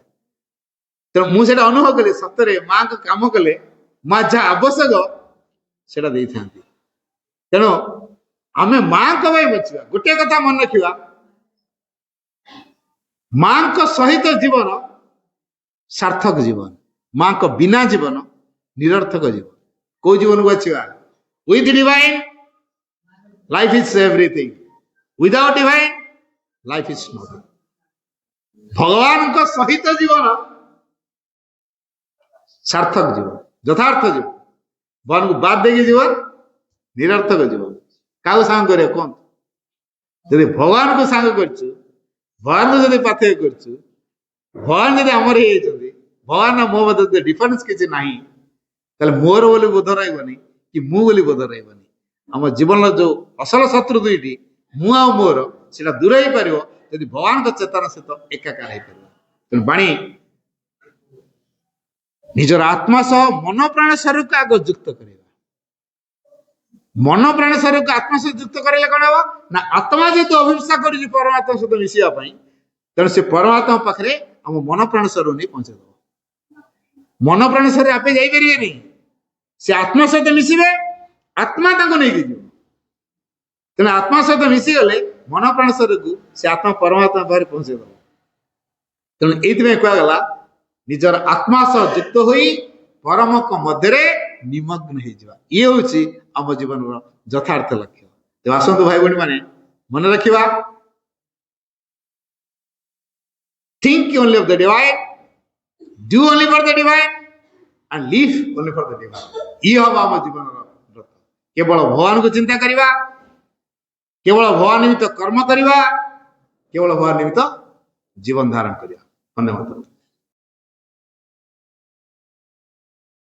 ତେଣୁ ମୁଁ ସେଇଟା ଅନୁଭବ କଲି, ସତରେ ମାଙ୍କ କାମ କଲେ ମା ଯାହା ଆବଶ୍ୟକ ସେଇଟା ଦେଇଥାନ୍ତି। ତେଣୁ ଆମେ ମାଙ୍କ ପାଇଁ ବଞ୍ଚିବା। ଗୋଟିଏ କଥା ମନେ ରଖିବା, ମାଙ୍କ ସହିତ ଜୀବନ ସାର୍ଥକ ଜୀବନ, ମାଙ୍କ ବିନା ଜୀବନ ନିରର୍ଥକ ଜୀବନ। କୋଉ ଜୀବନକୁ ବାଛିବା? With divine life is everything, without divine life is Nothing. ଭଗବାନଙ୍କ ସହିତ ଜୀବନ ସାର୍ଥକ ଜୀବନ, ଯଥାର୍ଥ ଜୀବନ। ଭଗବାନଙ୍କୁ ବାଦ ଦେଇକି ଜୀବନ ନିରର୍ଥକ ଜୀବନ। କାହାକୁ ସାଙ୍ଗ କରିବ କଣ? ଯଦି ଭଗବାନଙ୍କୁ ସାଙ୍ଗ କରୁଛୁ, ଭଗବାନଙ୍କୁ ଯଦି ପାଥେୟ କରୁଛୁ, ଭଗବାନ ଯଦି ଆମର ହେଇଯାଇଛନ୍ତି, ଭଗବାନ ମୋ ମଧ୍ୟରେ ଯଦି ଡିଫରେନ୍ସ କିଛି ନାହିଁ, ତାହେଲେ ମୋର ବୋଲି ବୋଧ ରହିବନି କି ମୁଁ ବୋଲି ବୋଧ ରହିବନି। ଆମ ଜୀବନର ଯୋଉ ଅସଲ ଶତ୍ରୁ ଦୁଇଟି, ମୁଁ ଆଉ ମୋର, ସେଟା ଦୂର ହେଇପାରିବ ଯଦି ଭଗବାନଙ୍କ ଚେତନା ସହିତ ଏକାକାର ହେଇପାରିବ। ତେଣୁ ବାଣୀ ନିଜର ଆତ୍ମା ସହ ମନ ପ୍ରାଣ ଶରୀରକୁ ଆଗ ଯୁକ୍ତ କରିବା। ମନ ପ୍ରାଣ ଶରୀରକୁ ଆତ୍ମା ସହ ଯୁକ୍ତ କରିଲେ କଣ ହବ ନା, ଆତ୍ମା ଯେହେତୁ ଅଭିପ୍ସା କରୁଛି ପରମାତ୍ମା ସହିତ ମିଶିବା ପାଇଁ, ତେଣୁ ସେ ପରମାତ୍ମା ପାଖରେ ଆମ ମନ ପ୍ରାଣ ଶରୀର ନେଇ ପହଞ୍ଚେଇଦବ। ମନ ପ୍ରାଣ ଶରୀର ଆପେ ଯାଇପାରିବେନି, ସେ ଆତ୍ମା ସହିତ ମିଶିବେ, ଆତ୍ମା ତାଙ୍କୁ ନେଇକି ଯିବ। ତେଣୁ ଆତ୍ମା ସହିତ ମିଶିଗଲେ ମନ ପ୍ରାଣ ଶରୀରକୁ ସେ ଆତ୍ମା ପରମାତ୍ମା ପାଖରେ ପହଞ୍ଚେଇଦବ। ତେଣୁ ଏଇଥିପାଇଁ କୁହାଗଲା ନିଜର ଆତ୍ମା ସହ ଯୁକ୍ତ ହୋଇ ପରମଙ୍କ ମଧ୍ୟରେ ନିମଗ୍ନ ହେଇଯିବା। ଇଏ ହଉଛି ଆମ ଜୀବନର ଯଥାର୍ଥ ଲକ୍ଷ୍ୟ। ତେଣୁ ଆସନ୍ତୁ ଭାଇ ଭଉଣୀ ମାନେ, ମନେ ରଖିବା, think only of the divine, do only for the divine and live only for the divine। ଇଏ ହବ ଆମ ଜୀବନର ବ୍ରତ। କେବଳ ଭଗବାନଙ୍କୁ ଚିନ୍ତା କରିବା, କେବଳ ଭଗବାନ ନିମିତ୍ତ କର୍ମ କରିବା, କେବଳ ଭଗବାନ ନିମିତ୍ତ ଜୀବନ ଧାରଣ କରିବା। ଧନ୍ୟବାଦ।